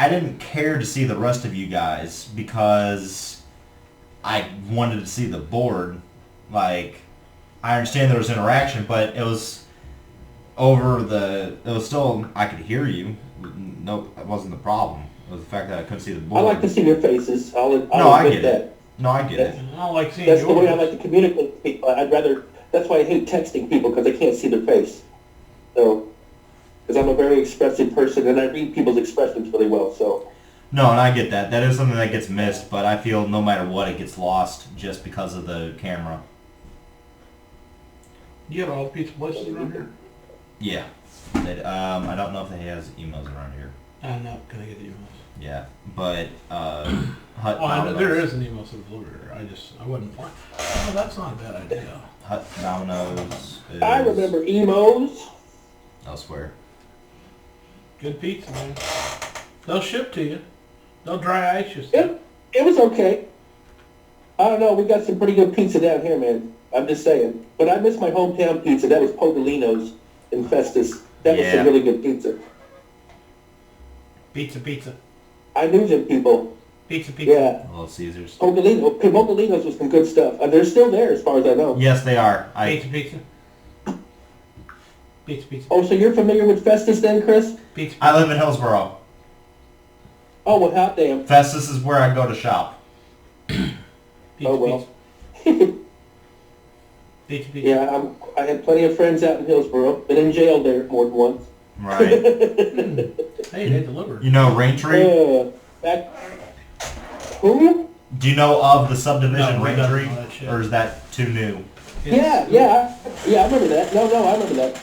I didn't care to see the rest of you guys because I wanted to see the board. Like, I understand there was interaction, but it was it was still, I could hear you. No, that wasn't the problem. It was the fact that I couldn't see the board. I like to see your faces. I get it. No, I get it. I don't like seeing That's yours. the way I like to communicate with people. That's why I hate texting people, because I can't see their face. So, because I'm a very expressive person, and I read people's expressions really well, so. No, and I get that. That is something that gets missed, but I feel no matter what, it gets lost just because of the camera. You got all the pizza places around here? Yeah. I don't know if they has emails around here. I'm not going to get the emails. Yeah, but Hut I know Domino's. there is an email to the deliverer. I wasn't fine. Oh, that's not a bad idea. Hut Domino's is I remember emos. elsewhere. Good pizza, man. They'll ship to you. They'll dry ice you stuff. It was okay. I don't know, we got some pretty good pizza down here, man. I'm just saying. But I miss my hometown pizza. That was Pogolino's in Festus. That was some really good pizza. Pizza. I knew them people. Pizza. Yeah. Little Caesars. Pogolino's was some good stuff. They're still there as far as I know. Yes, they are. Pizza. Oh, so you're familiar with Festus then, Chris? Pizza. I live in Hillsboro. Oh, well, hot damn. Festus is where I go to shop. Pizza. Yeah, I had plenty of friends out in Hillsboro. Been in jail there more than once. Right. Hey, they delivered. You know Raintree? Who? Do you know of the subdivision No, we don't know Raintree? that shit. Or is that too new? Yeah, I remember that. No, I remember that.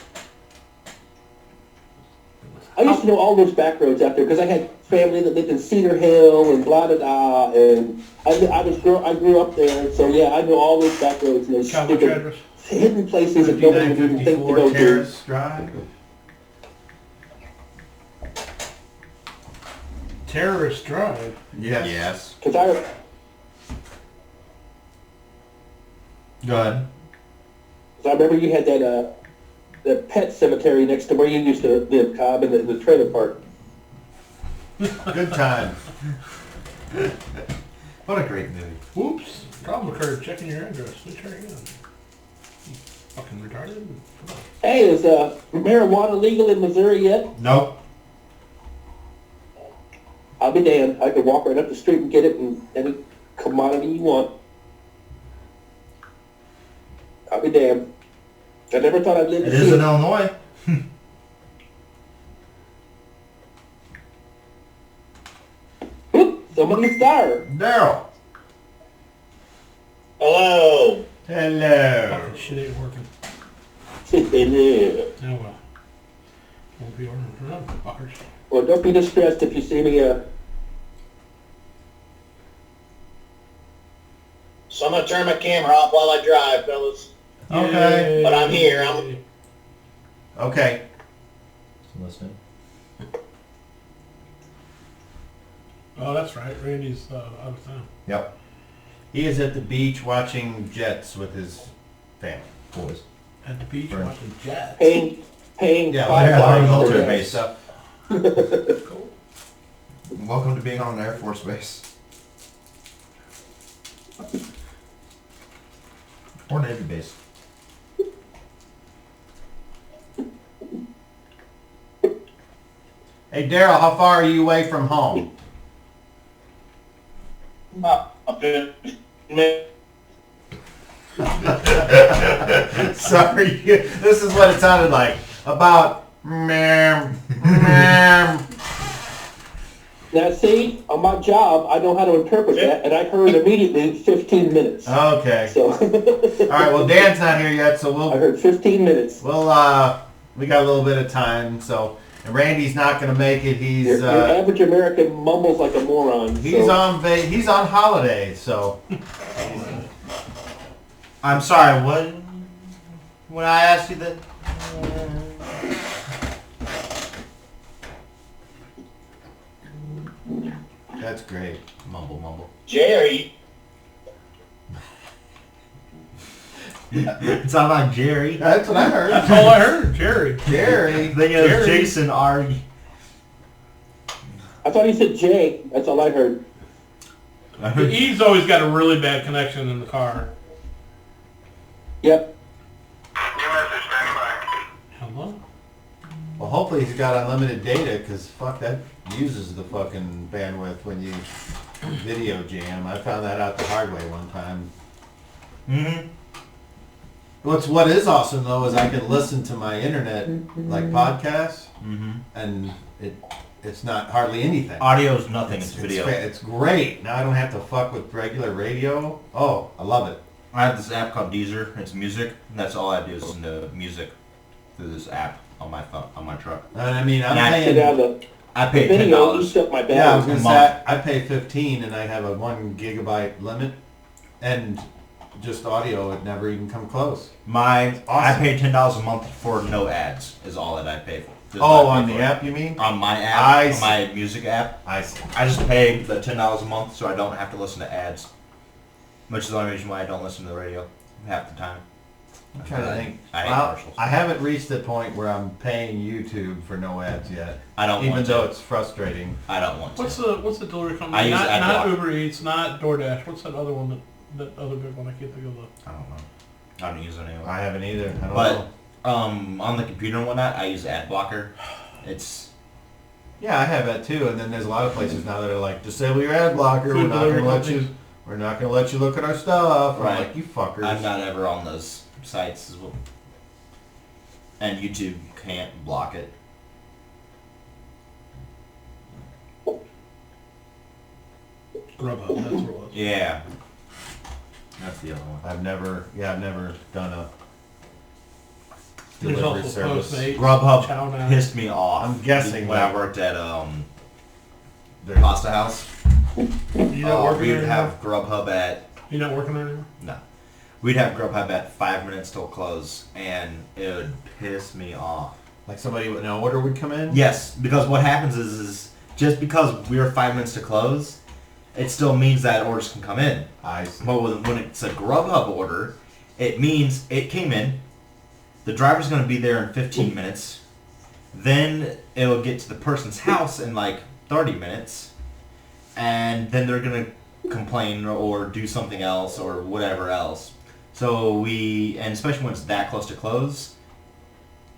I used to know all those back roads out there because I had family that lived in Cedar Hill and blah, blah, blah, and I grew up there, so yeah, I know all those back roads and those stupid hidden places that nobody would even think to go to. Terrace Drive? Terrorist Drive. Yes. Because Go ahead. I remember you had that pet cemetery next to where you used to live, Cobb, in the trailer park. Good time. What a great movie. Whoops. Problem occurred. Checking your address. Switch her again. You fucking retarded. Come on. Hey, is marijuana legal in Missouri yet? Nope. I'll be damned. I could walk right up the street and get it in any commodity you want. I'll be damned. I never thought I'd live to It see is it. in Illinois. Oop, somebody's there. Daryl. Hello. Hello. Fucking shit ain't working. Yeah. Oh well. Won't be ordering for them fuckers. Well, don't be distressed if you see me. So I'm gonna turn my camera off while I drive, fellas. Okay. But I'm here. Okay. Still listening. Oh, that's right. Randy's out of town. Yep. He is at the beach watching jets with his family, boys. At the beach Right. watching jets. Paying Yeah, $5 military for base that. stuff. Cool. Welcome to being on an Air Force base. Or Navy base. Hey Daryl, how far are you away from home? Sorry, this is what it sounded like. About ma'am. Now, see, on my job, I know how to interpret that, and I heard immediately 15 minutes. Okay. So, All right. Well, Dan's not here yet, so I heard 15 minutes. we got a little bit of time. So, and Randy's not going to make it. He's Your average American mumbles like a moron. he's on holiday. So, I'm sorry. What? When I asked you that. That's great. Mumble. Jerry. It's not like Jerry. That's what I heard. That's all I heard. Jerry. Jerry. Thing is, Jerry. Jason argue. I thought he said J. That's all I heard. The E's always got a really bad connection in the car. Yep. Hello? Well, hopefully he's got unlimited data, because fuck, that uses the fucking bandwidth when you video jam. I found that out the hard way one time. Mm-hmm. What is awesome though is I can listen to my internet like podcasts, and it's not hardly anything. Audio's nothing. It's video. It's great. Now I don't have to fuck with regular radio. Oh, I love it. I have this app called Deezer. It's music, and that's all I do is listen to music through this app on my phone, on my truck. And I mean, I'm And paying. I pay video eats $10. up my battery. Yeah, I was gonna a say month. I pay 15, and I have a 1 gigabyte limit, and just audio would never even come close. I Awesome. pay $10 a month for no ads. Is all that I pay for. Just Oh, what I on pay the for. app you mean? On my app, I on see. my music app. I see. I just pay the $10 a month so I don't have to listen to ads. Which is the only reason why I don't listen to the radio half the time. I'm trying to think. I hate Well, commercials. I haven't reached the point where I'm paying YouTube for no ads yet. I don't Even want though to. it's frustrating. I don't want to. What's the delivery company? I use not AdBlock. Uber Eats, not DoorDash. What's that other one? That other big one? I can't think of the. I don't know. I don't use it anyway. I haven't either. I don't But know. on the computer and whatnot, I use ad blocker. It's Yeah, I have that too. And then there's a lot of places now that are like, disable your ad blocker. Food We're not delivery gonna let you. companies. We're not gonna let you look at our stuff. Right. I'm like, you fuckers. I'm not ever on those sites as well. And YouTube can't block it. Grubhub, that's what it was. Yeah. That's the other one. I've never done a There's delivery also service. Postmates, Grubhub Chow Now. pissed me off. I'm guessing when like- I worked at There's- Pasta House. You not working We'd there anymore? have Grubhub at You not working there anymore? no. We'd have Grubhub at 5 minutes till close, and it would piss me off. Like somebody with an order would come in? Yes, because what happens is just because we're 5 minutes to close, it still means that orders can come in. I see. But when it's a Grubhub order, it means it came in, the driver's going to be there in 15 minutes, then it'll get to the person's house in like 30 minutes, and then they're going to complain or do something else or whatever else. So and especially when it's that close to close,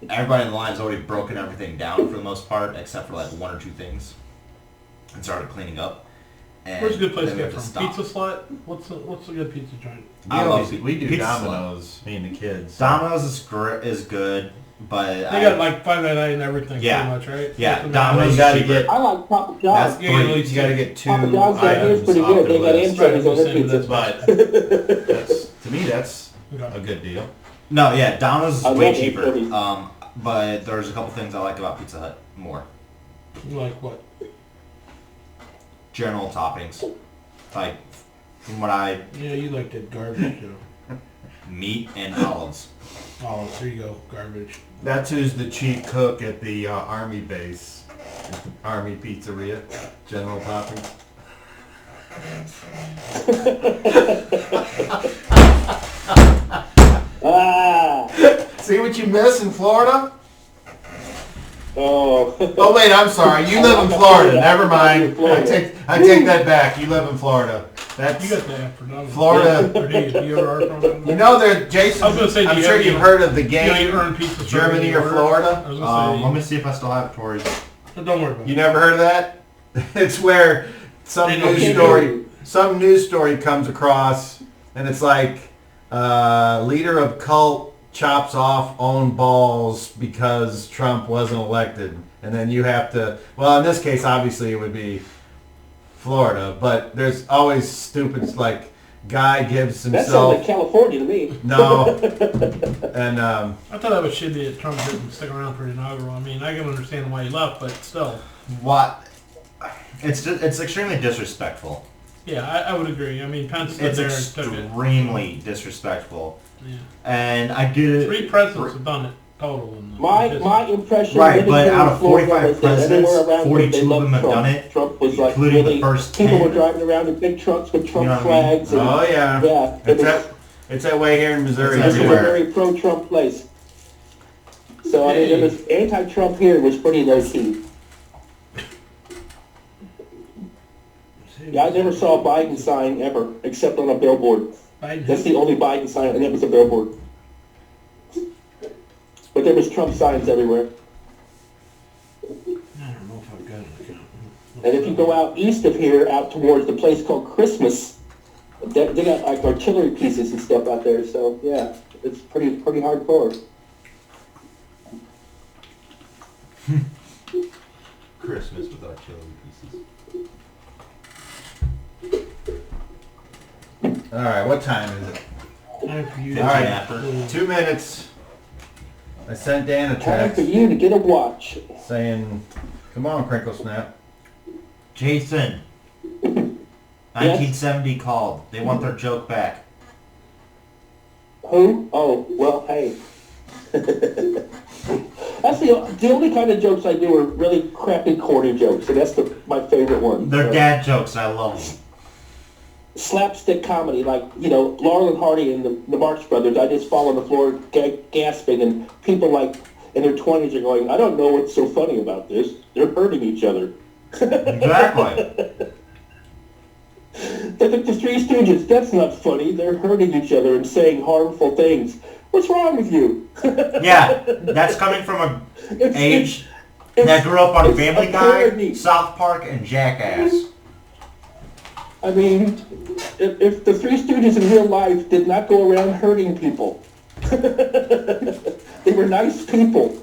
everybody in the line has already broken everything down for the most part, except for like one or two things, and started cleaning up. And Where's a good place then to we get have from? stop. Pizza Slut? What's a good pizza joint? We do Pizza Domino's, me and the kids. Domino's is good, but They got like $5.99 and everything, Yeah. pretty much, right? Yeah, Something Domino's like You that. gotta get I like Papa that's John's. three. Yeah, you You gotta get two Papa John's down here is items pretty off good. the They got list. anchovies on their Same with pizza. this. But that's to me that's Okay. a good deal. No, yeah, Domino's is I way love cheaper. anchovies. But there's a couple things I like about Pizza Hut more. Like what? General toppings, like from what Yeah, you like that garbage, you know. meat and olives. Oh, there you go, garbage. That's who's the chief cook at the Army base, at the Army Pizzeria, General Toppings. Ah! See what you miss in Florida? Oh. Oh wait, I'm sorry. You live in Florida. Never mind. I take that back. You live in Florida. That's You got the app for nothing. Florida. Or do you ever order from You know there, Jason. I was gonna say, do I'm you sure have you've any- heard of the You know, you game earn pizza for Germany every or order. Florida. I was gonna Let me see if I still have it, Tori. say, don't worry about You it. never heard of that? It's where some They don't news get story, some news story comes across, and it's like leader of cult chops off own balls because Trump wasn't elected, and then you have to. Well, in this case, obviously, it would be Florida, but there's always stupid like guy gives That sounds himself like California to me. no, and I thought that was shitty that Trump didn't stick around for the inaugural. I mean, I can understand why he left, but still. What? It's extremely disrespectful. Yeah, I would agree. I mean, Pence stood It's there and took it. extremely disrespectful, Yeah. and I get it. 3 presidents have done it total. In the My history. impression, Right, living but here out in of Florida 45 was that everywhere presidents, around 42 they of loved them have Trump. done it, Trump was like including the really, first people 10. were driving around in big trucks with Trump You know what I mean? flags. And, oh yeah, yeah, it it's was, that it's that way here in Missouri. It's this was a everywhere. very pro-Trump place. So I mean, Hey. it was anti-Trump here was pretty low key. Yeah, I never saw a Biden sign ever, except on a billboard. Biden That's the only Biden sign, and it was a billboard. But there was Trump signs everywhere. I don't know if I've got it. And if you go out east of here, out towards the place called Christmas, they got like artillery pieces and stuff out there. So yeah, it's pretty hardcore. Christmas with artillery pieces. All right, what time is it? Time for you All to right, after. 2 minutes. I sent Dan a Time for text you to get a watch. saying, "Come on, Crinkle Snap." Jason, 1970 called. They want their joke back. Who? Oh, well, hey. That's the only kind of jokes I do are really crappy, corny jokes, and that's my favorite one. They're dad jokes. I love them. Slapstick comedy, like, Laurel and Hardy and the Marx Brothers. I just fall on the floor gasping, and people like in their 20s are going, I don't know what's so funny about this. They're hurting each other. Exactly. They're like the Three Stooges. That's not funny. They're hurting each other and saying harmful things. What's wrong with you? Yeah, that's coming from a age that grew up on Family Guy, parody. South Park, and Jackass. I mean, if the Three Stooges in real life did not go around hurting people, they were nice people.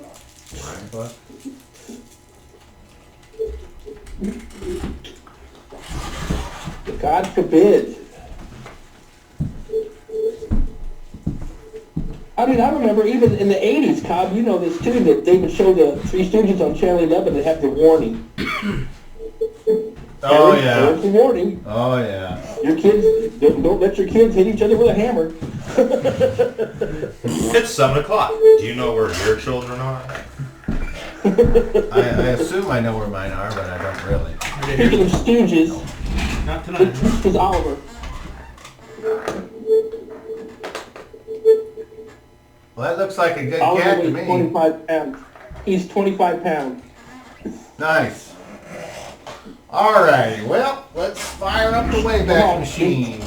God forbid. I mean, I remember even in the 80s, Cobb, you know this too, that they would show the Three Stooges on Channel 11 and have the warning. Oh, There's yeah. the warning. Oh, yeah. Your kids, don't let your kids hit each other with a hammer. It's 7 o'clock. Do you know where your children are? I assume I know where mine are, but I don't really. Speaking of Stooges, Not tonight. this is Oliver. Well, that looks like a good cat Oliver to weighs me. 25 pounds. He's 25 pounds. Nice. Alrighty, well, let's fire up the Wayback Come on, Machine.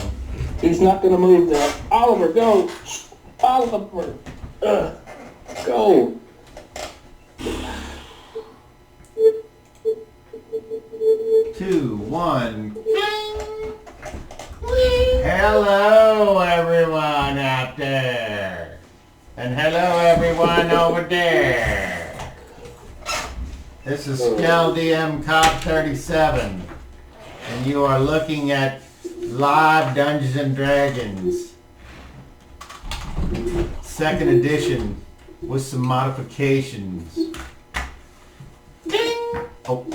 He's not going to move there. Oliver, go. Oliver. Go. Two, one. Hello, everyone out there. And hello, everyone over there. This is Skell DM Cop 37. And you are looking at live Dungeons and Dragons. Second edition with some modifications. Ding! Oh.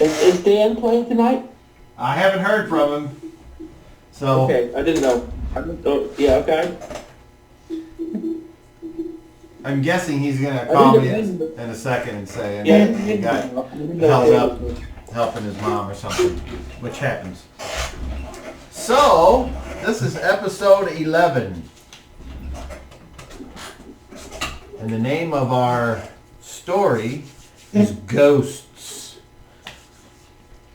Is Dan playing tonight? I haven't heard from him. So Okay, I didn't know. Yeah, okay. I'm guessing he's gonna I call think me it is. in a second and say Yeah, he got held up helping his mom or something, which happens. So this is episode 11, and the name of our story is Ghosts.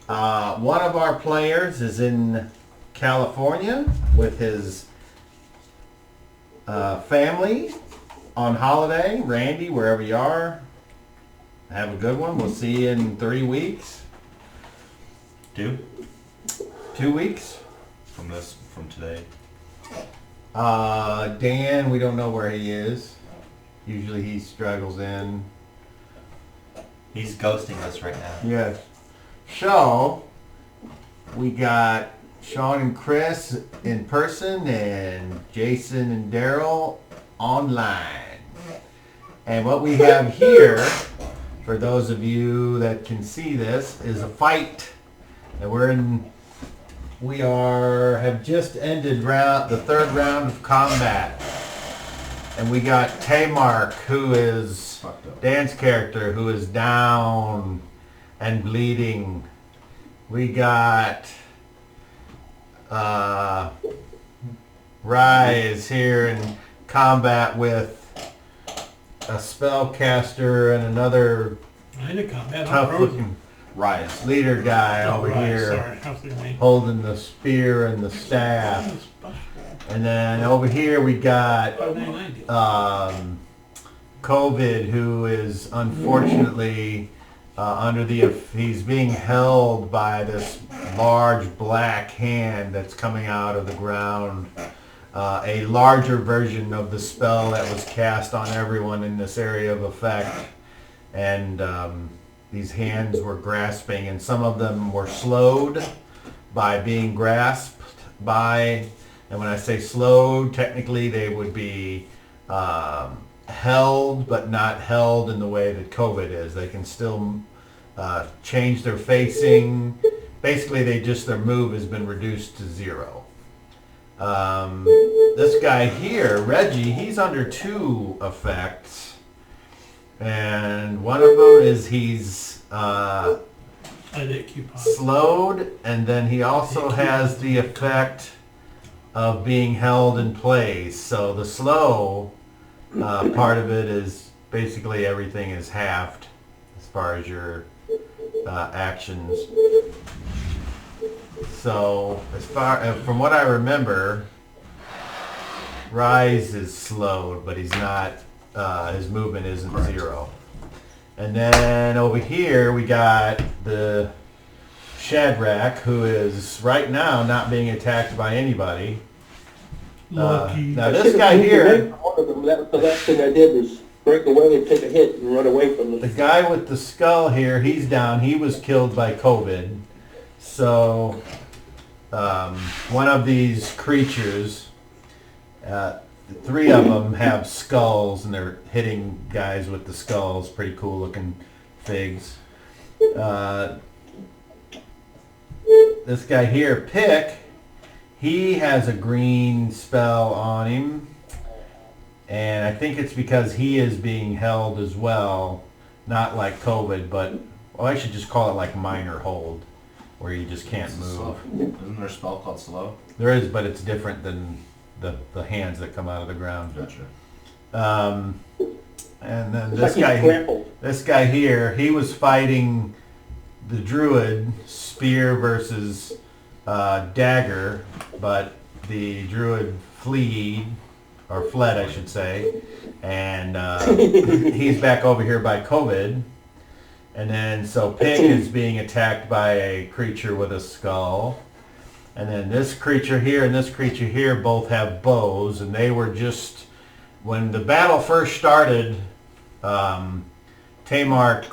One of our players is in California with his family on holiday. Randy, wherever you are, have a good one. We'll see you in 3 weeks. 2 2 weeks. from today. Dan, we don't know where he is. Usually he struggles in. He's ghosting us right now. Yes. So, we got Sean and Chris in person and Jason and Daryl online. And what we have here, for those of you that can see this, is a fight. And we have just ended the third round of combat. And we got Tamark, who is Dan's character, who is down and bleeding. We got Rise here in combat with a spellcaster and another I did combat. I'm tough frozen. looking. Rise. leader guy Oh, over right, here sorry. I was thinking holding the spear and the staff. And then over here we got 599 deal. COVID, who is unfortunately he's being held by this large black hand that's coming out of the ground. A larger version of the spell that was cast on everyone in this area of effect. And these hands were grasping, and some of them were slowed by being grasped by, and when I say slowed, technically they would be held, but not held in the way that COVID is. They can still change their facing. Basically, their move has been reduced to 0. This guy here, Reggie, he's under 2 effects. And one of them is he's slowed, and then he also has the effect of being held in place. So the slow part of it is basically everything is halved as far as your actions. So from what I remember, Rise is slowed, but he's not. His movement isn't Correct. 0. And then over here we got the Shadrach, who is right now not being attacked by anybody. Now this guy here, the last thing I did was break away and take a hit and run away from it. The guy with the skull here, he's down. He was killed by COVID. So one of these creatures, 3 of them have skulls, and they're hitting guys with the skulls. Pretty cool looking figs. This guy here, Pick, he has a green spell on him, and I think it's because he is being held as well. Not like COVID, but I should just call it like minor hold, where you just can't move. Isn't there a spell called Slow? There is, but it's different than the hands that come out of the ground. Gotcha. And then this guy here, he was fighting the druid, spear versus dagger, but the druid fled, I should say, and he's back over here by COVID. And then so Pig is being attacked by a creature with a skull. And then this creature here and this creature here both have bows, and they were just, when the battle first started, Tamar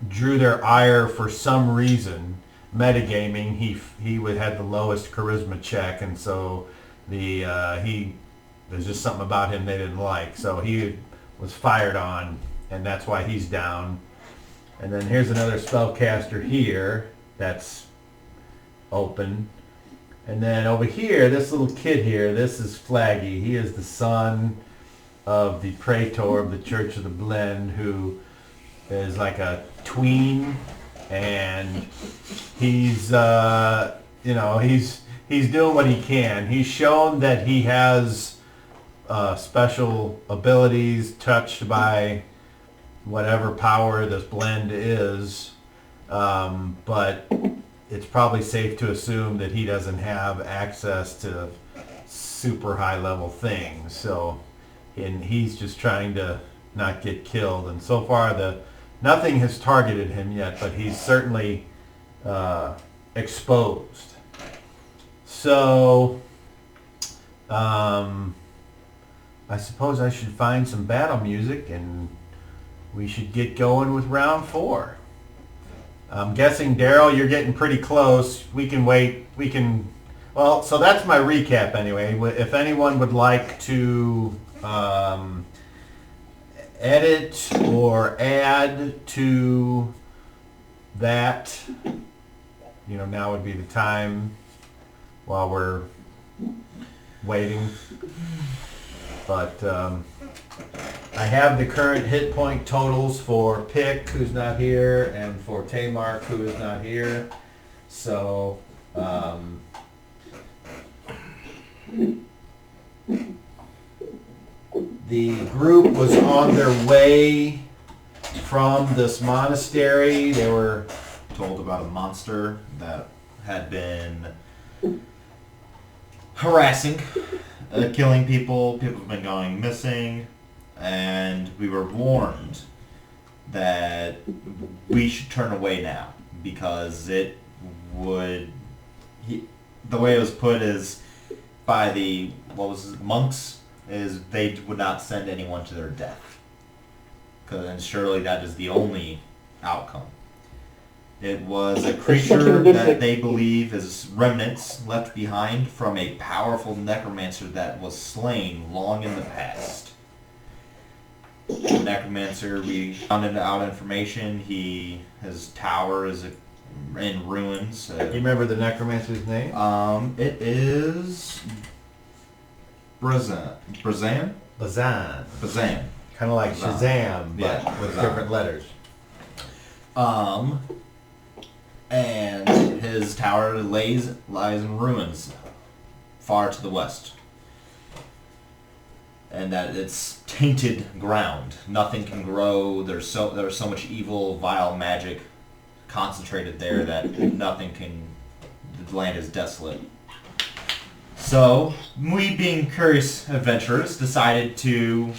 drew their ire for some reason. Metagaming, he would have the lowest charisma check, and so there's just something about him they didn't like. So he was fired on, and that's why he's down. And then here's another spellcaster here that's open. And then over here, this little kid here, this is Flaggy. He is the son of the praetor of the Church of the Blend, who is like a tween, and he's he's doing what he can. He's shown that he has special abilities touched by whatever power this blend is, but it's probably safe to assume that he doesn't have access to super high level things. So, and he's just trying to not get killed. And so far, nothing has targeted him yet, but he's certainly exposed. So, I suppose I should find some battle music, and we should get going with round 4. I'm guessing, Daryl, you're getting pretty close. We can wait. Well, so that's my recap anyway. If anyone would like to edit or add to that, now would be the time while we're waiting. But I have the current hit point totals for Pick, who's not here, and for Tamar, who is not here. So, the group was on their way from this monastery. They were told about a monster that had been harassing, killing people. People have been going missing, and we were warned that we should turn away now because it would. The way it was put is by the monks is they would not send anyone to their death, and surely that is the only outcome. It was a creature that they believe is remnants left behind from a powerful necromancer that was slain long in the past. The necromancer, we found out information. His tower is in ruins. Do you remember the necromancer's name? It is Brazan. Bazan. Kind of like Shazam, but with different letters. And his tower lies in ruins, far to the west. And that it's tainted ground. Nothing can grow. There's so much evil, vile magic concentrated there that nothing can. The land is desolate. So we, being curious adventurers, decided to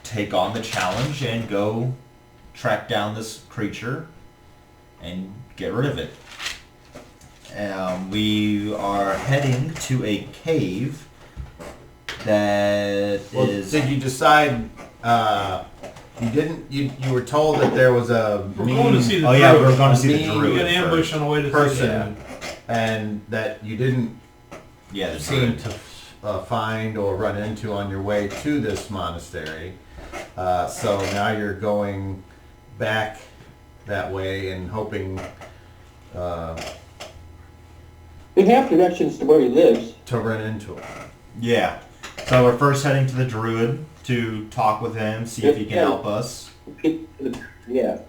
take on the challenge and go track down this creature and get rid of it. We are heading to a cave that is... Did you decide... you didn't... You were told that there was a We're going to see the we were going to see the druid. We got an ambush on the way to person, and that you didn't seem to find or run into on your way to this monastery. So now you're going back that way and hoping We have directions to where he lives. to run into him. Yeah. So we're first heading to the druid to talk with him, see if he can help us. Yeah.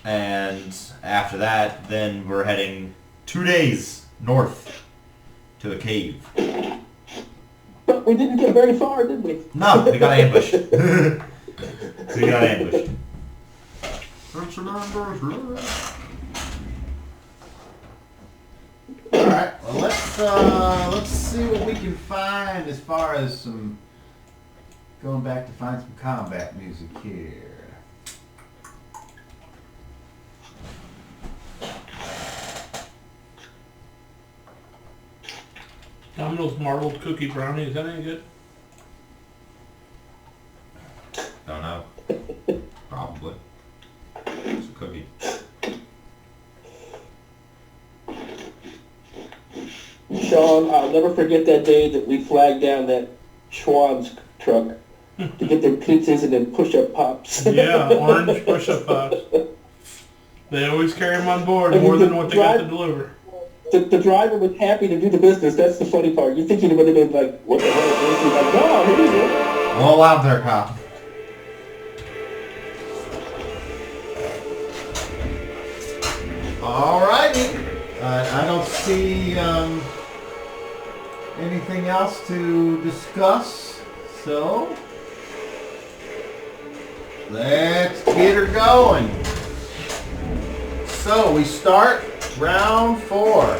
And after that, then we're heading 2 days north to a cave. But we didn't get very far, did we? No, we got ambushed. We got ambushed. All right. Well, let's see what we can find as far as some going back to find some combat music here. Domino's marbled cookie brownie, is that any good? Don't know. Probably. It's a cookie. Sean, I'll never forget that day that we flagged down that Schwann's truck to get their pizzas and then push-up pops. Yeah, orange push-up pops. They always carry them on board more than what they got to deliver. The driver was happy to do the business. That's the funny part. You think he would have been like, what the hell is this? He's like, no, here you go. Well out there, cop. Alrighty. I don't see anything else to discuss, so let's get her going. So we start round 4.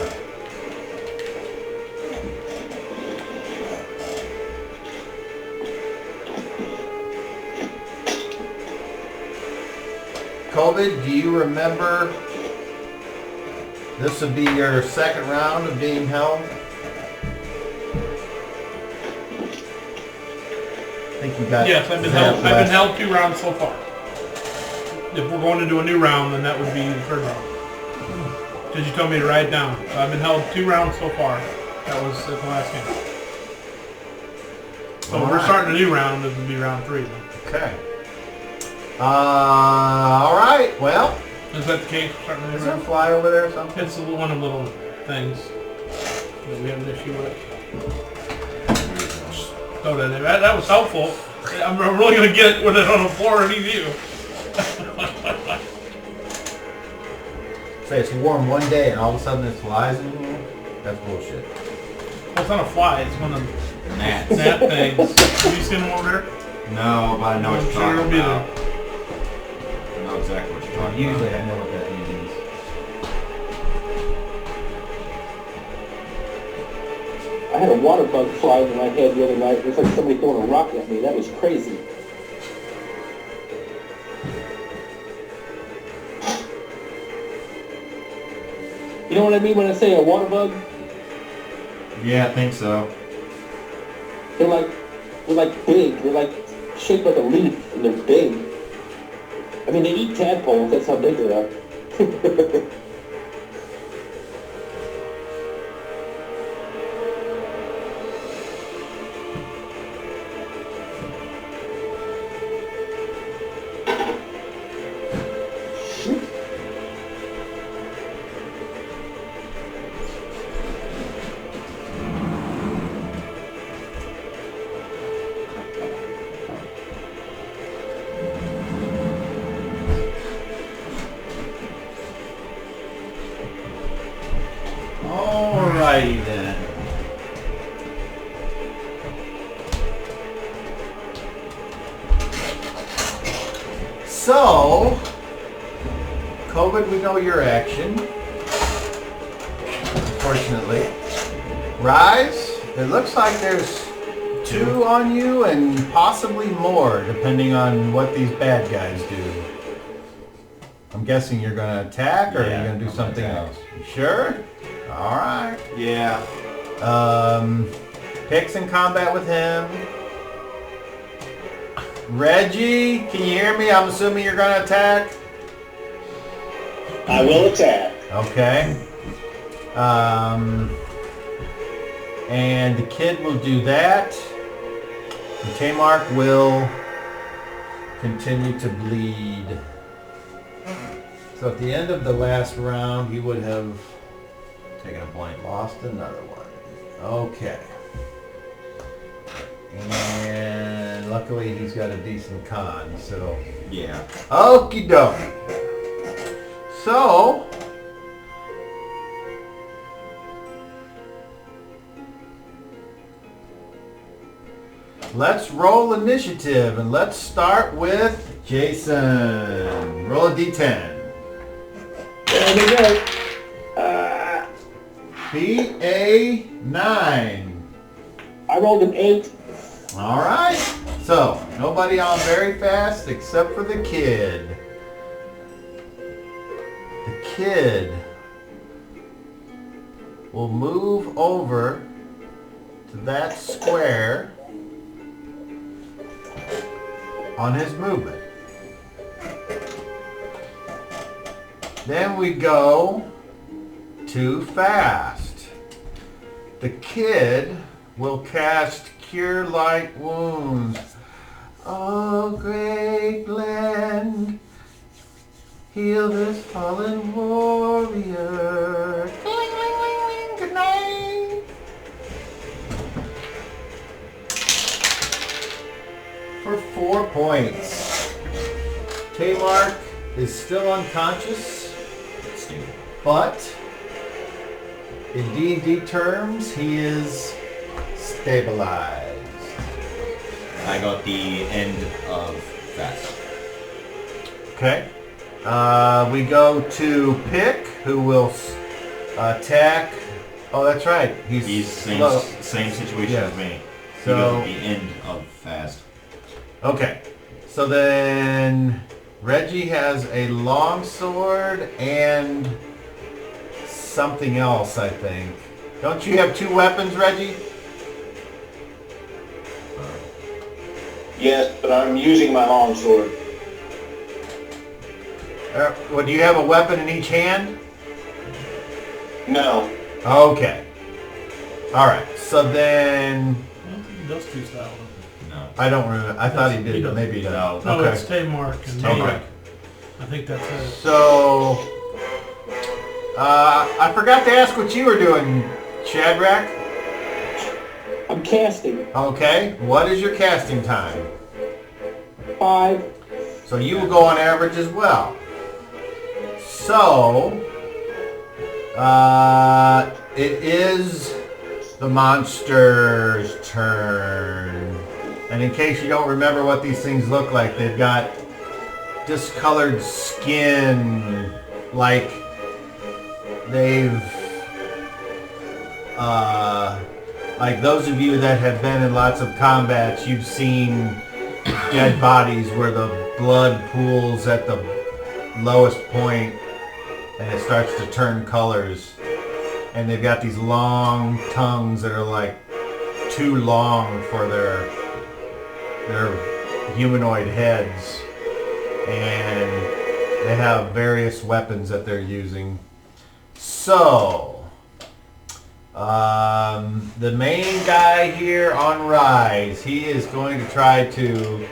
Colby, do you remember this would be your second round of being held? I think you got. Yes, I've been held 2 rounds so far. If we're going to do a new round, then that would be the 3rd round. Because you told me to write it down. So I've been held 2 rounds so far. That was the last game. So if we're starting a new round, this would be round 3 then. Okay. Alright, well. Is that the case? Starting a new Is there a round? fly over there or something? It's one of the little things that we have an issue with. Oh, that was helpful. I'm really going to get it with it on the floor and eat you. Say it's warm one day and all of a sudden it flies in here? That's bullshit. Well, it's not a fly. It's one of the Gnats. gnat things. Have you seen them over there? No, but I know what you're Sure, talking it'll be about. I know exactly what you're talking usually I know what that means. I had a water bug fly in my head the other night. It was like somebody throwing a rock at me. That was crazy. You know what I mean when I say a water bug? Yeah, I think so. They're like big. They're like shaped like a leaf, and they're big. I mean, they eat tadpoles. That's how big they are. Alrighty then. So, COVID, we know your action. Unfortunately. Rise, it looks like there's 2 on you and possibly more, depending on what these bad guys do. I'm guessing you're going to attack, or are you going to do something else? You sure? Alright. Yeah. Pick's in combat with him. Reggie, can you hear me? I'm assuming you're going to attack. I will attack. Okay. And the kid will do that. And K-Mark will continue to bleed. So at the end of the last round, he would have Taking a blank. lost another one. Okay. And luckily he's got a decent con, so... Yeah. Okie doke. So... let's roll initiative, and let's start with Jason. Roll a d10. There we go. Beat a 9. I rolled an 8. All right. So, nobody on very fast except for the kid. The kid will move over to that square on his movement. Then we go to fast. The kid will cast Cure Light Wounds. Oh, great land, heal this fallen warrior. Good night. For 4 points. K-Mark is still unconscious, but in D&D terms, he is stabilized. I got the end of fast. Okay. We go to Pick, who will attack. Oh, that's right. He's same situation Yeah. as me. So- He goes at the end of fast. Okay. So then Reggie has a longsword and something else, I think. Don't you have 2 weapons, Reggie? Yes, but I'm using my longsword. Well, do you have a weapon in each hand? No. Okay. All right. So then I don't think he does 2 style. No. I don't remember. I thought he He did, but does. maybe he doesn't. No, Okay. it's Tay-Mark and Okay. Tay. I think that's it. So I forgot to ask what you were doing, Shadrach. I'm casting. Okay. What is your casting time? 5. So you will go on average as well. So it is the monster's turn. And in case you don't remember what these things look like, they've got discolored skin, like they've, like those of you that have been in lots of combats, you've seen dead bodies where the blood pools at the lowest point and it starts to turn colors. And they've got these long tongues that are like too long for their humanoid heads. And they have various weapons that they're using. So, the main guy here on Rise, he is going to try to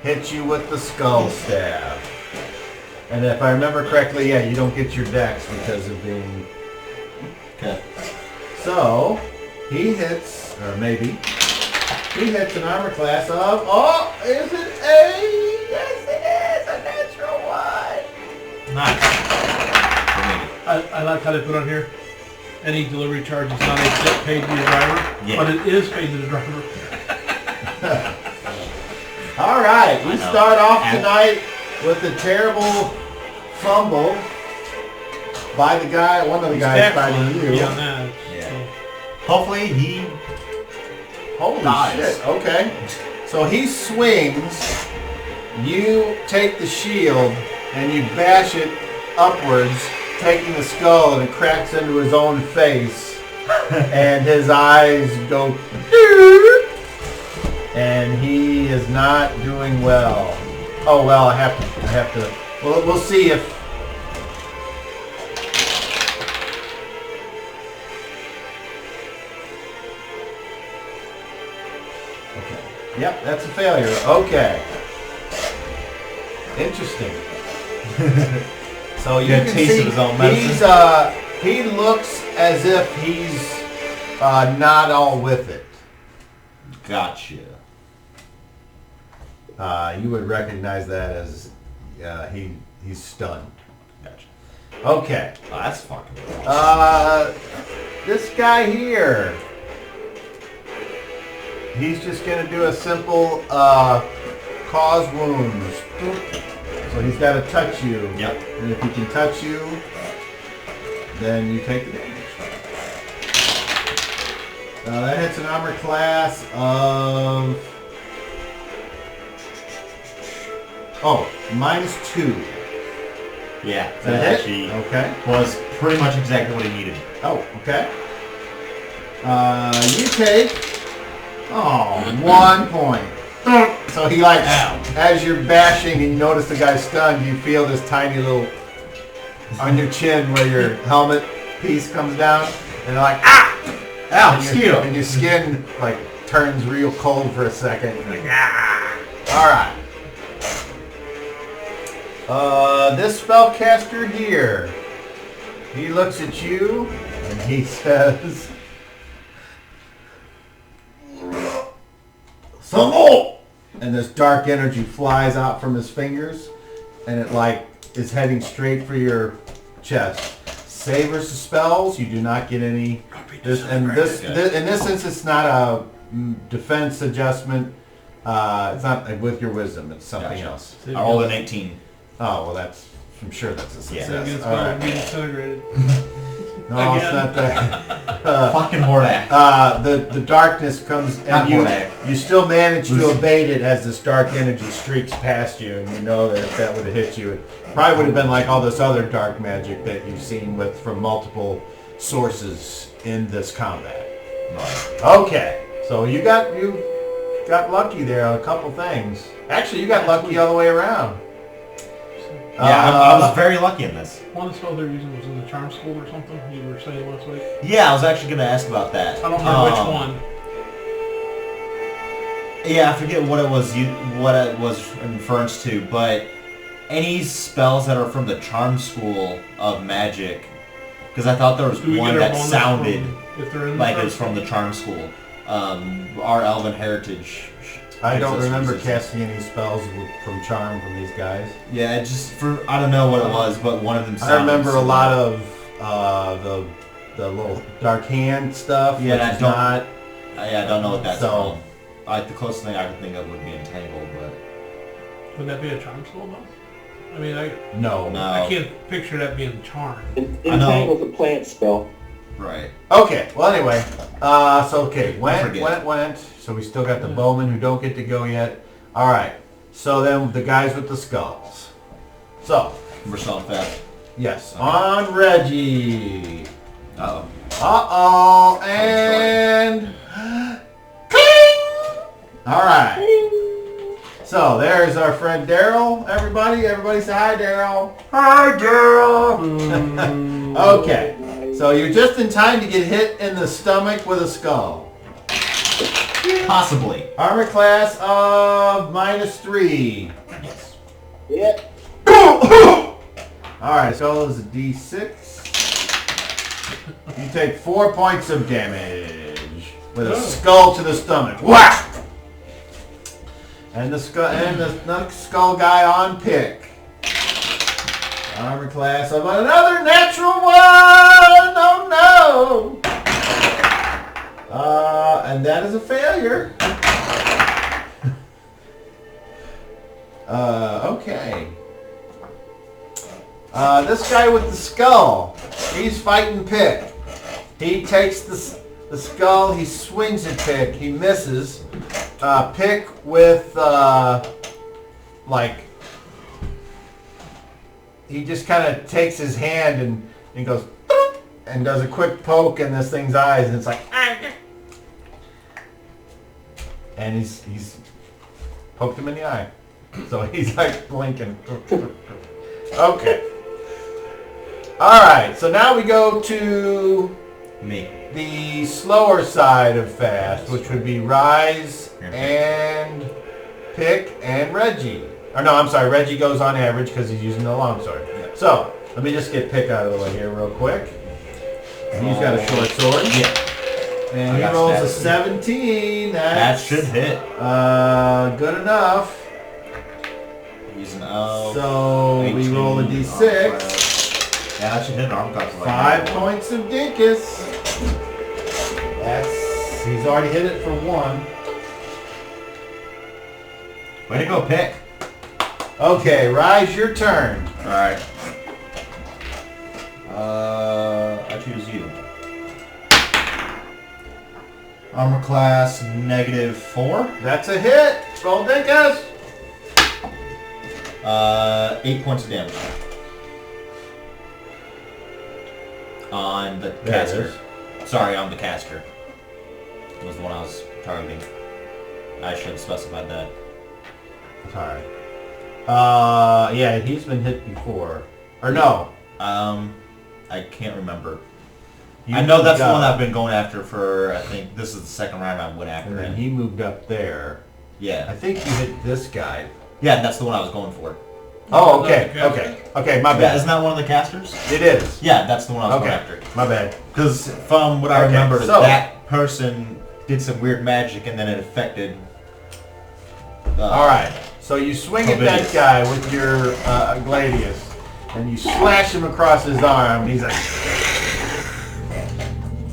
hit you with the skull staff. And if I remember correctly, yeah, you don't get your dex because of being... Okay. So, he hits, or maybe, he hits an armor class of, oh, is it a, yes it is, a natural one. Nice. I like how they put on here, any delivery charge is not a tip paid to your driver, but it is paid to the driver. All right, we start off tonight with a terrible fumble by the guy, one of the guys fighting you. Yeah. Hopefully he Holy dies. shit, okay. So he swings, you take the shield, and you bash it upwards, taking the skull, and it cracks into his own face, and his eyes go, and he is not doing well. Oh well, I have to. Well, we'll see if. Okay. Yep, that's a failure. Okay. Interesting. So you Good can taste see of his own medicine. he looks as if he's not all with it. Gotcha. You would recognize that as he's stunned. Gotcha. Okay. Oh, that's fucking This guy here, he's just gonna do a simple cause wounds. So he's got to touch you. Yep. And if he can touch you, then you take the damage. That hits an armor class of... Oh, -2. Yeah, That that hit? actually Okay. was pretty much exactly what he needed. Oh, okay. You take... Oh, 1 point. So he like, as you're bashing and you notice the guy's stunned, you feel this tiny little on your chin where your helmet piece comes down, and like, ah! Ow, And your skin like turns real cold for a second. You're like, ah! Alright. This spellcaster here, he looks at you and he says, some more! And this dark energy flies out from his fingers, and it like is heading straight for your chest. Save versus spells, you do not get any. In this instance, it's not a defense adjustment. It's not with your wisdom. It's something else. I rolled an 18. Oh well, I'm sure that's a success. It's All right. being disintegrated. No, it's not that. Fucking Hordak. The darkness comes and you still manage to evade it as this dark energy streaks past you, and you know that would have hit you. It probably would have been like all this other dark magic that you've seen from multiple sources in this combat. Right. Okay, so you got lucky there on a couple things. Actually, you got lucky all the way around. Yeah, I was very lucky in this. One of the spells they're using was in the charm school or something, you were saying last week. Yeah, I was actually going to ask about that. I don't remember which one. Yeah, I forget what it was in reference to, but any spells that are from the charm school of magic, because I thought there was one that sounded like it was from the charm school. Our elven heritage. I don't remember casting any spells from charm from these guys. Yeah, I don't know what it was, but one of them sounded I remember a lot of the little dark hand stuff. Yeah, I don't know what that's called. The closest thing I could think of would be entangled, but Would that be a charm school though? I mean, No. I can't picture that being charmed. Entangle's a plant spell. Right. Okay, well anyway, went. forget. So we still got the bowmen who don't get to go yet. Alright, so then the guys with the skulls. So, We're selling fast. yes, on Reggie. Uh-oh. Uh-oh, and... Cling! Alright. So, there's our friend Daryl, everybody. Everybody say hi, Daryl. Hi, Daryl! Okay, so you're just in time to get hit in the stomach with a skull. Possibly. Armor class of -3. Yeah. Alright, skull is a D6. You take 4 points of damage with a skull to the stomach. Whack! And the next skull guy on pick. Armor class of another natural one! Oh no! And that is a failure. Okay. This guy with the skull, he's fighting Pick. He takes the skull, he swings at Pick, he misses. Pick with, he just kind of takes his hand and goes, and does a quick poke in this thing's eyes, and it's like, and he's poked him in the eye. So he's like blinking. Okay. Alright, so now we go to Me. the slower side of fast, which would be Rise and Pick and Reggie. Or no, I'm sorry, Reggie goes on average because he's using the longsword. Yeah. So, let me just get Pick out of the way here real quick. He's got a short sword. Yeah. And I he got rolls a stats. 17. That That's should hit. good enough. Using elf. So we 18, roll a d6. Yeah, that should hit arm class. 5 points of dinkus. He's already hit it for 1. Way to go, Pick. Okay, Rise, your turn. Alright. I choose you. Armor class -4. That's a hit. Roll dinkus. 8 points of damage. On the There it caster. is. Sorry, on the caster. Was the one I was targeting. I should have specified that. Alright. Yeah, he's been hit before. Or no. I can't remember. You I know that's moved the one up, I've been going after for, I think, this is the second round I went after and then him. he moved up there. I Yeah. think you hit this guy. Yeah, that's the one I was going for. Oh, okay, okay, my Yeah, bad. isn't that one of the casters? It is. Yeah, that's the one I was Okay, going after. my bad. Because from what I Okay, remember, so- that person did some weird magic and then it affected... Alright, so you swing at that Prometheus. guy with your Gladius, and you slash him across his arm, and he's like...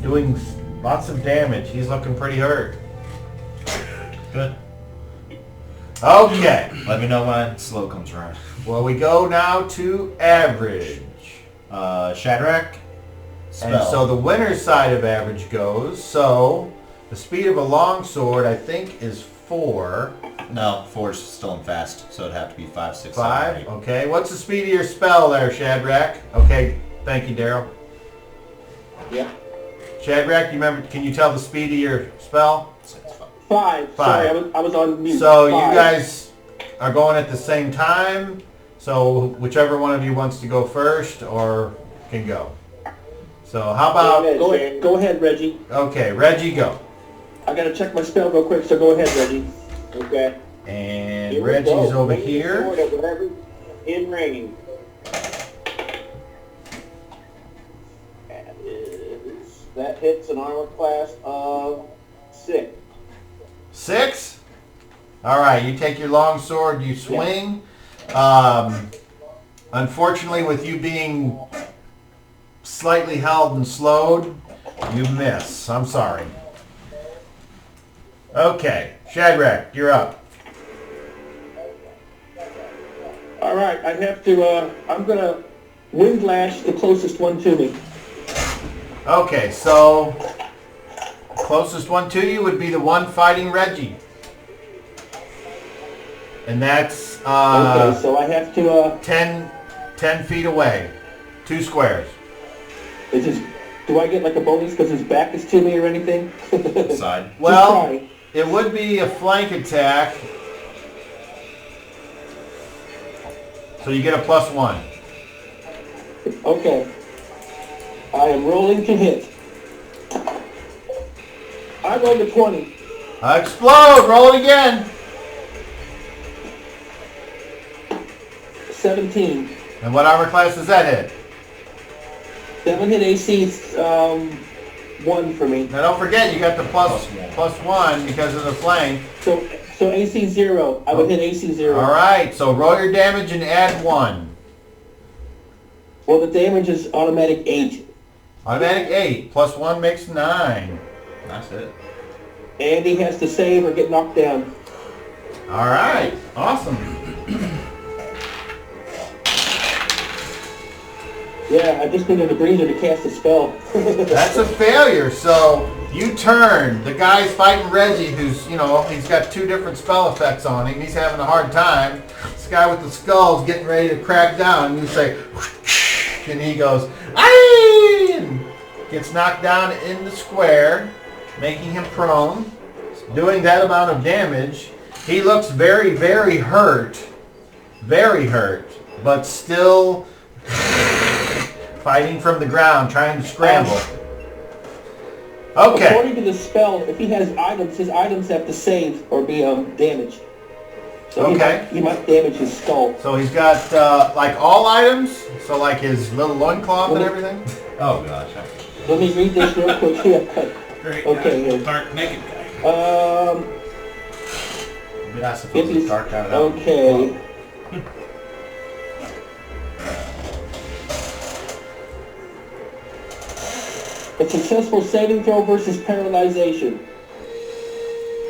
doing lots of damage. He's looking pretty hurt. Good. Okay, Let me know when slow comes around. well we go now to average. Shadrach. Spell. And so the winner's side of average goes, so the speed of a longsword I think is 4. No, 4 is still in fast, so it'd have to be 5, 6, 7, 5, 8. okay. What's the speed of your spell there, Shadrach? Okay, thank you, Daryl. Yeah. Shadrach, you remember? Can you tell the speed of your spell? 5. Sorry, I was on mute. So 5. you guys are going at the same time. So whichever one of you wants to go first or can go. So how about? Go ahead, Reggie. Okay, Reggie, go. I gotta check my spell real quick, so go ahead, Reggie. Okay. And Here we Reggie's go. over Swing the here. sword at whatever in range. That hits an armor class of 6. 6. All right, you take your long sword, you swing. Unfortunately, with you being slightly held and slowed, you miss. I'm sorry. Okay, Shadrach, you're up. All right, I have to, I'm going to wind lash the closest one to me. Okay, so closest one to you would be the one fighting Reggie. And that's Okay, so I have to, 10 feet away. 2 squares. do I get like a bonus because his back is to me or anything? Side. Well, try. it would be a flank attack. So you get a +1. Okay. I am rolling to hit. I rolled a 20. Explode! Roll it again. 17. And what armor class does that hit? 7 hit AC is 1 for me. Now don't forget you got the Plus +1 because of the flank. So AC 0. I would hit AC 0. Alright, so roll your damage and add 1. Well, the damage is automatic 8. Automatic 8. +1 makes 9. That's it. And he has to save or get knocked down. Alright, awesome. Yeah, I just needed a breather to cast a spell. That's a failure. So you turn. The guy's fighting Reggie, who's, he's got 2 different spell effects on him. He's having a hard time. This guy with the skull's getting ready to crack down. And you say, whoosh, and he goes, aye! And gets knocked down in the square, making him prone, doing that amount of damage. He looks very, very hurt, but still fighting from the ground, trying to scramble. Okay. According to the spell, if he has items, his items have to save or be damaged. So Okay. He might damage his skull. So he's got like all items, so like his little loincloth and everything. Oh gosh. Let me read this real quick. Yeah. Great. Okay, Guy. yeah. Dark naked guy. It'd be nice if it was dark out. Okay. A successful saving throw versus paralyzation.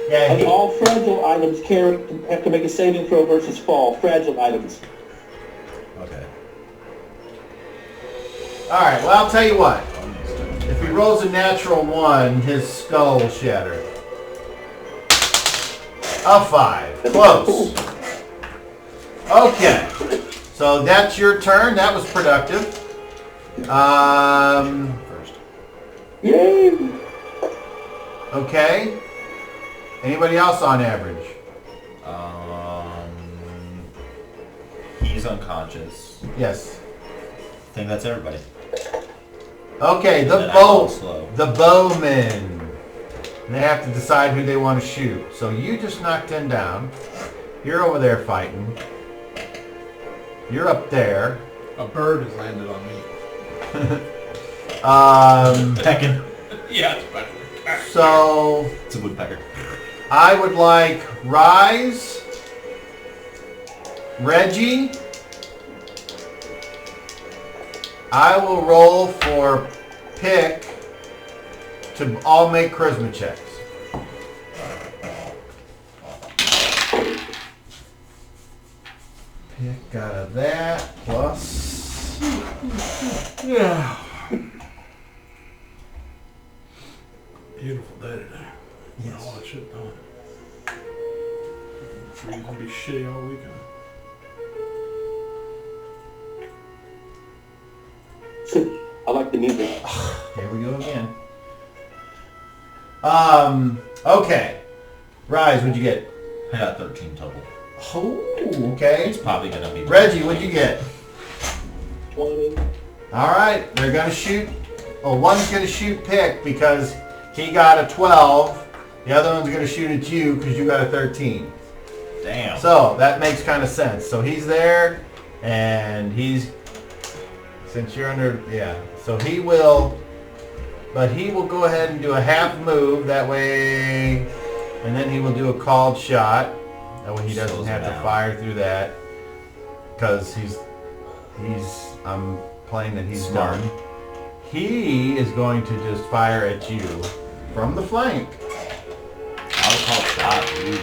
Yeah. And all fragile items have to make a saving throw versus fall. Fragile items. Okay. All right. Well, I'll tell you what. If he rolls a natural 1, his skull will shatter. A 5. Close. Okay. So that's your turn. That was productive. First. Yay! Okay. Anybody else on average? He's unconscious. Yes. I think that's everybody. Okay, And then I roll slow. the bowmen. And they have to decide who they want to shoot. So you just knocked 10 down. You're over there fighting. You're up there. A bird has landed on me. Pecking. Yeah, it's better. So It's a woodpecker. I would like Rise, Reggie. I will roll for Pick to all make charisma checks. Pick out of that plus. Yeah. Beautiful day today. Yes. All that shit done. Sure you gonna be shitty all weekend. I like the music. Here we go again. Okay. Rise, what'd you get? I got 13 total. Oh, okay. It's probably gonna be Reggie, what'd you get? 20. Alright, they're gonna shoot. Well, one's gonna shoot Pick because he got a 12. The other one's gonna shoot at you because you got a 13. Damn. So that makes kind of sense. So he's there, and he's, since you're under, yeah. So he will, but he will go ahead and do a half move that way, and then he will do a called shot. That way he doesn't Slows have him to down. fire through that because I'm playing that he's Smart. done. He is going to just fire at you from the flank. I would call it shot. Ooh.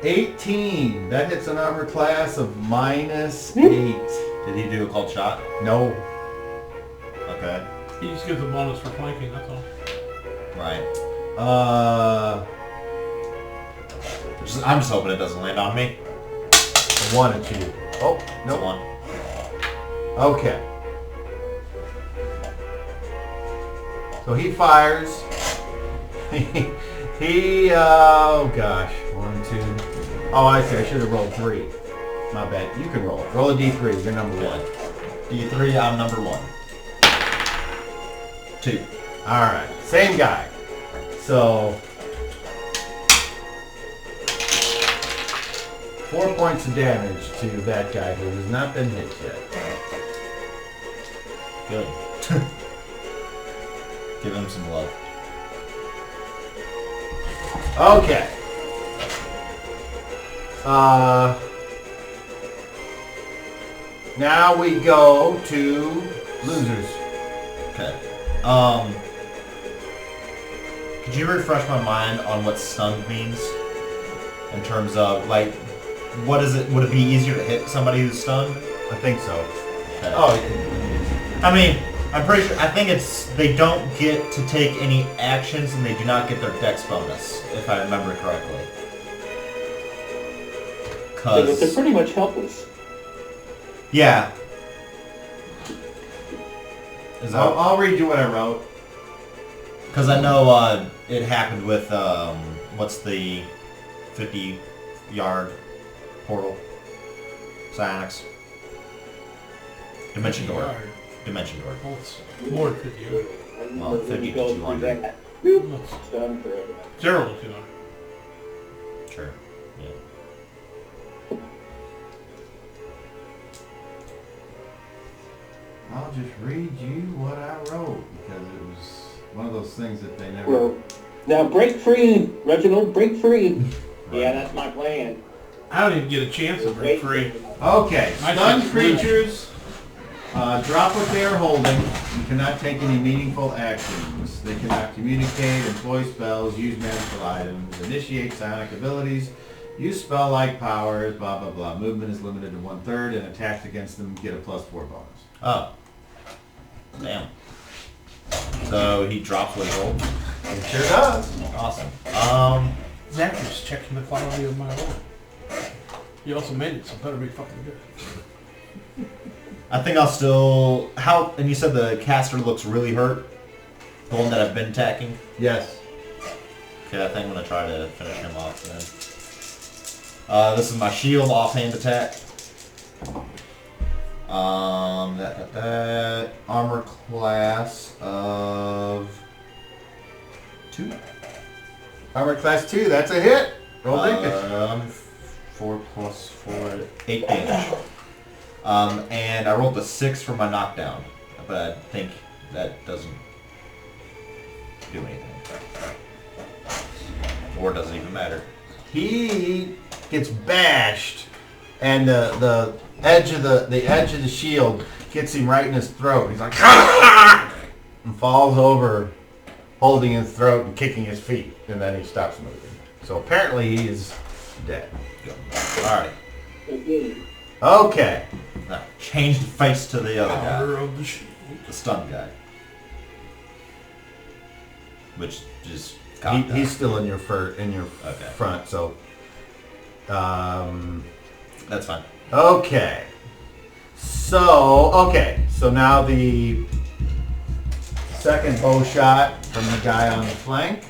18. That hits an armor class of -8. Did he do a cold shot? No. Okay. He just gives a bonus for flanking, that's all. Right. I'm I'm just hoping it doesn't land on me. 1 at you. Oh, No no. one. Okay. So he fires. Oh gosh. 1, 2. Oh, I see. I should have rolled 3. My bad. You can roll. Roll a D3. You're number 1. D3, I'm number 1. 2. Alright. Same guy. So 4 points of damage to that guy who has not been hit yet. Good. Give him some love. Okay. Now we go to losers. Okay. Could you refresh my mind on what stunned means? In terms of, like, what is it? Would it be easier to hit somebody who's stunned? I think so. Okay. Oh, I mean, I'm pretty sure, I think it's, they don't get to take any actions and they do not get their dex bonus, if I remember correctly. They're pretty much helpless. Yeah. Is that, I'll read you what I wrote. because I know it happened with, what's the 50-yard portal? Psionics. Dimension door. Yard. Dimension door. Well, it's more than 50 yards. Well, 50 to Go through 200. that. It's Done forever. 0 to 200. Sure. Yeah. I'll just read you what I wrote because it was one of those things that they never. Well, now break free, Reginald. Break free. Yeah, that's my plan. I don't even get a chance to break free. Okay, My stunned shit's loose. creatures drop what they are holding. You cannot take any meaningful actions. They cannot communicate, employ spells, use magical items, initiate psionic abilities, use spell-like powers, blah blah blah. Movement is limited to 1/3, and attacks against them get a +4 bonus. Oh. Damn. So he drops what he rolled. It sure does. Awesome. Zach just checking the quality of my roll. You also made it, so it better be fucking good. I think I'll still... How... And you said the caster looks really hurt? The one that I've been attacking? Yes. Okay, I think I'm going to try to finish him off then. This is my shield offhand attack. Armor class of 2. Armor class 2, that's a hit. Roll damage. 4 plus 4, 8 damage. And I rolled a 6 for my knockdown, but I think that doesn't do anything. Or does it even matter? He gets bashed, and the edge of the shield gets him right in his throat. He's like, and falls over, holding his throat and kicking his feet, and then he stops moving. So apparently he is dead. Alright. Okay. Now, change the face to the other guy. Power of the shield. The stun guy. Which just... He's still in your Okay. front, so... That's fine. Okay. So now the second bow shot from the guy on the flank.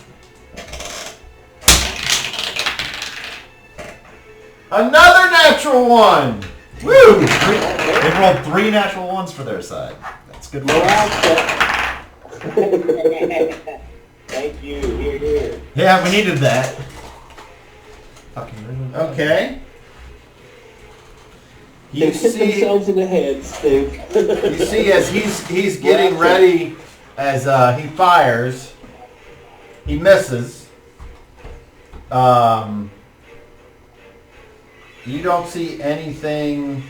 Another natural one! Woo! They rolled 3 natural ones for their side. That's good roll. Thank you. Here, here. Yeah, we needed that. Fucking ruined that. Okay. They You hit see, themselves in the heads. you see as he's getting ready, as he fires, he misses. You don't see anything.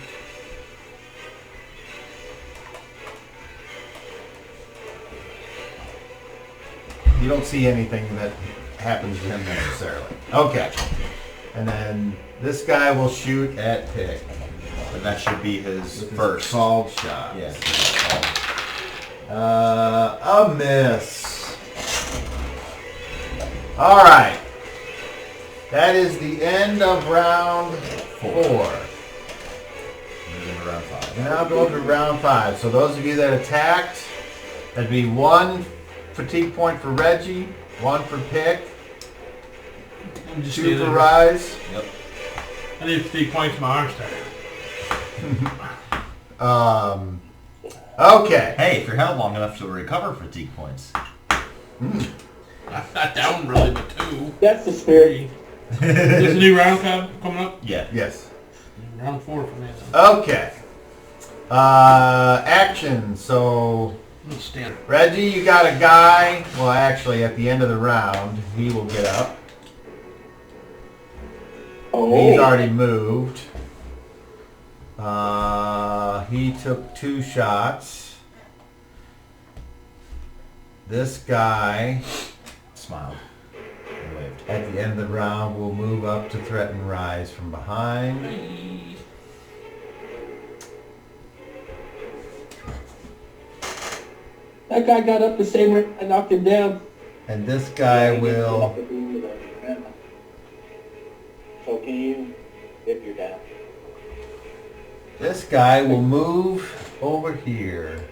You don't see anything that happens to him necessarily. Okay. And then this guy will shoot at Pick. And that should be his With his first. called shot. Yeah. A miss. All right. That is the end of round 4. Moving to round 5. And now go to round 5. So those of you that attacked, that'd be 1 fatigue point for Reggie, 1 for Pick, 2 for Rise. Yep. I need 3 points for my arm star. Okay. Hey, if you're held long enough to recover fatigue points. Not down really, but 2. That's the spirit. There's a new round coming up? Yeah. Yes. Round 4 for me. Okay. Action. So, Standard. Reggie, you got a guy. Well, actually, at the end of the round, he will get up. Oh. He's already moved. He took 2 shots. This guy, Smiled. And waved. at the end of the round, will move up to threaten Rise from behind. That guy got up the same rate I knocked him down. And this guy will... So can you, if you're down? This guy will move over here.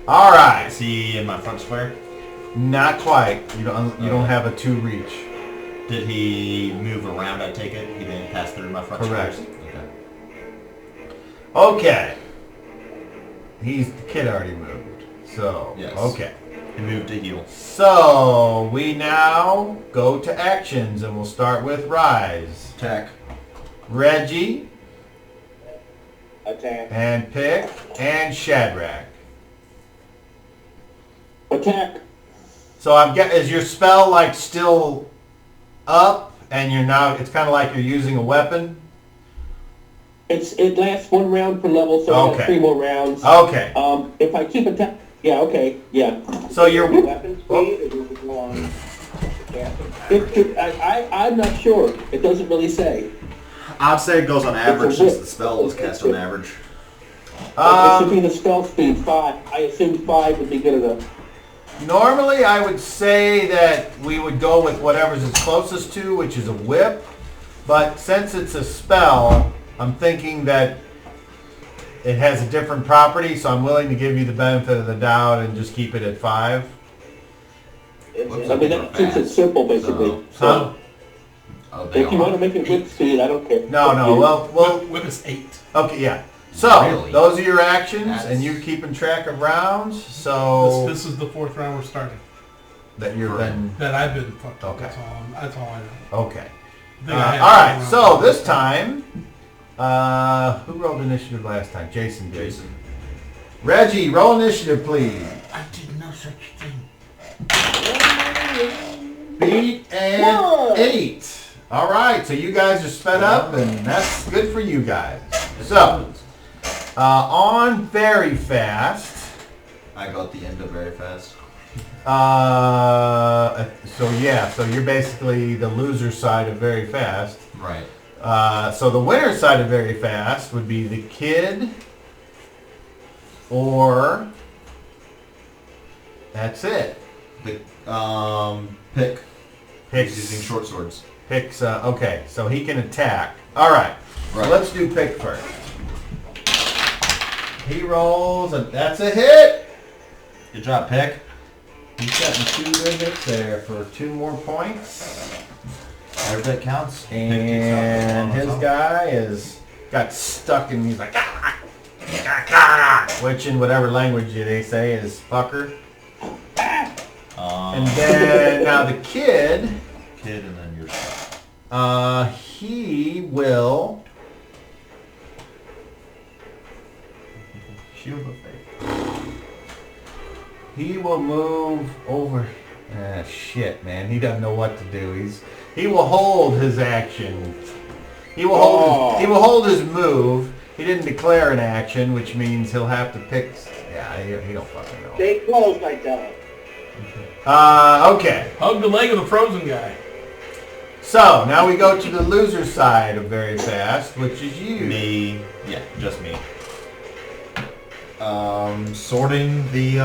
All right. Is he in my front square? Not quite. You don't have a 2 reach. Did he move around, I take it? He didn't pass through my front Correct. squares? Okay. Okay. The kid already moved. So, Yes. okay. He moved to heal. So, we now go to actions, and we'll start with Rise. Attack. Reggie, Attack. and Pick, and Shadrach. Attack. So, is your spell, like, still up, and you're now, it's kind of like you're using a weapon? It lasts 1 round per level, so I Okay. have 3 more rounds. Okay. If I keep attack, yeah, okay, yeah. So you're... Weapon speed or does it go on casting? I'm not sure. It doesn't really say. I'd say it goes on average It's a since whip. the spell was cast on average. It should be the spell speed 5. I assumed 5 would be good enough. Normally, I would say that we would go with whatever's it's closest to, which is a whip. But since it's a spell, I'm thinking that it has a different property, so I'm willing to give you the benefit of the doubt and just keep it at 5. Whoops. I mean, that keeps it simple, basically. So, Oh, they If you are. want to make it whip speed, I don't care. no, well, Whip is 8. okay, yeah. So, Really? those are your actions, That's- and you're keeping track of rounds, so This is the 4th round we're starting. that you're then... That I've been fucked up. Okay. That's all I know. Okay. I think I had Alright, 4 so rounds. this time, who rolled initiative last time? Jason did. Jason. Reggie, roll initiative, please. I did no such thing. Beat and 8. Alright, so you guys are sped up, and that's good for you guys. So, on very fast, I got the end of very fast. so you're basically the loser side of very fast. Right. So the winner side of very fast would be the kid, or that's it. The pick. Pick's He's using short swords. Pick's okay, so he can attack. All right. Right. So let's do Pick first. He rolls, and that's a hit. Good job, pick. He's gotten 2 good hits there for 2 more points. Every bit counts. And his guy is got stuck and he's like, which in whatever language they say is fucker. And then now the kid, Kid and then yourself. he will Shield of faith. he will move over. Shit, man, he doesn't know what to do. He will hold his action. He will hold his move. He didn't declare an action, which means he'll have to pick. Yeah, he don't fucking know. Stay close, I tell him. Okay. Hug the leg of the frozen guy. So, now we go to the loser side of Very Fast, which is you. Me. Yeah, just me. Sorting the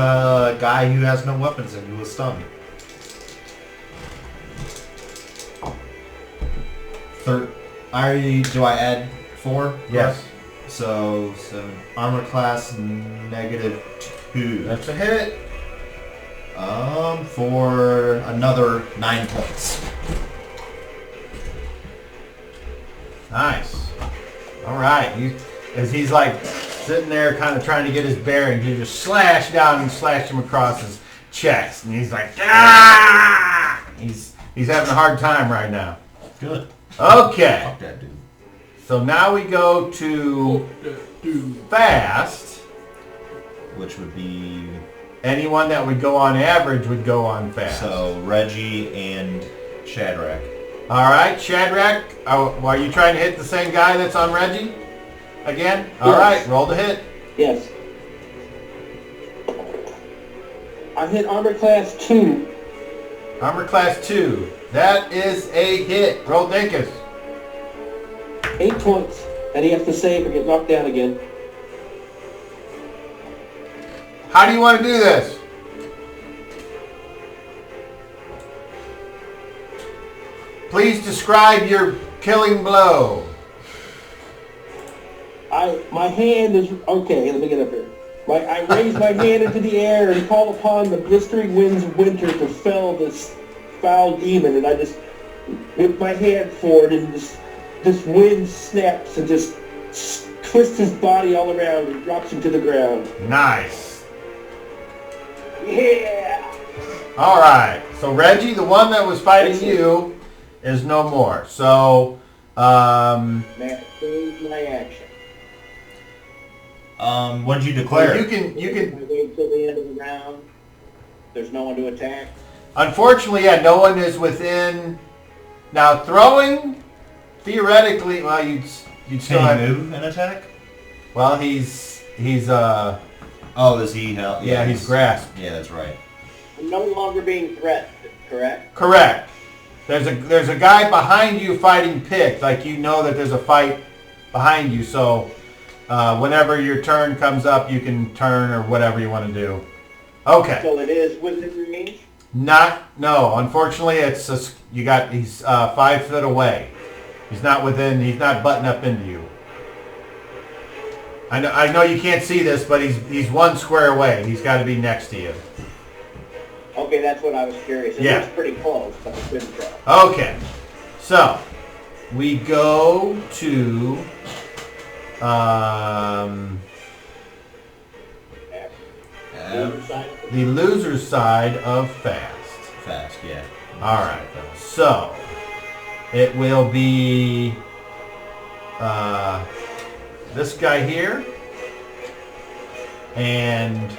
guy who has no weapons and who was stunned. Do I add 4? Yes. So, 7. Armor class -2. That's a hit. For another 9 points. Nice. All right. As he's like sitting there kind of trying to get his bearings, you just slash down and slash him across his chest. And he's like, ah! He's having a hard time right now. Good. Okay. Fuck that dude. So now we go to fast. Which would be... Anyone that would go on average would go on fast. So, Reggie and Shadrach. All right, Shadrach, are you trying to hit the same guy that's on Reggie? Again? All right, roll the hit. Yes. I hit armor class 2. Armor class 2. That is a hit. Roll Dinkus. 8 points. And he has to save or get knocked down again. How do you want to do this? Please describe your killing blow. My hand is... Okay, let me get up here. I raise my hand into the air and call upon the blistering winds of winter to fell this foul demon, and I just whip my hand forward, and this wind snaps and just twists his body all around and drops him to the ground. Nice. Yeah! All right. So Reggie, the one that was fighting you, is no more. So, That is my action. What did you declare? you can. I wait till the end of the round. There's no one to attack. Unfortunately, yeah, no one is within. Now throwing, theoretically, well, you'd still Can have. he move and attack? Well, he's Oh, is he held? yeah, he's grasped. Yeah, that's right. I'm no longer being threatened, correct? Correct. There's a guy behind you fighting Pick, like you know that there's a fight behind you. So whenever your turn comes up, you can turn or whatever you want to do. Okay. So it is within range? No. Unfortunately, he's 5 foot away. He's not butting up into you. I know you can't see this, but he's 1 square away. He's got to be next to you. Okay, that's what I was curious. It Yeah. looks pretty close, but I couldn't tell. Okay. So, we go to the loser's side of fast. Fast, yeah. All right. So, it will be this guy here and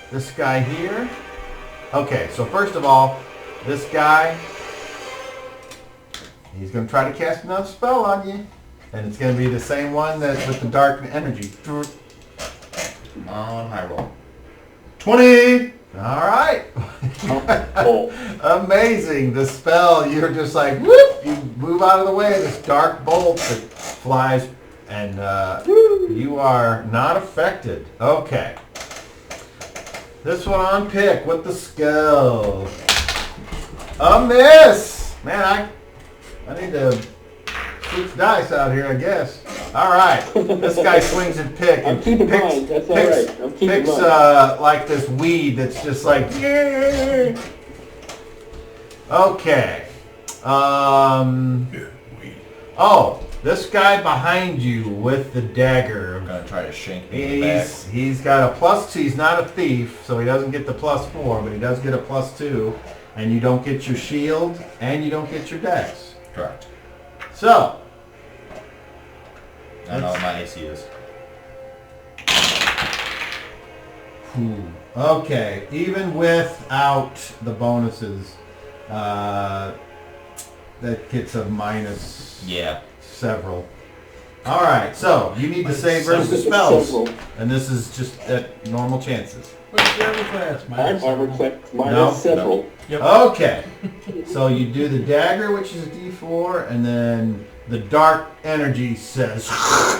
this guy here. Okay, so first of all, this guy, he's going to try to cast another spell on you. And it's going to be the same one that's with the dark energy. On high roll. 20! All right. Amazing. The spell, you're just like, whoop, you move out of the way. This dark bolt that flies, and you are not affected. Okay. This one on Pick with the skull. A miss! Man, I need to switch dice out here, I guess. All right. This guy swings at Pick. I'm keeping mine. That's all right. I'm keeping Pick's mine. like this weed that's just like... Okay. Oh, this guy behind you with the dagger. I'm going to try to shank me in the back. He's got a +2. He's not a thief, so he doesn't get the +4, but he does get a +2. And you don't get your shield, and you don't get your dex. Correct. So, I know what my AC is. okay, even without the bonuses, that gets a minus Yeah. several. All right, so you need to save versus spells, Several. and this is just at normal chances. What's the armor class? Armor class minus No. several. Yep. Okay, so you do the dagger, which is a D4, and then the dark energy says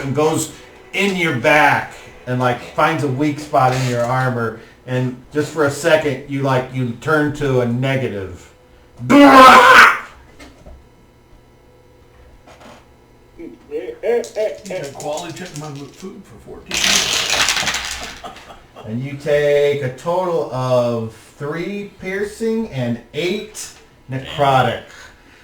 and goes in your back and like finds a weak spot in your armor, and just for a second you turn to a negative. Quality check my food for 14 minutes. And you take a total of 3 piercing and 8 necrotic.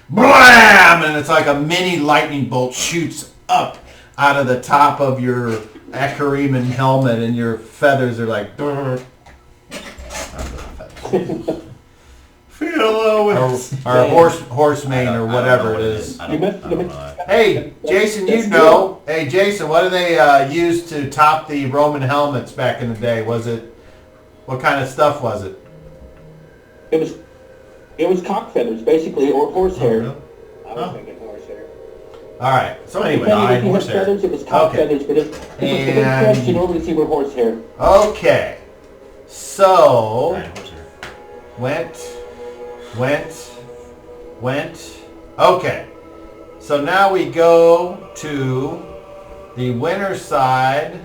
Blam! And it's like a mini lightning bolt shoots up out of the top of your Akariman helmet, and your feathers are like... or horse mane or whatever it is. Hey, Jason, you know. Hey, Jason, what do they use to top the Roman helmets back in the day? What kind of stuff was it? It was cock feathers, basically, or horsehair. I was thinking horsehair. All right. So anyway, Depending if you had feathers, it was cock Okay. feathers, but if the big crest, you normally see were horsehair. Okay. So Nine horsehair. went. Okay. So now we go to the winner's side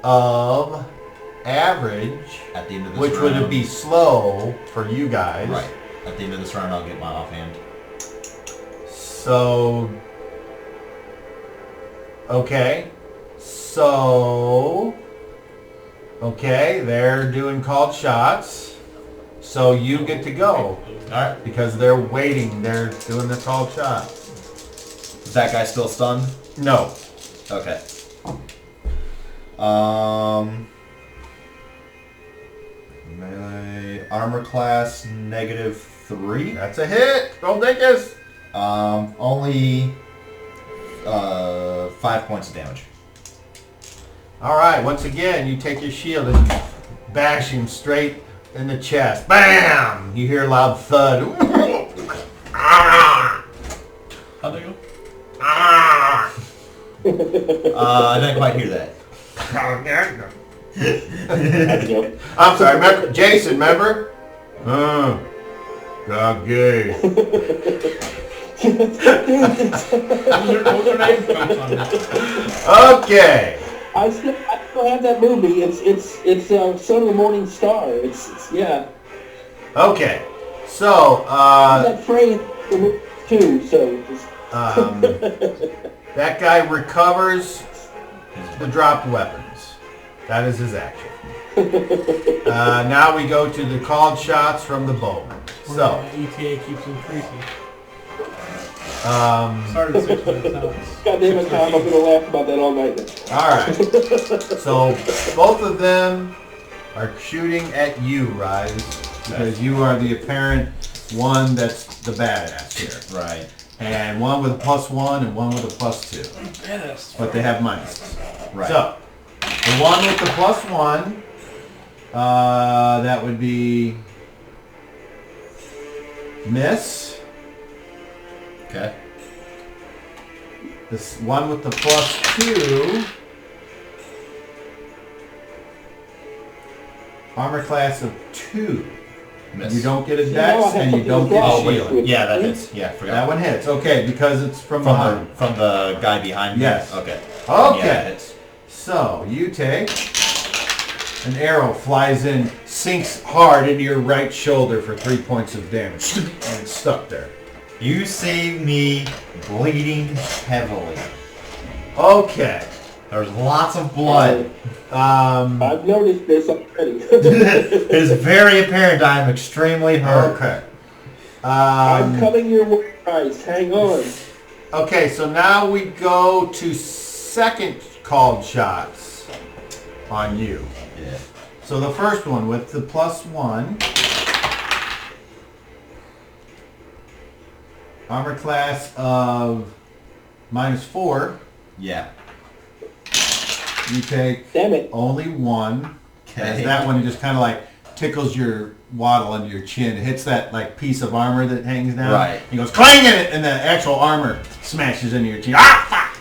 of average, At the end of this which round, would be slow for you guys. right. At the end of this round, I'll get my offhand. So, okay. So, okay, they're doing called shots. So you get to go. All right. Because they're waiting. They're doing their called shot. Is that guy still stunned? No. Okay. Melee armor class -3. That's a hit. Don't think this. Only 5 points of damage. All right. Once again, you take your shield and you bash him straight in the chest. Bam! You hear a loud thud. How'd they go? I didn't quite hear that. I'm sorry, remember, Jason, remember? God gay. What's their name? Okay. I still have that movie. It's Son of the Morning Star. Yeah. Okay. So, That phrase too. So. that guy recovers the dropped weapons. That is his action. Now we go to the called shots from the bowman. So, ETA keeps increasing. Sorry. Started at 6 minutes now. God damn it, Tom! I'm gonna laugh about that all night. All right. So both of them are shooting at you, Rise, because you are the apparent one that's the badass here. Right. And one with a +1 and one with a +2. Badass. But they have minuses. Right. So, the one with the +1, that would be miss. Okay. This one with the +2, armor class of 2. Miss. You don't get a See, dex now I have and you something don't to get draw a shield. with. Yeah, that hits. Yeah, forgot. That one hits. Okay, because it's from behind. From the guy behind me? Yes. Okay. Okay. Yeah, that hits. So you take an arrow, flies in, sinks hard into your right shoulder for 3 points of damage, and it's stuck there. You saved me bleeding heavily. Okay. There's lots of blood. I've noticed this already. It is very apparent I am extremely hurt. Okay. I'm coming your way, guys. Hang on. Okay, so now we go to second called shots on you. Yeah. So the first one with the +1. Armor class of -4. Yeah. You take Damn it. only 1. Okay. As that one just kind of like tickles your waddle under your chin. It hits that like piece of armor that hangs down. Right. He goes clang in it, and the actual armor smashes into your chin. Ah, fuck!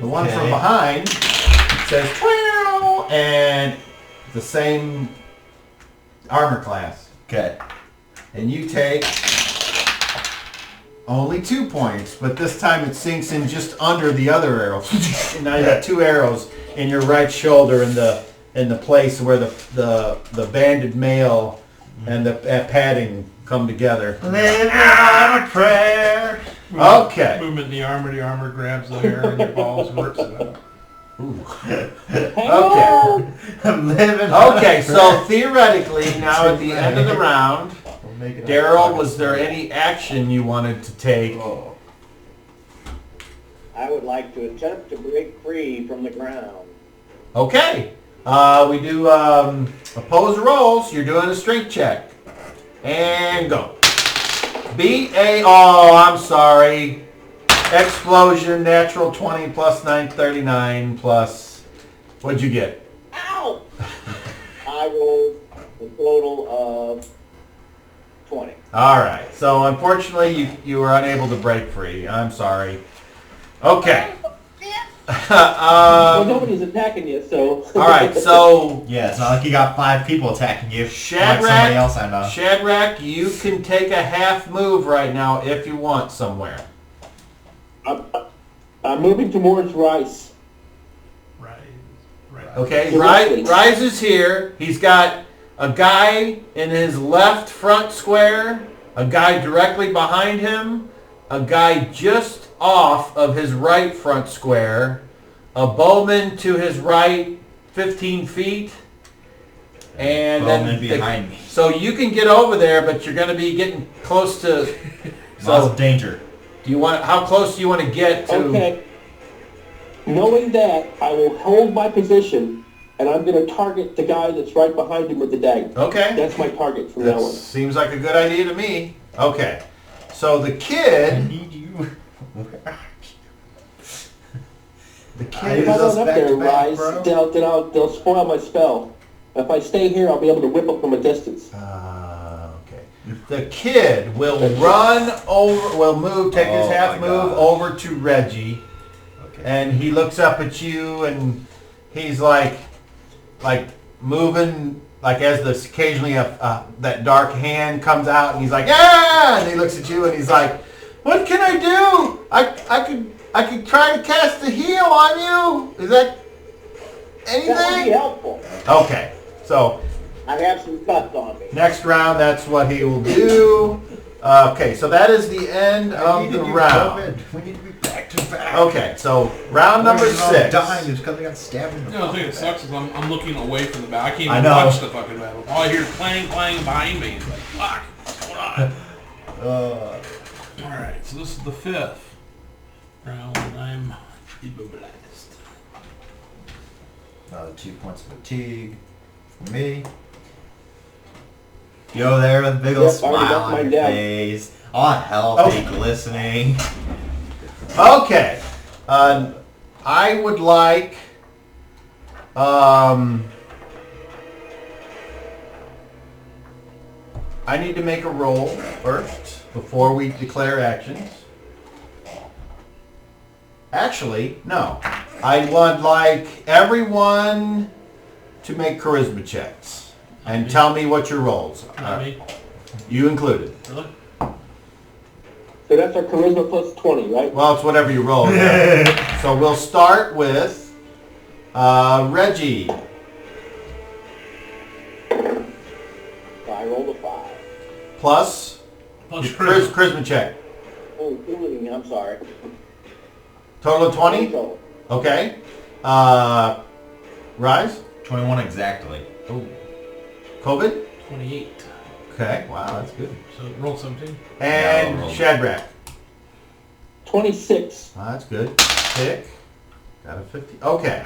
The one from Okay. behind says "Twill," and the same armor class. Okay. And you take only 2 points, but this time it sinks in just under the other arrow. And now you got 2 arrows in your right shoulder in the place where the banded mail and the padding come together. Living on a prayer. Okay. Movement in the armor grabs the hair and your balls and rips it out. Okay. I'm living on a Okay, prayer. so theoretically, now at the end of the round, We'll make it Daryl, was there any action you wanted to take? Oh. I would like to attempt to break free from the ground. Okay. We do opposed rolls. You're doing a strength check. And go. Oh, I'm sorry. Explosion, natural 20 plus 939 plus... What'd you get? Ow! I rolled a total of 20. All right. So unfortunately, you were unable to break free. I'm sorry. Okay. Well, nobody's attacking you, so. All right. So Yeah, it's not like you got 5 people attacking you. Like Shadrach, somebody else I know. Shadrach, you can take a half move right now if you want somewhere. I'm moving towards Rice. Right. Okay, Directly. Rise is here. He's got a guy in his left front square, a guy directly behind him, a guy just off of his right front square, a bowman to his right 15 feet, and Bowman then behind me. So you can get over there, but you're going to be getting close to... Lots So of danger. do you want? How close do you want to get to... Okay. Knowing that, I will hold my position, and I'm going to target the guy that's right behind him with the dagger. Okay. That's my target from now on. Seems like a good idea to me. Okay. So the I kid... need you. The If kid I is... run up there, back, Rise, bro. they'll spoil my spell. If I stay here, I'll be able to whip up from a distance. Okay. The kid will run over, will move, take his Oh half my move God. over to Reggie, Okay. and he looks up at you, and he's like moving, like as this occasionally that dark hand comes out, and he's like, yeah, and he looks at you, and he's like, what can I do? I could try to cast a heal on you. Is that That would be anything? helpful. Okay. So I have some cuts on me. next round, that's what he will do. Okay, so that is the end of the round. We need to be back to back. Okay, so round number 6. Dying just because I got stabbed in the You know, the thing that sucks is I'm looking away from the back. I can't I even know. watch the fucking battle. All I hear is clang, clang behind me. It's like, fuck, what's going on? Alright, so this is the 5th round, and I'm immobilized. Another 2 points of fatigue for me. Go there with a big old Yep, I already smile got on mine your down. face. All healthy, Oh. glistening. Okay. I would like... I need to make a roll first before we declare actions. Actually, no. I would like everyone to make charisma checks and tell me what your rolls Not are. me. You included. Really? So that's our charisma plus 20, right? Well, it's whatever you roll. Yeah. So we'll start with Reggie. I rolled a 5. Plus Plus your charisma. charisma check. Oh, including, I'm sorry. Total of 20? Total. Okay. Rise? 21 exactly. Oh. COVID? 28. Okay. Wow, that's good. So roll 17. And Yeah, I'll roll. Shadrach. 26. Wow, that's good. Pick. Got a 50. Okay.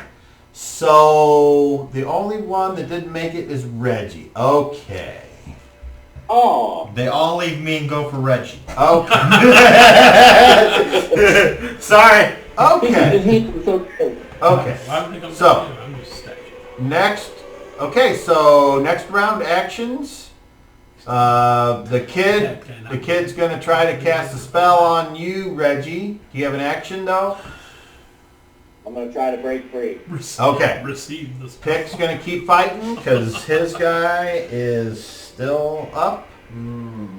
So the only one that didn't make it is Reggie. Okay. Oh, They all leave me and go for Reggie. Okay. Sorry. Okay. It's okay. Okay. Well, I don't think I'm So- I'm just statue. Next. Okay, so next round actions. The kid's gonna try to cast a spell on you, Reggie. Do you have an action though? I'm going to try to break free. Okay. Receive this. Pick's going to keep fighting because his guy is still up.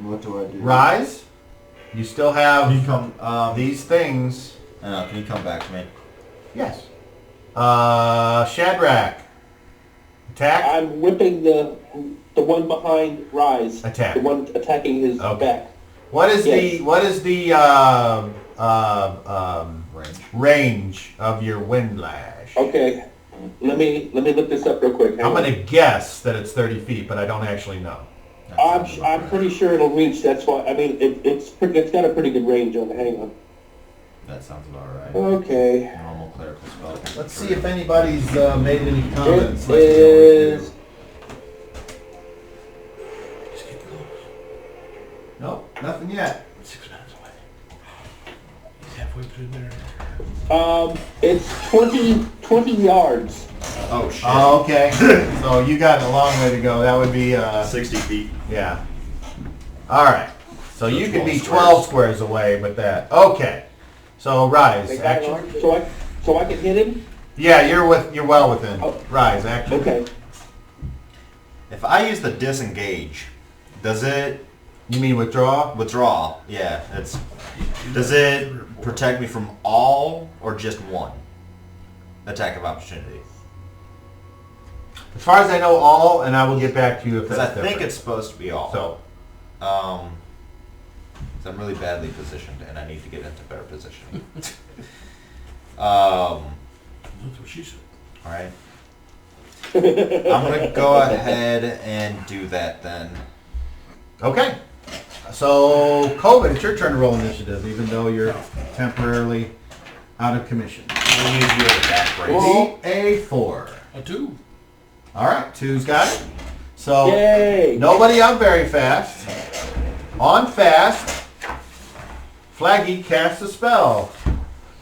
What do I do? Rise. You still Can you have come? these things. Can you come back to me? Yes. Shadrach. Attack. I'm whipping the one behind Rise. Attack. The one attacking his back. What is Yes. range of your wind lash? Okay. Let me look this up real quick. I'm going to guess that it's 30 feet, but I don't actually know. I'm pretty sure it'll reach. That's why. I mean, it's got a pretty good range on it. Hang on. That sounds about right. Okay. Normal clerical spell. Let's see if anybody's made any comments. It is. Just get close. Nope, nothing yet. 6 minutes away. He's halfway through there. It's 20 yards. Oh shit. Oh, okay. So you got a long way to go. That would be 60 feet. yeah. All right. So you could be 12 12 squares away with that. Okay. So Rise, Big action. guy, So I can hit him. Yeah, you're well within. Oh. Rise, action. Okay. If I use the disengage, does it You mean withdraw? withdraw? Yeah, does it protect me from all or just one attack of opportunity? As far as I know, all, and I will get back to you if Because that's I think different. it's supposed to be all. So, 'cause I'm really badly positioned and I need to get into better positioning. That's what she said. All right. I'm gonna go ahead and do that then. okay. So, COVID, it's your turn to roll initiative, even though you're temporarily out of commission. We'll use you as a back brace. Roll a 4. A 2. All right, 2's got it. So, Yay! nobody on very fast. On fast, Flaggy casts a spell.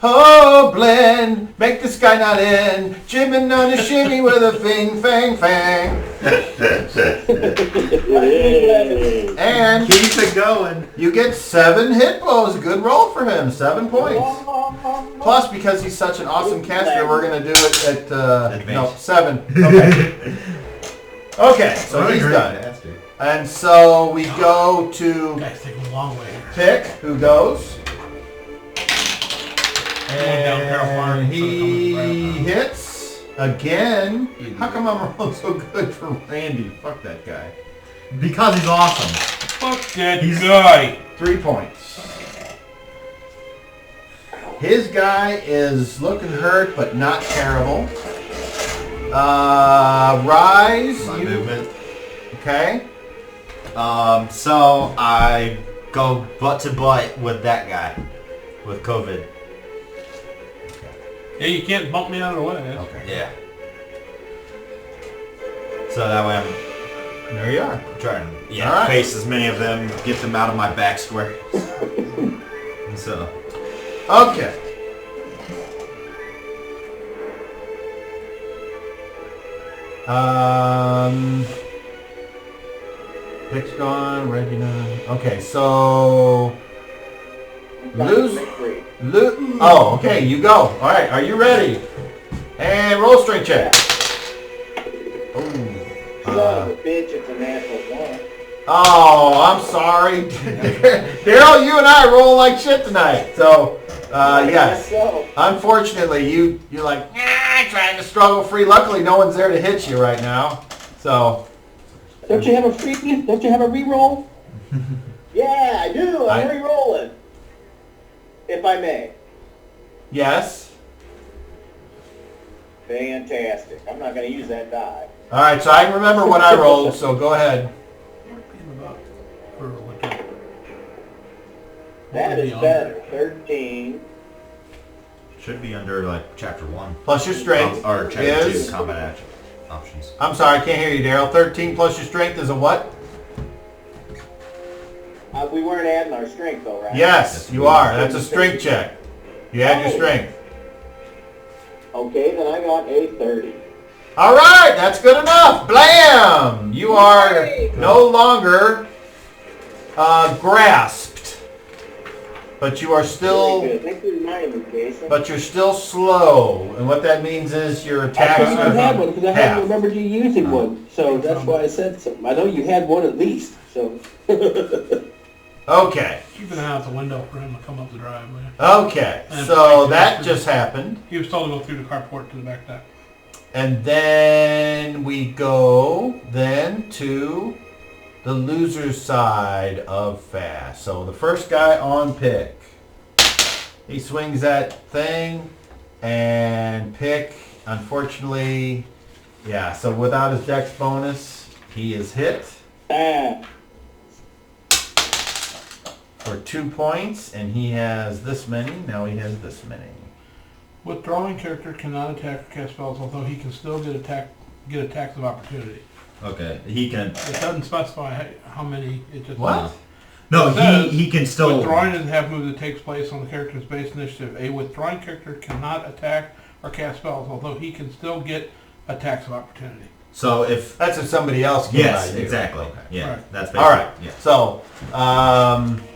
Oh, blend, make this guy not in. Jimming on a shimmy with a fing, fang, fang. And Keep it going. you get 7 hit balls. Good roll for him. 7 points. Plus, because he's such an awesome caster, we're going to do it at, no, Advantage. 7. Okay. Okay, so he's done. And so we go to Guys, take a long way here. Pick, who goes. down Carol Farm, And so he it comes right hits again. How come I'm rolling so good for Randy? Fuck that guy. Because he's awesome. Fuck that guy. 3 points. His guy is looking hurt, but not terrible. Rise. My you- movement. Okay. So I go butt to butt with that guy, with COVID. Yeah, you can't bump me out of the way. Okay. Yeah. So that way I'm There you are. trying to All right. face as many of them, get them out of my back square. And so Okay. Pick's gone, Reggie done. Okay, so lose. Oh, okay, you go. All right, are you ready? And roll strength check. Ooh. Son of a bitch, it's a natural 1. Oh, I'm sorry, Daryl. You and I roll like shit tonight. So, yes. So, Unfortunately, you're like trying to struggle free. Luckily, no one's there to hit you right now. So, Don't you have a free? Don't you have a reroll? yeah, I do. I'm I- re-rolling. If I may. yes. Fantastic. I'm not going to use that die. All right, so I can remember what I rolled. So go ahead. That is better. 13. should be under like chapter 1. Plus your strength Or chapter is. 2 combat action options. I'm sorry, I can't hear you, Daryl. 13 plus your strength is a what? We weren't adding our strength though, right? Yes, you are. That's a strength check. You add your strength. Okay, then I got a 30. All right, that's good enough. Blam! You are no longer grasped. but you are still. Very good. Thanks for reminding me, Jason. But you're still slow, and what that means is your I attacks couldn't are have one because I half. hadn't remembered you using one. So that's why I said something. I know you had one at least. So. Okay. Keep an eye out the window for him to come up the driveway. Okay. And So that just happened. He was told to go through the carport to the back deck. And then we go then to the loser's side of fast. So the first guy on Pick. He swings that thing and Pick, unfortunately, yeah, so without his dex bonus, he is hit for 2 points, and he has this many. Now he has this many. Withdrawing character cannot attack or cast spells, although he can still get attacks of opportunity. Okay, he can. It doesn't specify how many. It just What? No, It says, he can still. Withdrawing is a half move that takes place on the character's base initiative. A withdrawing character cannot attack or cast spells, although he can still get attacks of opportunity. So if That's if somebody else can yes, buy you. exactly. Okay. Yeah, Right. that's basically, All right. Yeah. So,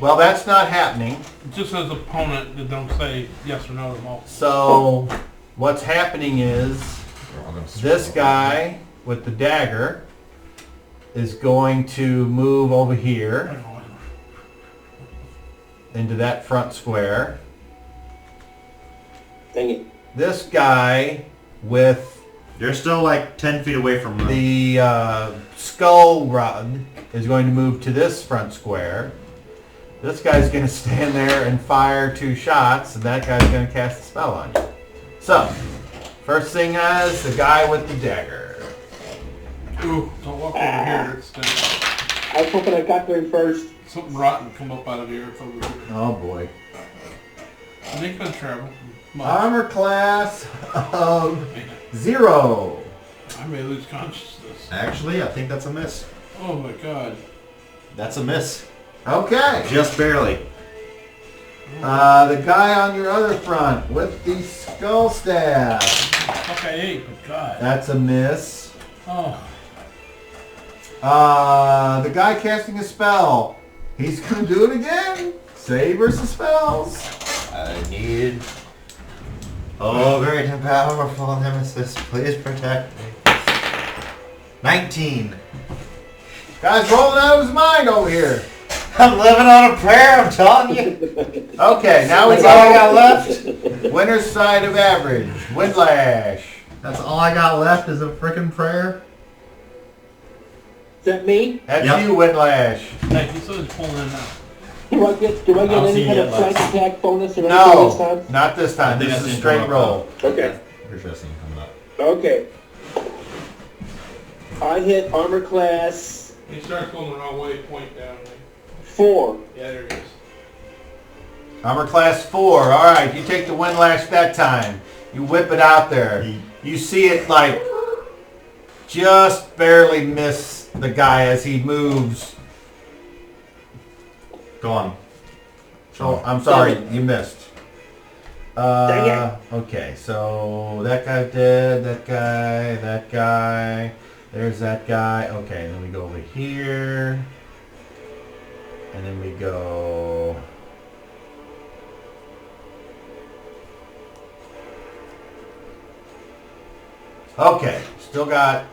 well, that's not happening. It just says opponent that don't say yes or no to multiple. So, what's happening is this guy with the dagger is going to move over here into that front square. Dang it. This guy with You're still like 10 feet away from him. the skull rod is going to move to this front square. This guy's going to stand there and fire 2 shots, and that guy's going to cast a spell on you. So, first thing is the guy with the dagger. Ooh, don't walk over here. It's I was hoping I got there first. something rotten come up out of the earth over here. Oh boy. And they could travel. Much. Armor class of 0. I may lose consciousness. Actually, I think that's a miss. Oh my god. That's a miss. Okay. Just barely. The guy on your other front with the skull staff. Fuck, I ate, but god. That's a miss. Oh. The guy casting a spell. He's gonna do it again. Save versus spells. I need. Oh, great and powerful nemesis, please protect me. 19. Guy's rolling out of his mind over here. I'm living on a prayer, I'm telling you. Okay, now we That's all I got left. winner's side of average. Windlash. That's all I got left is a freaking prayer. Is that me? That's Yep. you, Windlash. Thank you, so it's pulling in now. Do I get I'll see any kind you of at flank attack bonus or anything No, this time? not this time. I think This I've is a seen straight come up, roll. Okay. Pretty sure I've seen it coming up. Okay. I hit armor class He starts going the wrong way, point down. 4. Yeah, there it is. Armor class 4. All right, you take the Windlash that time. You whip it out there. You see it like just barely miss the guy as he moves. Go on. Oh, I'm sorry, you missed. Dang Okay, so that guy's dead, that guy, there's that guy. Okay, then we go over here. And then we go... Okay, still got...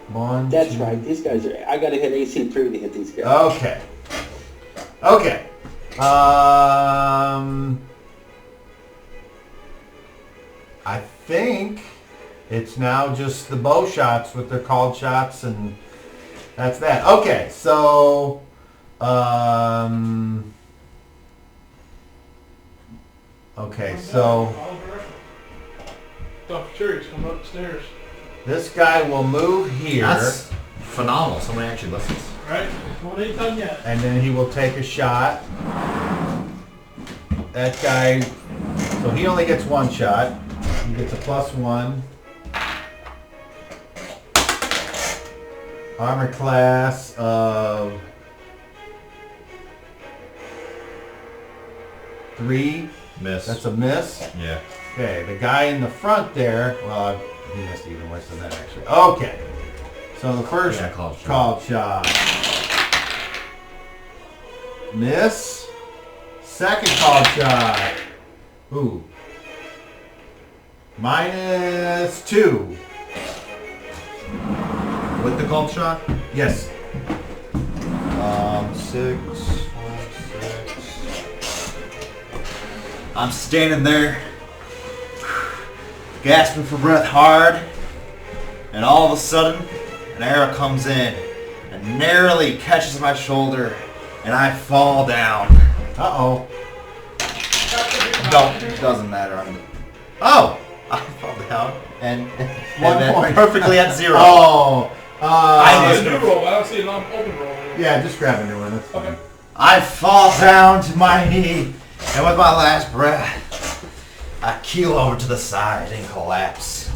1, That's 2, right. These guys are... I gotta hit AC 3 to hit these guys. Okay. Okay. I think it's now just the bow shots, what they're called shots, and that's that. Okay, so okay, so Dr. Cherry's coming upstairs. this guy will move here. That's phenomenal. Somebody actually listens. Right? Well, ain't done yet. And then he will take a shot. That guy, so he only gets 1 shot. He gets a +1. Armor class of 3. Miss. That's a miss. Yeah. Okay, the guy in the front there, well, he missed even worse than that actually. Okay, so the first Yeah, called shot. called shot. Miss. Second call shot. Ooh. -2. With the called shot? Yes. 6. I'm standing there, gasping for breath hard, and all of a sudden, an arrow comes in and narrowly catches my shoulder, and I fall down. Uh-oh. No, it doesn't matter. I fall down and 1 point. perfectly at 0. Oh. I see a new roll. I don't see an open roll. Yeah, just grab a new one. That's fine. Okay. I fall down to my knee, and with my last breath, I keel over to the side and collapse.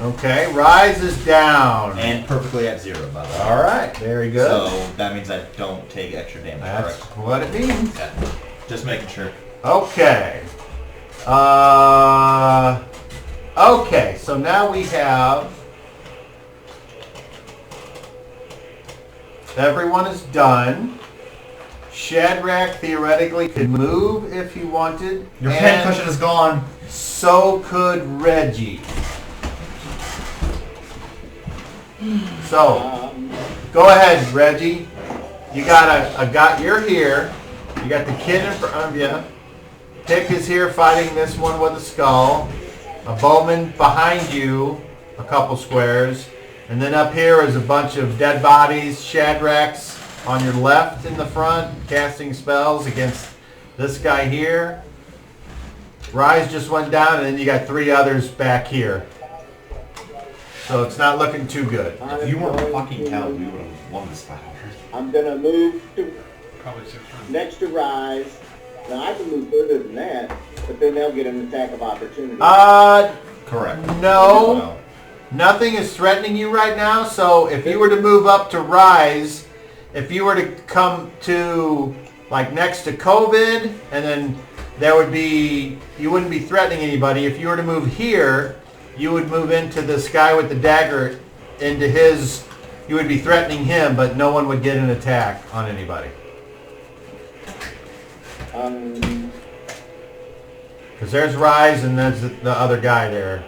Okay, Rise is down. And perfectly at 0, by the way. All right, very good. So that means I don't take extra damage, That's correct? what it means. Yeah. Just making sure. Okay. Okay, so now we have... Everyone is done. Shadrach theoretically could move if he wanted. Your and pen cushion is gone. So could Reggie. So, go ahead, Reggie. You got you're here. You got the kid in front of you. Pick is here fighting this one with a skull. A bowman behind you, a couple squares. And then up here is a bunch of dead bodies. Shadrach's on your left in the front, casting spells against this guy here. Rise just went down, and then you got 3 others back here. So it's not looking too good. If you weren't fucking counting, we would have won this fight already. I'm gonna move to Probably 6 rounds. next to Rise. Now I can move further than that, but then they'll get an attack of opportunity. Correct. No. Nothing is threatening you right now, so if you were to move up to Rise, if you were to come to, like, next to COVID, and then there would be, you wouldn't be threatening anybody. If you were to move here, you would move into this guy with the dagger, into his, you would be threatening him, but no one would get an attack on anybody. Because there's Rise, and there's the other guy there.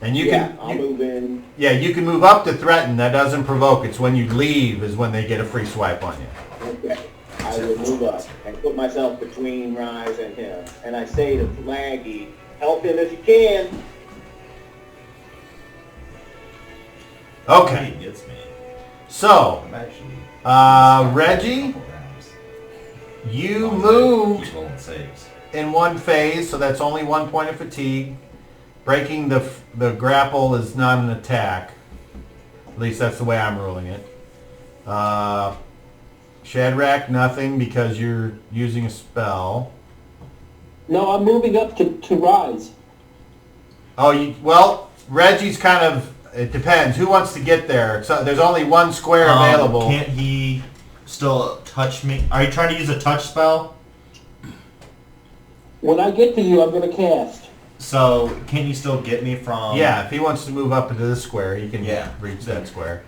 And you I'll move in. Yeah, you can move up to threaten. That doesn't provoke. It's when you leave is when they get a free swipe on you. Okay. I will move up and put myself between Rise and him. And I say to Flaggy, help him if you can. Okay. He gets me. So, I'm actually... Reggie, you moved Keep rolling saves. in one phase, so that's only 1 point of fatigue. Breaking the grapple is not an attack. At least that's the way I'm ruling it. Shadrach, nothing because you're using a spell. No, I'm moving up to Rise. Oh, well, Reggie's kind of, it depends. Who wants to get there? So there's only 1 square available. Can't he still touch me? Are you trying to use a touch spell? When I get to you, I'm going to cast. So, can you still get me from... Yeah, if he wants to move up into this square, he can Yeah. reach that square.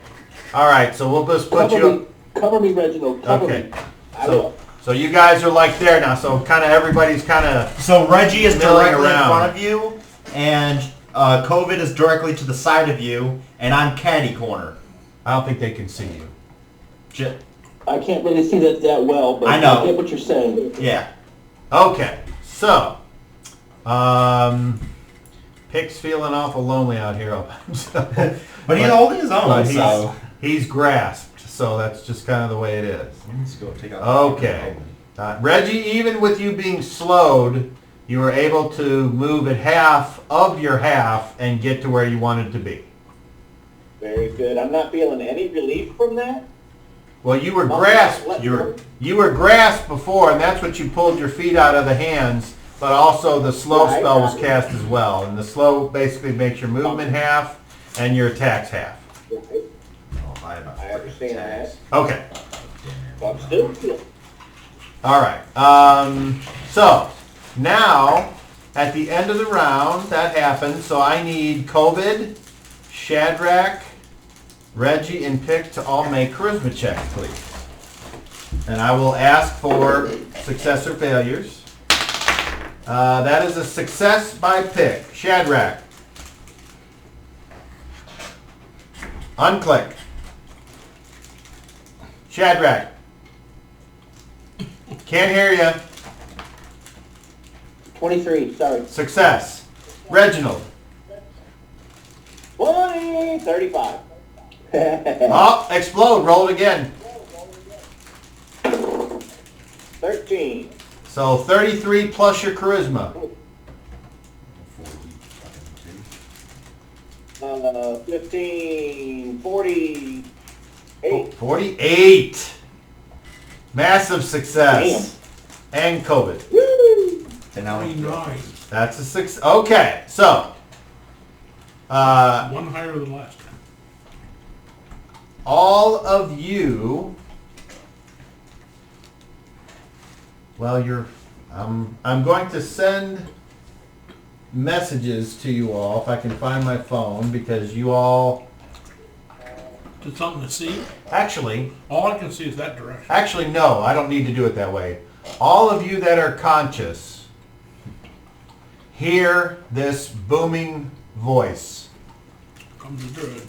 All right, so we'll just put you... Cover me, Reginald. Cover Okay. me. I will. So you guys are like there now, so kind of everybody's kind of... So, Reggie is Milling directly around. in front of you, and COVID is directly to the side of you, and I'm caddy corner. I don't think they can see you. Shit. I can't really see that well, but I know. get what you're saying. Yeah. Okay, so... Pick's feeling awful lonely out here all by himself. But he's holding his own, But so... he's grasped, so that's just kind of the way it is. Let's go take out... Okay. Reggie, even with you being slowed, you were able to move at half of your half and get to where you wanted to be. Very good. I'm not feeling any relief from that. Well, you were grasped. You were grasped before, and that's what you pulled your feet out of the hands. But also the slow Right. spell was cast as well, and the slow basically makes your movement half and your attacks half. Right. Oh, I understand that. Okay. But I'm still feeling. All right. So now at the end of the round, that happens. So I need COVID, Shadrach, Reggie, and Pick to all make charisma checks, please. And I will ask for success or failures. That is a success by pick. Shadrach. Unclick. Shadrach. Can't hear you. 23, sorry. Success. Reginald. 20, 35. Oh, explode. Roll it again. 13. So 33 plus your charisma. 15, 48. 48. Massive success. And COVID. Woo! And now we 29. That's a 6. Okay, so. One higher than last time. All of you. Well, I'm going to send messages to you all if I can find my phone because you all. Is something to see? Actually, All I can see is that direction. Actually, no, I don't need to do it that way. All of you that are conscious, hear this booming voice. Comes the druid.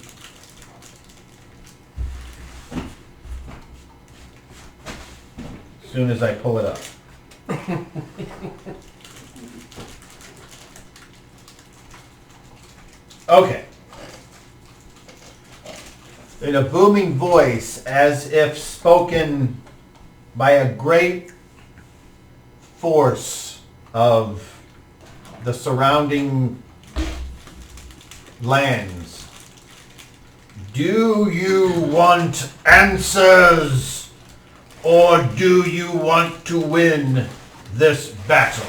As soon as I pull it up. Okay. In a booming voice, as if spoken by a great force of the surrounding lands. Do you want answers, or do you want to win this battle?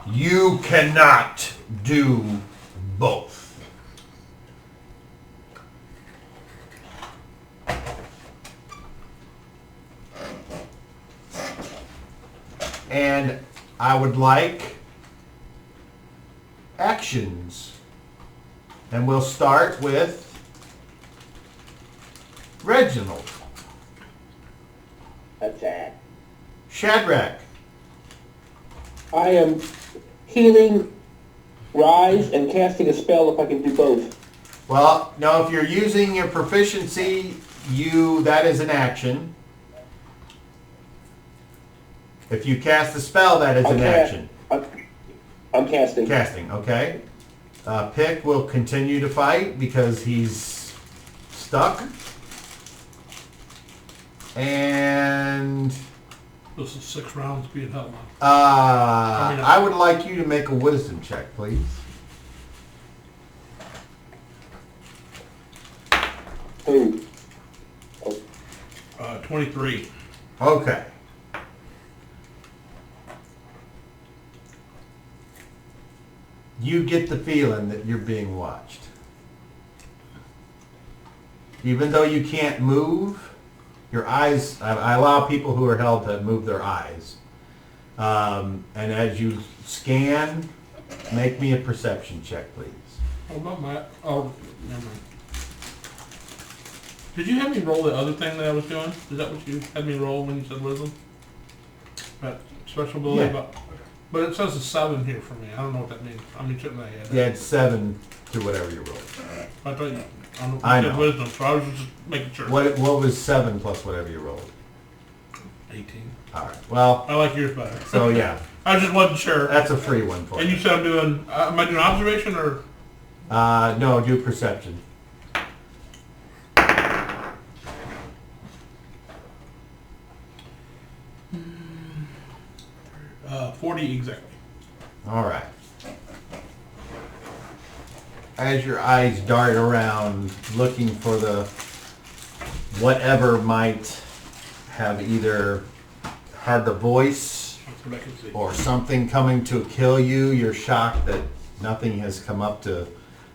You cannot do both. And I would like actions. And we'll start with Reginald. Attack. Shadrach. I am healing Rise and casting a spell if I can do both. Well, no, if you're using your proficiency, that is an action. If you cast the spell, that is an action. I'm casting. Casting, okay. Pick will continue to fight because he's stuck. And This is 6 rounds being held on. I would like you to make a wisdom check, please. Ooh. 23. Okay. You get the feeling that you're being watched. Even though you can't move, your eyes, I allow people who are held to move their eyes. And as you scan, make me a perception check, please. Oh, not my... Oh, never mind. Did you have me roll the other thing that I was doing? Is that what you had me roll when you said wisdom? That special ability? Yeah. But it says a 7 here for me. I don't know what that means. I mean, shouldn't I add that? You had 7 to whatever you rolled. I thought you... I said know. wisdom, so I was just making sure. What was 7 plus whatever you rolled? 18. All right. Well, I like yours better. so yeah, I just wasn't sure. that's a free one for And you. you said I'm doing... am I doing observation or... No, do perception. 40 exactly. All right. As your eyes dart around looking for the whatever might have either had the voice That's what I can see. or something coming to kill you, you're shocked that nothing has come up to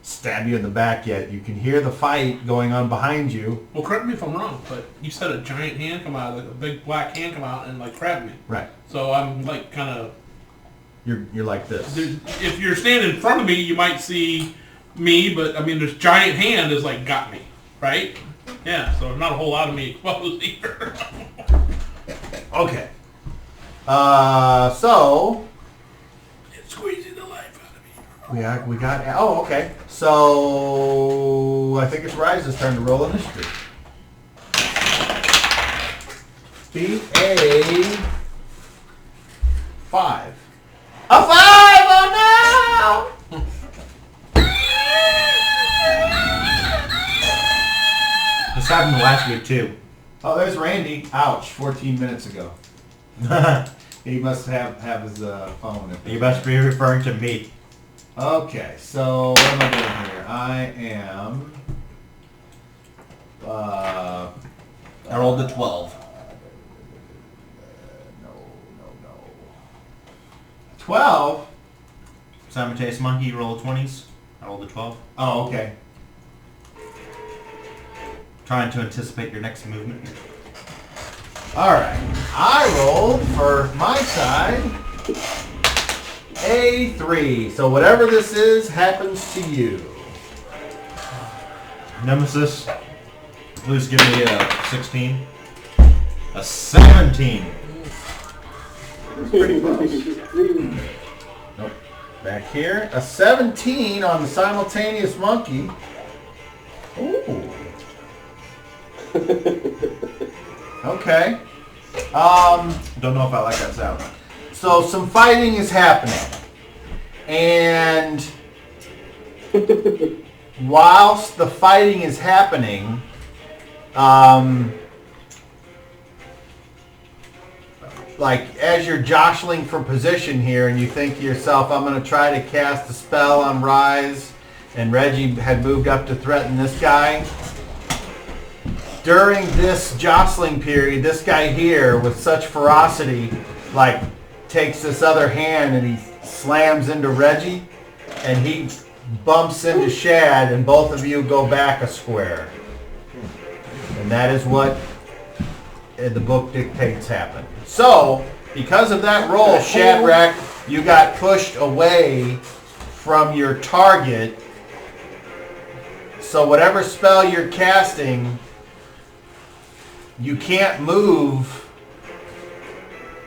stab you in the back yet. You can hear the fight going on behind you. Well, correct me if I'm wrong, but you said a giant hand come out, like a big black hand come out and like grab me. Right. So I'm like kind of... You're like this. If you're standing in front of me, you might see me, but I mean, this giant hand is like got me, right? Yeah, so not a whole lot of me exposed either. Okay. So It's squeezing the life out of me. we got. Oh, okay. So I think it's Rise's turn to roll initiative. Beat a 5. A 5! Oh no! This happened last week too. Oh, there's Randy. Ouch! 14 minutes ago. He must have his phone. You must be referring to me. Okay, so what am I doing here? I am. I rolled a 12. No. 12? Simultaneous monkey, you roll 20s. I rolled a 12. Oh, okay. Trying to anticipate your next movement. Alright. I rolled for my side a 3. So whatever this is happens to you. Nemesis, please give me a 16. A 17. Nope. Back here. A 17 on the simultaneous monkey. Ooh. Okay. Don't know if I like that sound. So some fighting is happening. And whilst the fighting is happening, like as you're jostling for position here and you think to yourself, I'm going to try to cast a spell on Rise, and Reggie had moved up to threaten this guy. During this jostling period, this guy here with such ferocity, like takes this other hand and he slams into Reggie and he bumps into Shad and both of you go back a square. And that is what the book dictates happened. So, because of that roll, Shadrach, you got pushed away from your target. So whatever spell you're casting, you can't move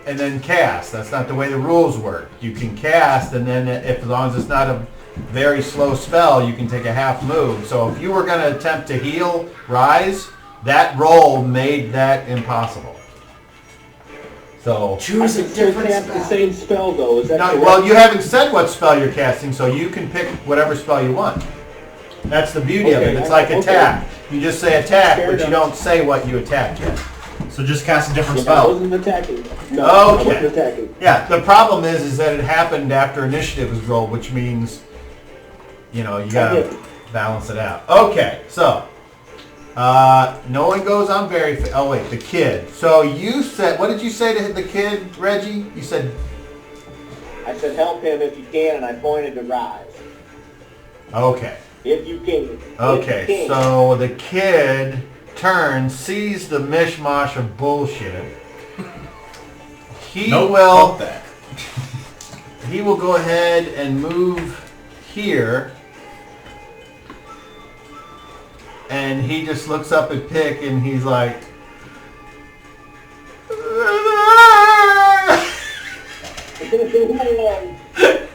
and then cast. That's not the way the rules work. You can cast, and then if as long as it's not a very slow spell, you can take a half move. So if you were going to attempt to heal Rise, that roll made that impossible. So Choose a different spell. The same spell though. Is that correct? well, you haven't said what spell you're casting, so you can pick whatever spell you want. That's the beauty of it. It's like attack. You just say attack, but you don't say what you attacked yet. So just cast a different I spell. wasn't attacking. No, I wasn't attacking. Yeah, the problem is that it happened after initiative was rolled, which means, you gotta balance it out. Okay, so, no one goes on oh wait, the kid. So you said, what did you say to the kid, Reggie? You said... I said help him if you can, and I pointed to Rise. Okay. If you can. Okay, so the kid turns, sees the mishmash of bullshit. He will... Fuck that. He will go ahead and move here. And he just looks up at Pick and he's like... I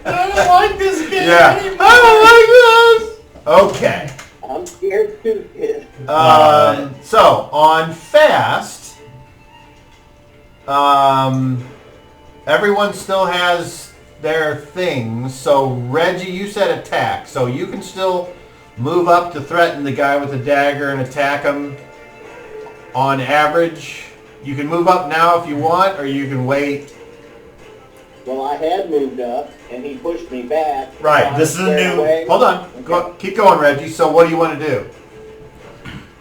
don't like this game anymore. I don't like this! Okay. I'm scared too, kid. So, on fast, everyone still has their things. So, Reggie, you said attack. So, you can still move up to threaten the guy with the dagger and attack him. On average, you can move up now if you want, or you can wait. Well, I had moved up, and he pushed me back. Right, this is a new... Away. Hold on. Okay. Keep going, Reggie. So, what do you want to do?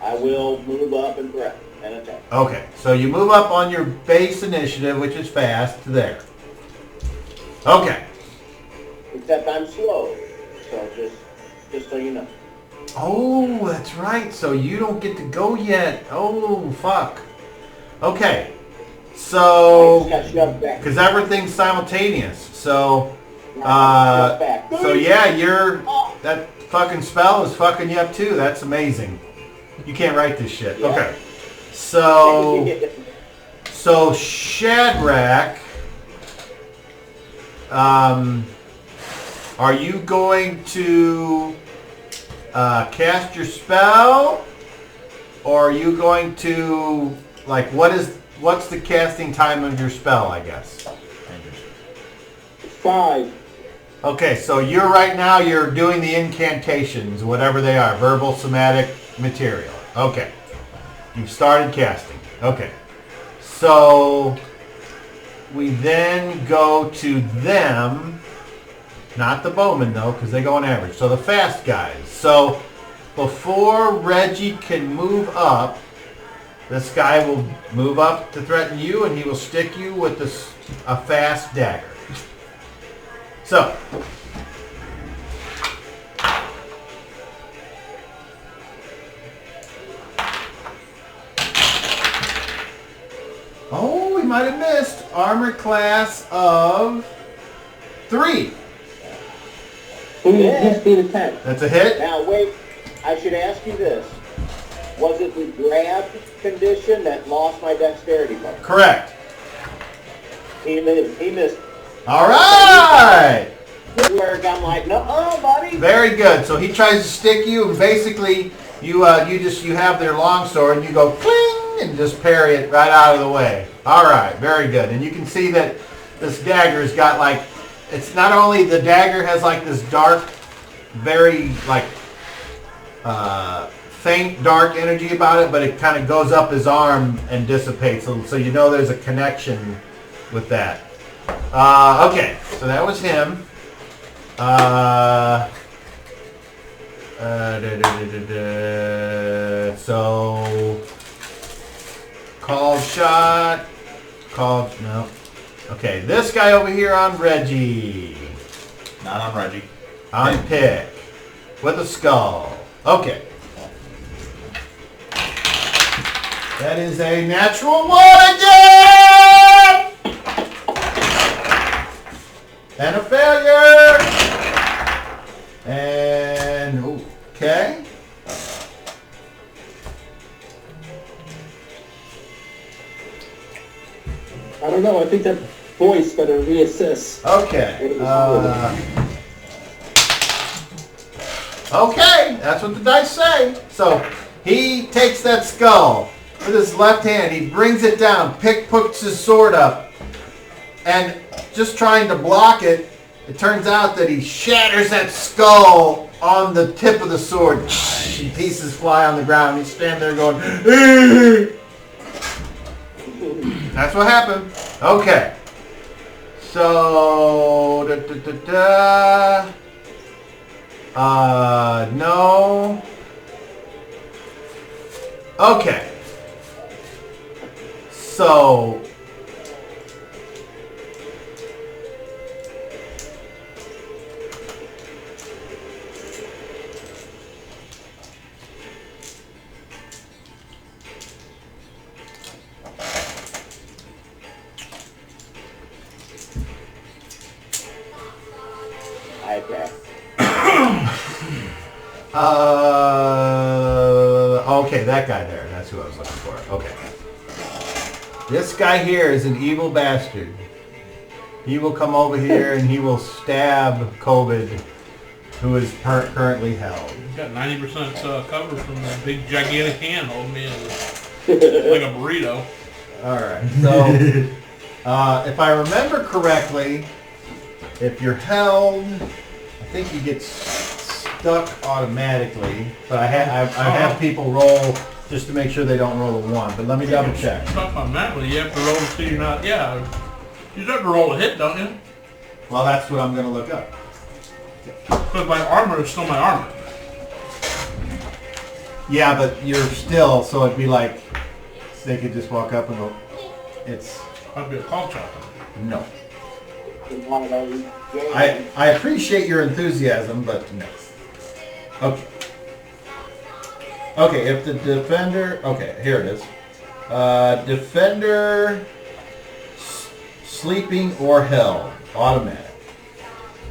I will move up and threaten and attack. Okay, so you move up on your base initiative, which is fast, to there. Okay. Except I'm slow, so just so you know. Oh, that's right. So you don't get to go yet. Oh, fuck. Okay. So, I just got shoved back. because everything's simultaneous. So, Shoved back. that fucking spell is fucking you up too. That's amazing. You can't write this shit. Yeah. Okay. So So Shadrach, are you going to cast your spell, or are you going to what's the casting time of your spell? I guess 5. Okay, so you're doing the incantations, whatever they are, verbal, somatic, material. Okay, you've started casting. Okay, so we then go to them, not the bowmen though, because they go on average. So the fast guys. So before Reggie can move up, this guy will move up to threaten you, and he will stick you with a fast dagger. So, oh, we might have missed. Armor class of 3. Who's being attacked? That's a hit. Now wait, I should ask you this. Was it the grab condition that lost my dexterity bar? Correct. He missed. All right. Where I'm like, no, buddy. Very good. So he tries to stick you, and basically you have their longsword, and you go cling and just parry it right out of the way. All right. Very good. And you can see that this dagger's got it's not only the dagger has this dark, very faint dark energy about it, but it kind of goes up his arm and dissipates. So you know there's a connection with that. Okay, so that was him. So called shot. No. Okay, this guy over here on Reggie. Not on Reggie. On Pick. With a skull. Okay. That is a natural 1 again! And a failure! And, okay. I don't know. I think that voice better reassess. Okay. Okay, that's what the dice say. So, he takes that skull with his left hand. He brings it down. Pick puts his sword up. And just trying to block it, it turns out that he shatters that skull on the tip of the sword. And pieces fly on the ground. He's standing there going, that's what happened. Okay. So, no. Okay. So, okay, that guy there. That's who I was looking for. Okay. This guy here is an evil bastard. He will come over here and he will stab COVID, who is currently held. He's got 90% cover from that big gigantic hand holding me like a burrito. Alright, so if I remember correctly, if you're held, I think you get stuck automatically, but I have people roll just to make sure they don't roll a 1, but let me double check. Stuff on that one, you have to roll to see you're not, yeah. You have to roll a hit, don't you? Well, that's what I'm going to look up. Because my armor is still my armor. Yeah, but you're still, so it'd be like, they could just walk up and go, it's... I'd be a call shot. No. I appreciate your enthusiasm, but no. Okay. Okay, if the defender... Okay, here it is. Defender... Sleeping or held. Automatic.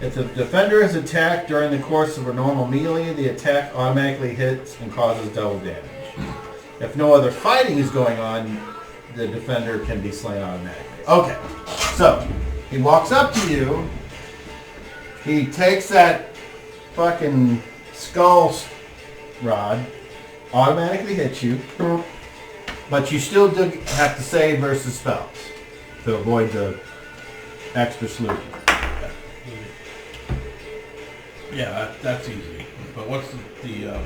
If the defender is attacked during the course of a normal melee, the attack automatically hits and causes double damage. If no other fighting is going on, the defender can be slain automatically. Okay, so he walks up to you. He takes that fucking skull rod, automatically hits you, but you still do have to save versus spells to avoid the extra sleuth. Yeah, that's easy. But what's the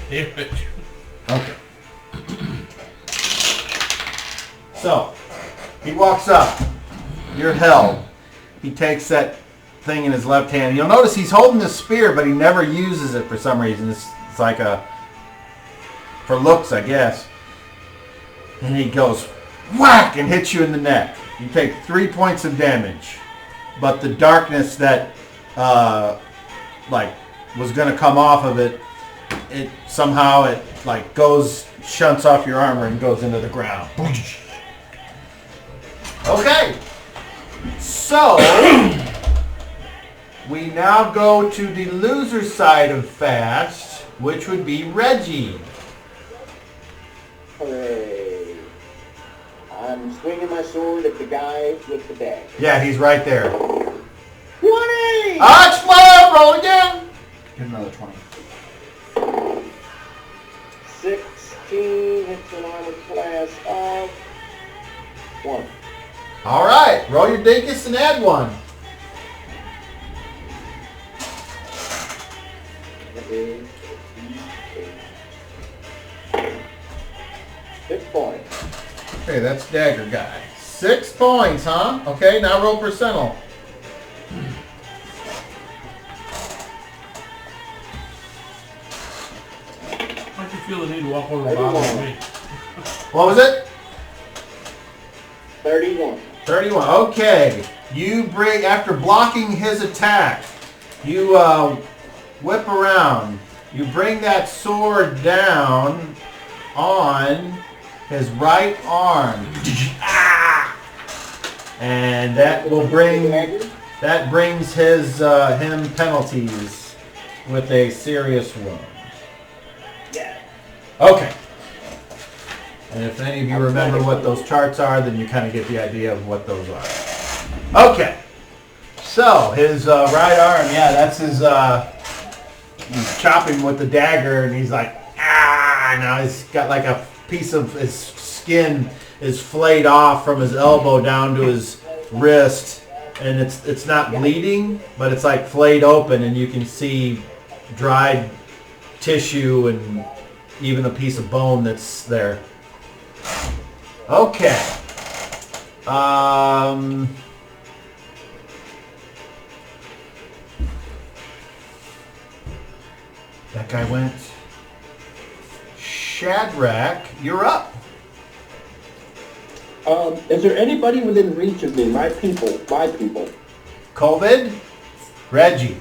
damage? Okay. So, he walks up. You're held. He takes that thing in his left hand. You'll notice he's holding the spear, but he never uses it for some reason. It's like for looks, I guess. And he goes, whack, and hits you in the neck. You take 3 points of damage. But the darkness that, was going to come off of it, somehow it shunts off your armor and goes into the ground. Okay. So, we now go to the loser side of fast, which would be Reggie. Hooray. I'm swinging my sword at the guy with the bag. Yeah, he's right there. 20! Explode! Roll again! Get another 20. 16 hits an armor class of 1. All right, roll your dinkus and add 1. That is 6 points. Okay, that's Dagger Guy. 6 points, huh? Okay, now roll percentile. How'd you feel the need to walk over the bottom of me? What was it? 31. 31. Okay. You bring, after blocking his attack, you whip around. You bring that sword down on his right arm. And that will brings his him penalties with a serious wound. Yeah. Okay. And if any of you remember what those charts are, then you kind of get the idea of what those are. Okay. So, his right arm, yeah, that's his, he's chopping with the dagger, and he's like, ah! Now he's got like a piece of his skin is flayed off from his elbow down to his wrist, and it's not bleeding, but it's like flayed open, and you can see dried tissue and even a piece of bone that's there. Okay. That guy went. Shadrach, you're up. Is there anybody within reach of me? My people. COVID, Reggie.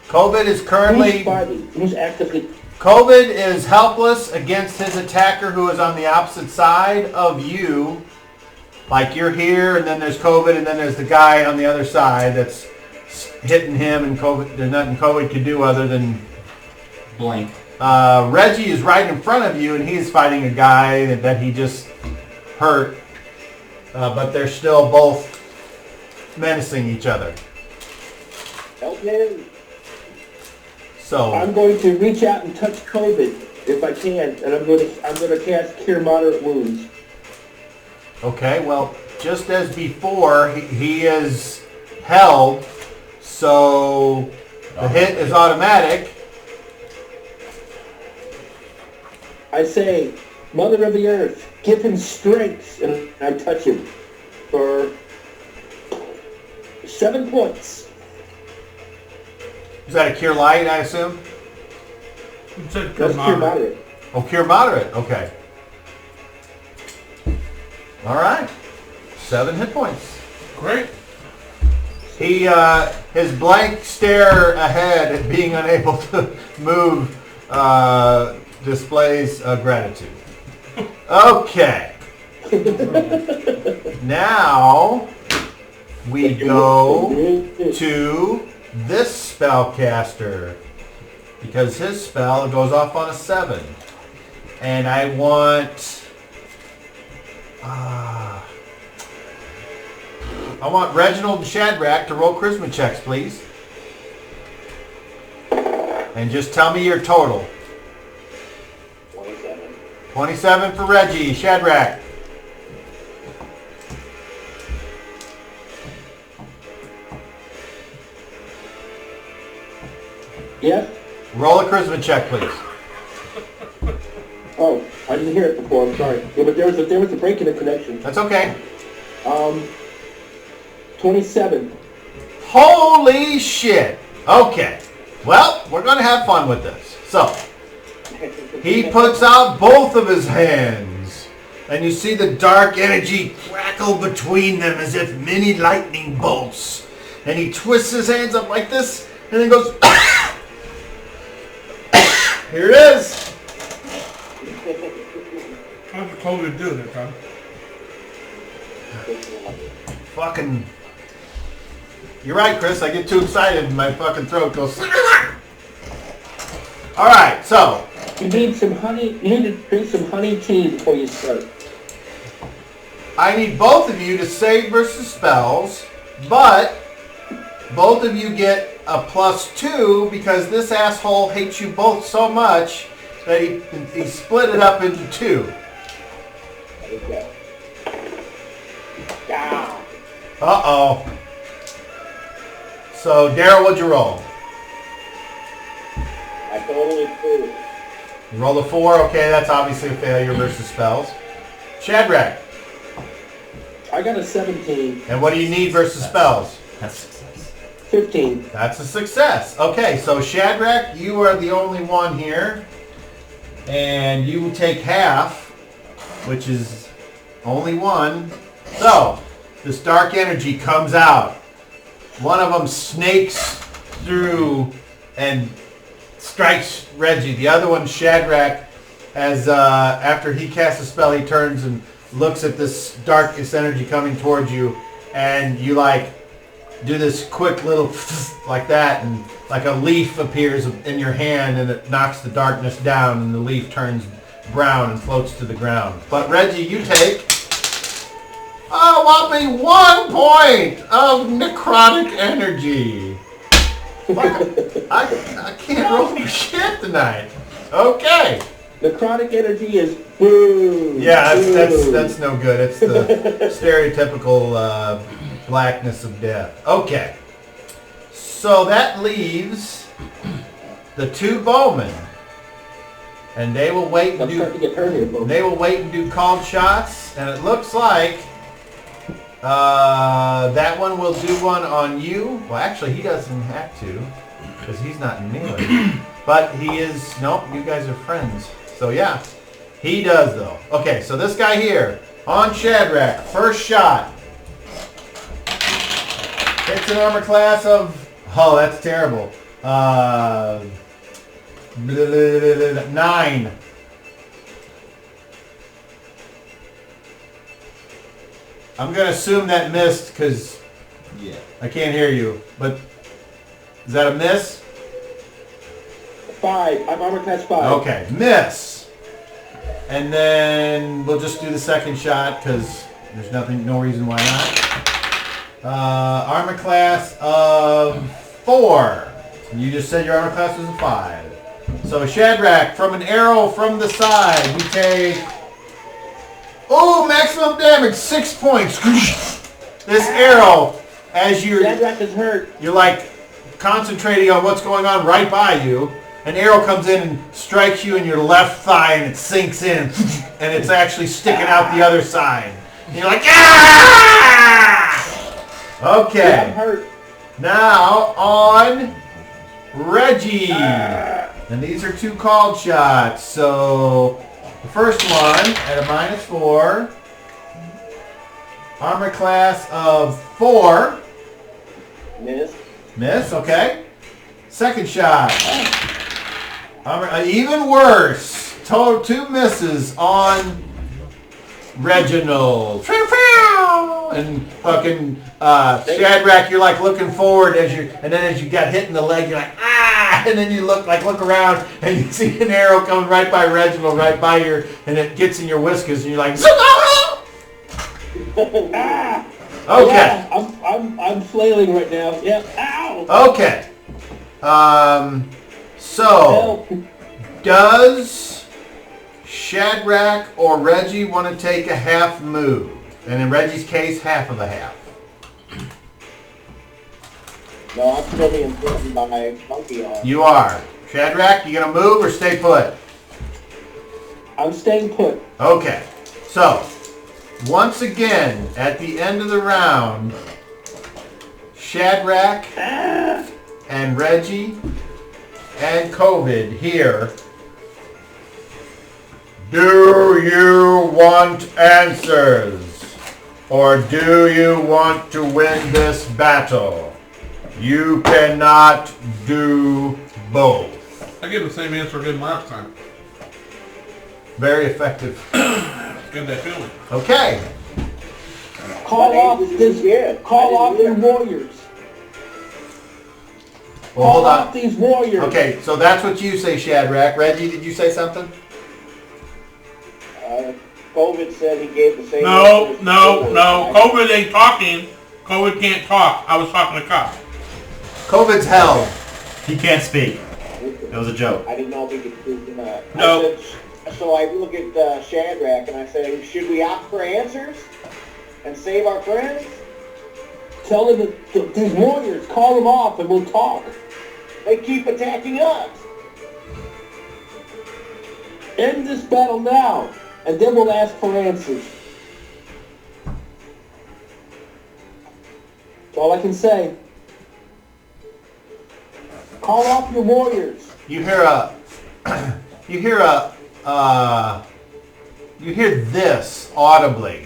COVID is currently... Who's actively... COVID is helpless against his attacker who is on the opposite side of you. Like you're here, and then there's COVID, and then there's the guy on the other side that's hitting him, and COVID, there's nothing COVID can do other than Blink. Reggie is right in front of you, and he's fighting a guy that he just hurt. But they're still both menacing each other. Help him. So I'm going to reach out and touch COVID if I can, and I'm going to cast Cure Moderate Wounds. okay, well, just as before, he is held, so the hit is automatic. I say, Mother of the Earth, give him strength, and I touch him for 7 points. Is that a cure light, I assume? It said That's Cure Moderate. Oh, cure moderate. Okay. All right. 7 hit points. Great. He, his blank stare ahead at being unable to move, displays gratitude. Okay. Now we go to this spellcaster because his spell goes off on a 7. And I want... I want Reginald and Shadrach to roll charisma checks, please. And just tell me your total. 27. 27 for Reggie. Shadrach. Yes? Roll a charisma check, please. Oh, I didn't hear it before. I'm sorry. Yeah, but there was a break in the connection. That's okay. 27. Holy shit. Okay. Well, we're going to have fun with this. So, he puts out both of his hands. And you see the dark energy crackle between them as if mini lightning bolts. And he twists his hands up like this and then goes... Here it is. How's the COVID do that, Tom? Fucking... You're right, Chris. I get too excited and my fucking throat goes... Alright, so... You need some honey. You need to drink some honey tea before you start. I need both of you to save versus spells, but both of you get a +2 because this asshole hates you both so much that he split it up into 2. Okay. Yeah. Uh-oh. So, Daryl, what'd you roll? I totally flew. You rolled a 4. Okay, that's obviously a failure versus spells. Shadrach. I got a 17. And what do you need versus spells? That's success. 15. That's a success. Okay, so Shadrach, you are the only one here. And you will take half, which is only 1. So, this dark energy comes out. One of them snakes through and strikes Reggie. The other one, Shadrach, as after he casts a spell, he turns and looks at this darkest energy coming towards you, and you like do this quick little like that, and like a leaf appears in your hand, and it knocks the darkness down, and the leaf turns brown and floats to the ground. But Reggie, you take a whopping 1 point of necrotic energy. I can't roll for shit tonight. Okay. Necrotic energy is boom. Yeah, that's no good. It's the stereotypical blackness of death. Okay. So that leaves the 2 bowmen. And they will wait and I'm starting to get hurt here, folks. they will wait and do called shots, and it looks like that one will do one on you. Well, actually, he doesn't have to, because he's not in melee. But he is... Nope, you guys are friends. So, yeah. He does, though. Okay, so this guy here, on Shadrach, first shot. It's an armor class of... Oh, that's terrible. 9. I'm going to assume that missed because Yeah. I can't hear you. But is that a miss? 5. I'm armor class 5. Okay, miss. And then we'll just do the second shot because there's no reason why not. Armor class of 4. You just said your armor class was a 5. So Shadrach, from an arrow from the side, you take... Oh, maximum damage, 6 points. This arrow, as Shadrach is hurt. you're like concentrating on what's going on right by you, an arrow comes in and strikes you in your left thigh, and it sinks in, and it's actually sticking out the other side. And you're like, ah! Okay. Yeah, I'm hurt. Now on Reggie. And these are 2 called shots. So the first one at a -4. Armor class of 4. Miss. Miss, okay. Second shot. Armor, even worse. 2 misses on Reginald. And fucking Shadrach, you're like looking forward and then as you got hit in the leg, you're like, ah! And then you look around and you see an arrow coming right by Reginald, right by your, and it gets in your whiskers, and you're like, Ah! okay. Yeah, I'm flailing right now. Yeah. Ow! Okay. So, Help. does Shadrach or Reggie want to take a half move? And in Reggie's case, half of a half. No, I'm still being threatened by monkey arm. You are. Shadrach, you gonna move or stay put? I'm staying put. Okay. So, once again, at the end of the round, Shadrach and Reggie and COVID here. Do you want answers? Or do you want to win this battle? You cannot do both. I give the same answer I did last time. Very effective. Get that feeling. Okay. Call off your warriors. Well, Call hold off on. these warriors. Okay, so that's what you say, Shadrach. Reggie, did you say something? COVID said he gave the same No. answer. COVID ain't talking. COVID can't talk. I was talking to Cop. COVID's held. He can't speak. It was a joke. I didn't know if he could speak or not. No. So I look at Shadrach and I say, should we opt for answers and save our friends? Tell them that these warriors, call them off and we'll talk. They keep attacking us. End this battle now, and then we'll ask for answers. That's all I can say. Call off your warriors. You hear this audibly.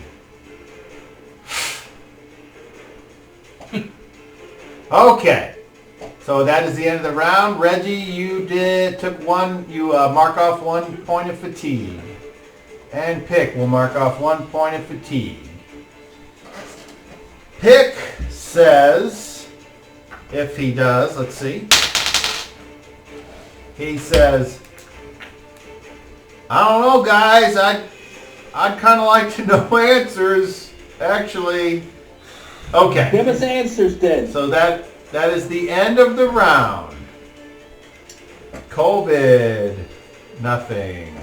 Okay. So that is the end of the round. Reggie, you mark off 1 point of fatigue. And Pick will mark off 1 point of fatigue. Pick says, if he does, let's see. He says, I don't know, guys. I'd kind of like to know answers, actually. Okay. Give us answers then. So that is the end of the round. COVID, nothing.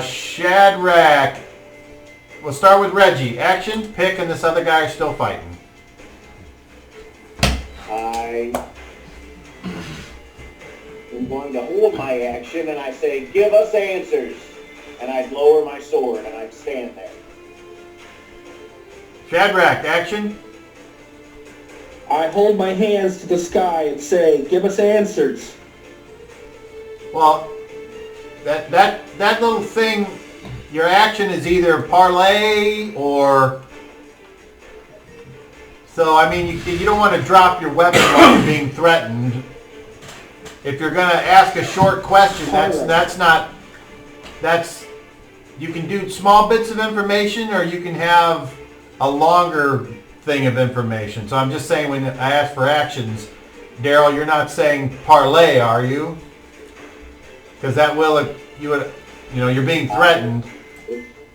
Shadrach. We'll start with Reggie. Action, Pick, and this other guy are still fighting. I am going to hold my action and I say, give us answers. And I'd lower my sword and I'd stand there. Shadrach, action. I hold my hands to the sky and say, give us answers. Well, that little thing, your action is either parlay or... So, I mean, you don't want to drop your weapon while you're being threatened. If you're going to ask a short question, you can do small bits of information or you can have a longer thing of information. So I'm just saying when I ask for actions, Daryl, you're not saying parlay, are you? Because that will, you're being threatened.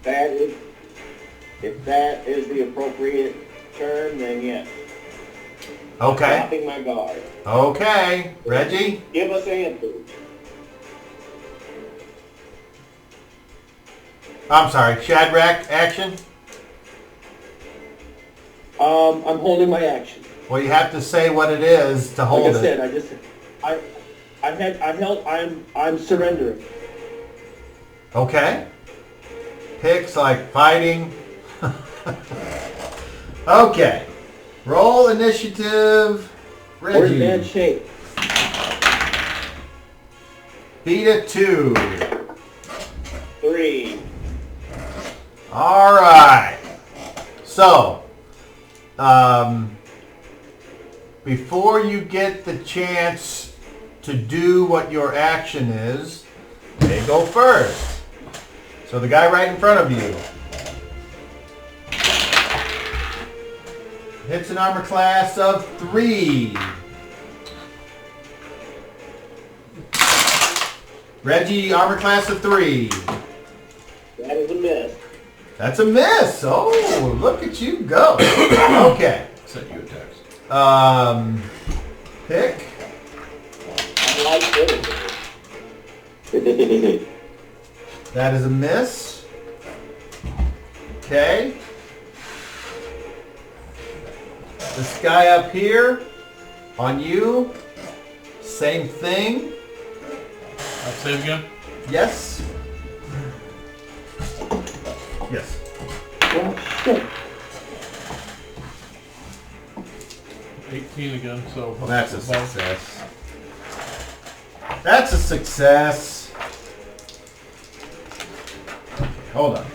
If that is the appropriate term, then yes. Okay. Dropping my guard. Okay. Reggie? Give us answers. I'm sorry. Shadrach, action? I'm holding my action. Well, you have to say what it is to hold Like I said, I'm surrendering. Okay. Picks like fighting. Okay. Roll initiative. Reggie. We're in bad shape. Beat it 2. 3. All right. So, before you get the chance to do what your action is, they go first. So the guy right in front of you hits an armor class of 3. Reggie, armor class of 3. That is a miss. That's a miss. Oh, look at you go. Okay. Sent you a text. Pick. I like it. That is a miss. Okay. This guy up here, on you, same thing. I'll save again. Yes. Yes. Well, shit. 18 again, so... Well, that's a success. That's a success. Hold on.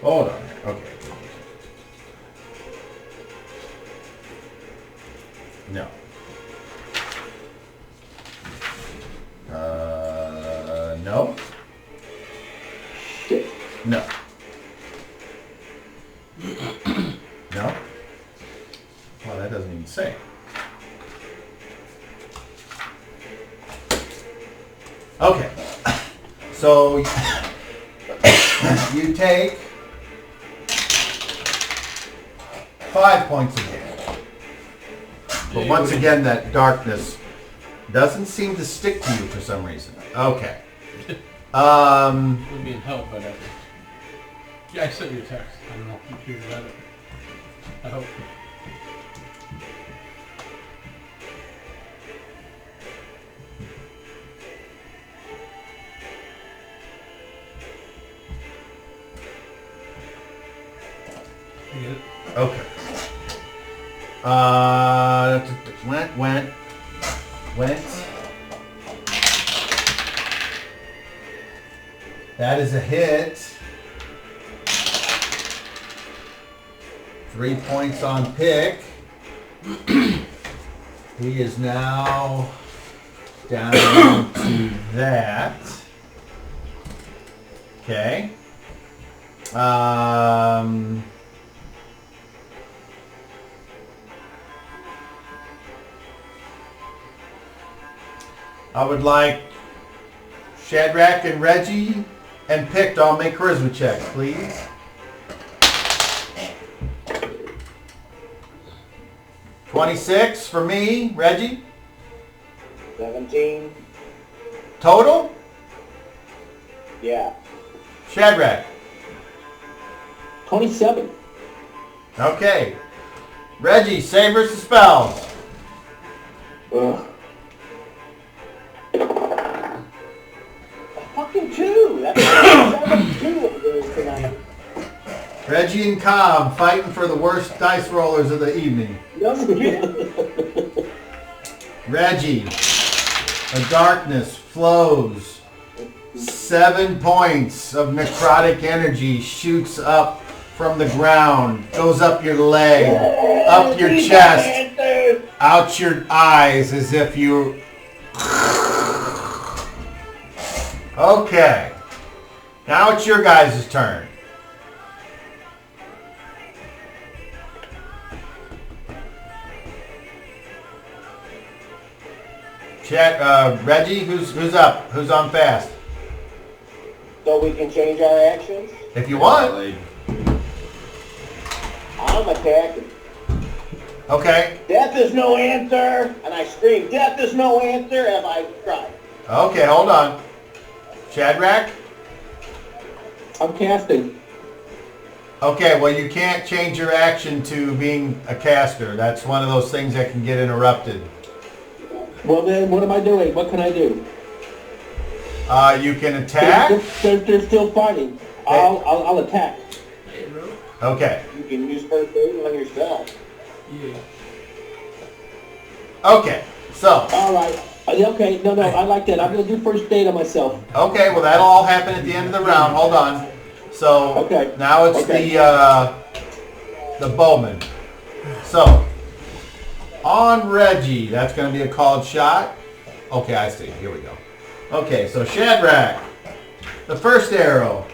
Hold on. Okay. No. No. Shit. No. No. Well, that doesn't even say. Okay. So you take 5 points of damage. But once again, that darkness doesn't seem to stick to you for some reason. Okay. We're being helped by that. Yeah, I sent you a text. I don't know if you read it. I hope. You get it? Okay. Went. That is a hit. 3 points on pick. He is now down to that. Okay. I would like Shadrach and Reggie and Pick to all make charisma checks, please. $26 for me, Reggie. 17. Total? Yeah. Shadrach. 27. Okay. Reggie, save versus spells. Ugh. Fucking 2. That's 2 of those tonight. Reggie and Cobb fighting for the worst dice rollers of the evening. No shit. Reggie, a darkness flows. 7 points of necrotic energy shoots up from the ground, goes up your leg, up your chest, out your eyes as if you... Okay. Now it's your guys' turn. Reggie, who's up? Who's on fast? So we can change our actions? If you want. I'm attacking. Okay. Death is no answer! And I scream, death is no answer, as I cry. Okay, hold on. Shadrach? I'm casting. Okay, well you can't change your action to being a caster. That's one of those things that can get interrupted. Well then, what am I doing? What can I do? You can attack. They're still fighting. I'll attack. Okay. You can use first aid on yourself. Yeah. Okay, so. All right. Okay, no, I like that. I'm going to do first aid on myself. Okay, well that'll all happen at the end of the round. Hold on. So, okay. Now it's okay. the bowman. So, on Reggie, that's going to be a called shot. Okay, I see. Here we go. Okay, so Shadrach, the first arrow.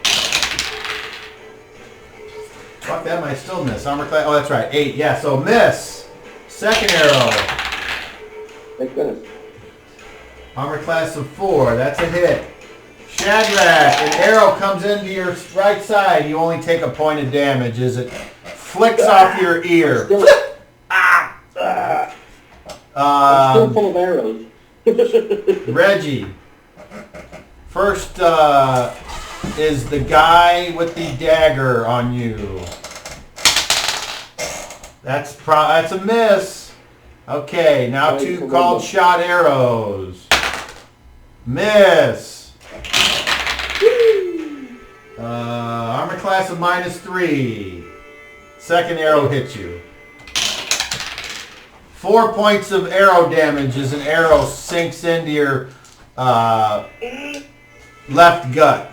Fuck, that might still miss. Armor class. Oh, that's right. 8. Yeah, so miss. Second arrow. Thank goodness. Armor class of 4. That's a hit. Shadrach, an arrow comes into your right side. You only take a point of damage as it flicks off your ear. I'm still full of arrows. Reggie. First is the guy with the dagger on you. That's a miss. Okay, now 2 called shot arrows. Miss. Armor class of -3. Second arrow hits you. 4 points of arrow damage as an arrow sinks into your left gut.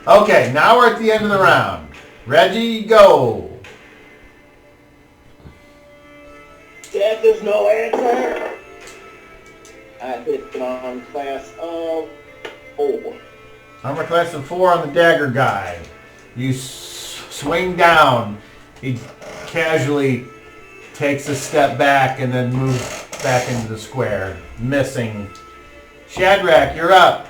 Okay, now we're at the end of the round. Reggie, go. Death is no answer. I hit on class of 4. Armor class of 4 on the dagger guy. You swing down. He casually takes a step back and then moves back into the square, missing. Shadrach, you're up.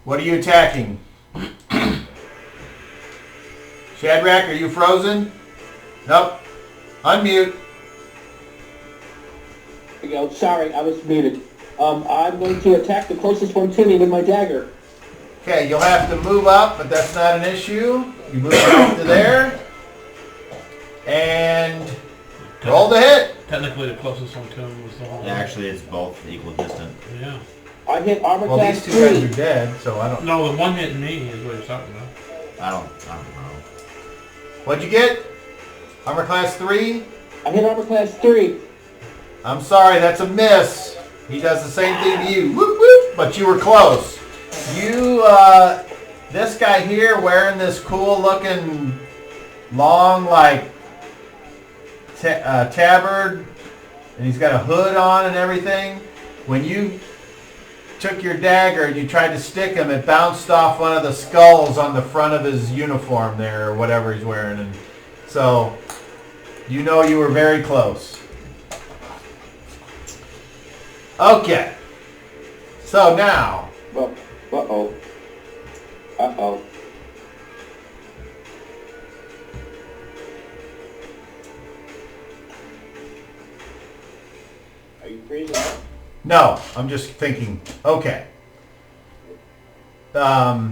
What are you attacking? Shadrach, are you frozen? Nope. Unmute. There you go. Sorry, I was muted. I'm going to attack the closest one to me with my dagger. Okay, you'll have to move up, but that's not an issue. You move up to there. And roll the hit. Technically, the closest one to him was the one. Yeah, actually, it's both equal distant. Yeah. I hit armor Well, class these 2 guys 3. are dead, so I don't... No, the one hitting me is what you're talking about. I don't know. What'd you get? Armor class 3? I hit armor class 3. I'm sorry, that's a miss. He does the same thing to you. Whoop, whoop, but you were close. You, this guy here wearing this cool looking long, like, tabard, and he's got a hood on and everything. When you took your dagger and you tried to stick him, it bounced off one of the skulls on the front of his uniform there, or whatever he's wearing. And so, you know you were very close. Okay. So now. Well, uh-oh. Uh-oh. Are you freezing? No, I'm just thinking. Okay. I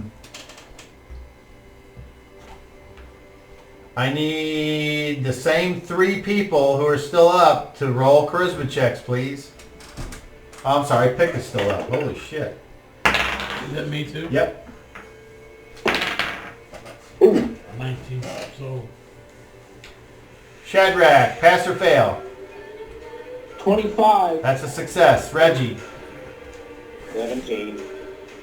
need the same 3 people who are still up to roll charisma checks, please. Oh, I'm sorry, Pick is still up. Holy shit. Is that me too? Yep. 19. So. Shadrach, pass or fail? 25. That's a success. Reggie, 17.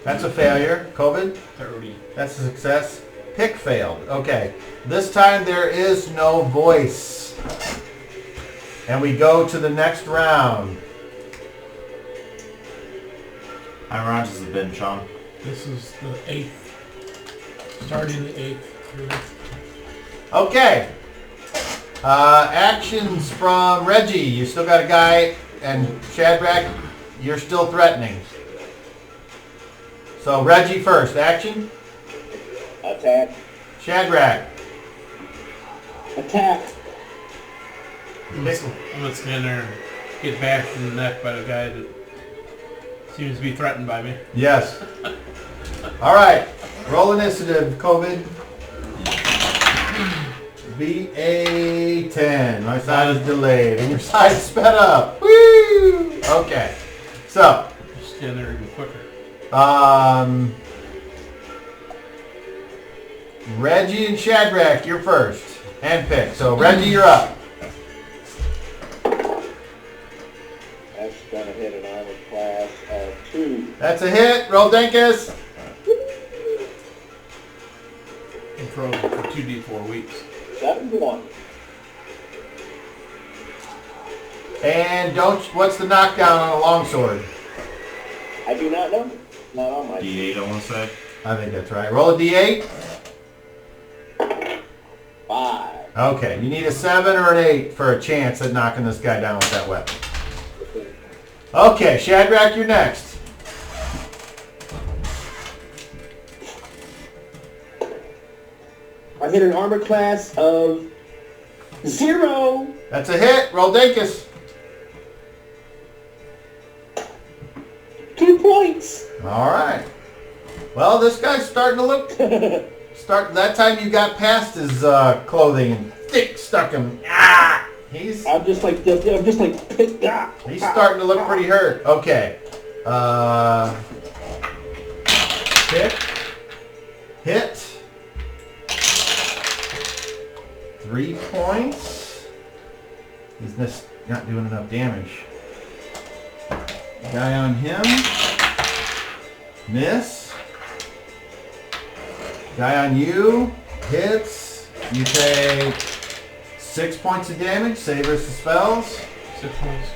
that's a failure. COVID? 30. That's a success. Pick failed. Okay. This time there is no voice. And we go to the next round. How many rounds has it been, Sean? This is the 8th. Starting the 8th. Okay. Actions from Reggie. You still got a guy, and Shadrach, you're still threatening. So Reggie first. Action. Attack. Shadrach. Attack. I'm gonna stand there and get bashed in the neck by the guy that seems to be threatened by me. Yes. All right. Roll initiative, COVID. Beat a 10. My side is delayed, and your side sped up. Woo! Okay. So, Just stand there even quicker. Reggie and Shadrach, you're first. And Pick. So, Reggie, you're up. That's gonna hit an armor class of 2. That's a hit. Roll Denkus. I'm frozen for 2d4 weeks. 7-1. And what's the knockdown on a longsword? I do not know. Not on my. D8, I want to say. I think that's right. Roll a D8. Okay, you need a 7 or an 8 for a chance at knocking this guy down with that weapon. Okay, Shadrach, you're next. I hit an armor class of 0. That's a hit. Roll Dinkus. 2 points. All right. Well, this guy's starting to look... That time you got past his clothing and thick stuck him. Ah! He's He's starting to look pretty hurt. Okay. Hit. 3 points. He's just not doing enough damage. Guy on him. Miss. Guy on you. Hits. You take 6 points of damage. Save versus spells. 6 points.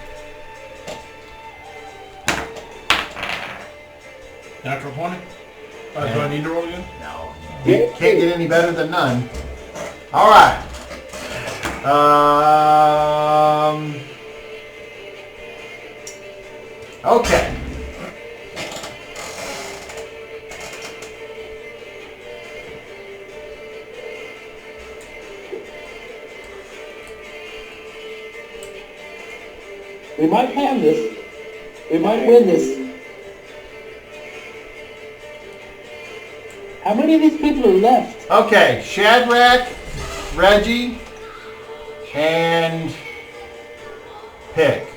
Natural 20. Do I need to roll again? No. You can't get any better than none. All right. Okay. We might have this. We might win this. How many of these people are left? Okay, Shadrach, Reggie, and Pick.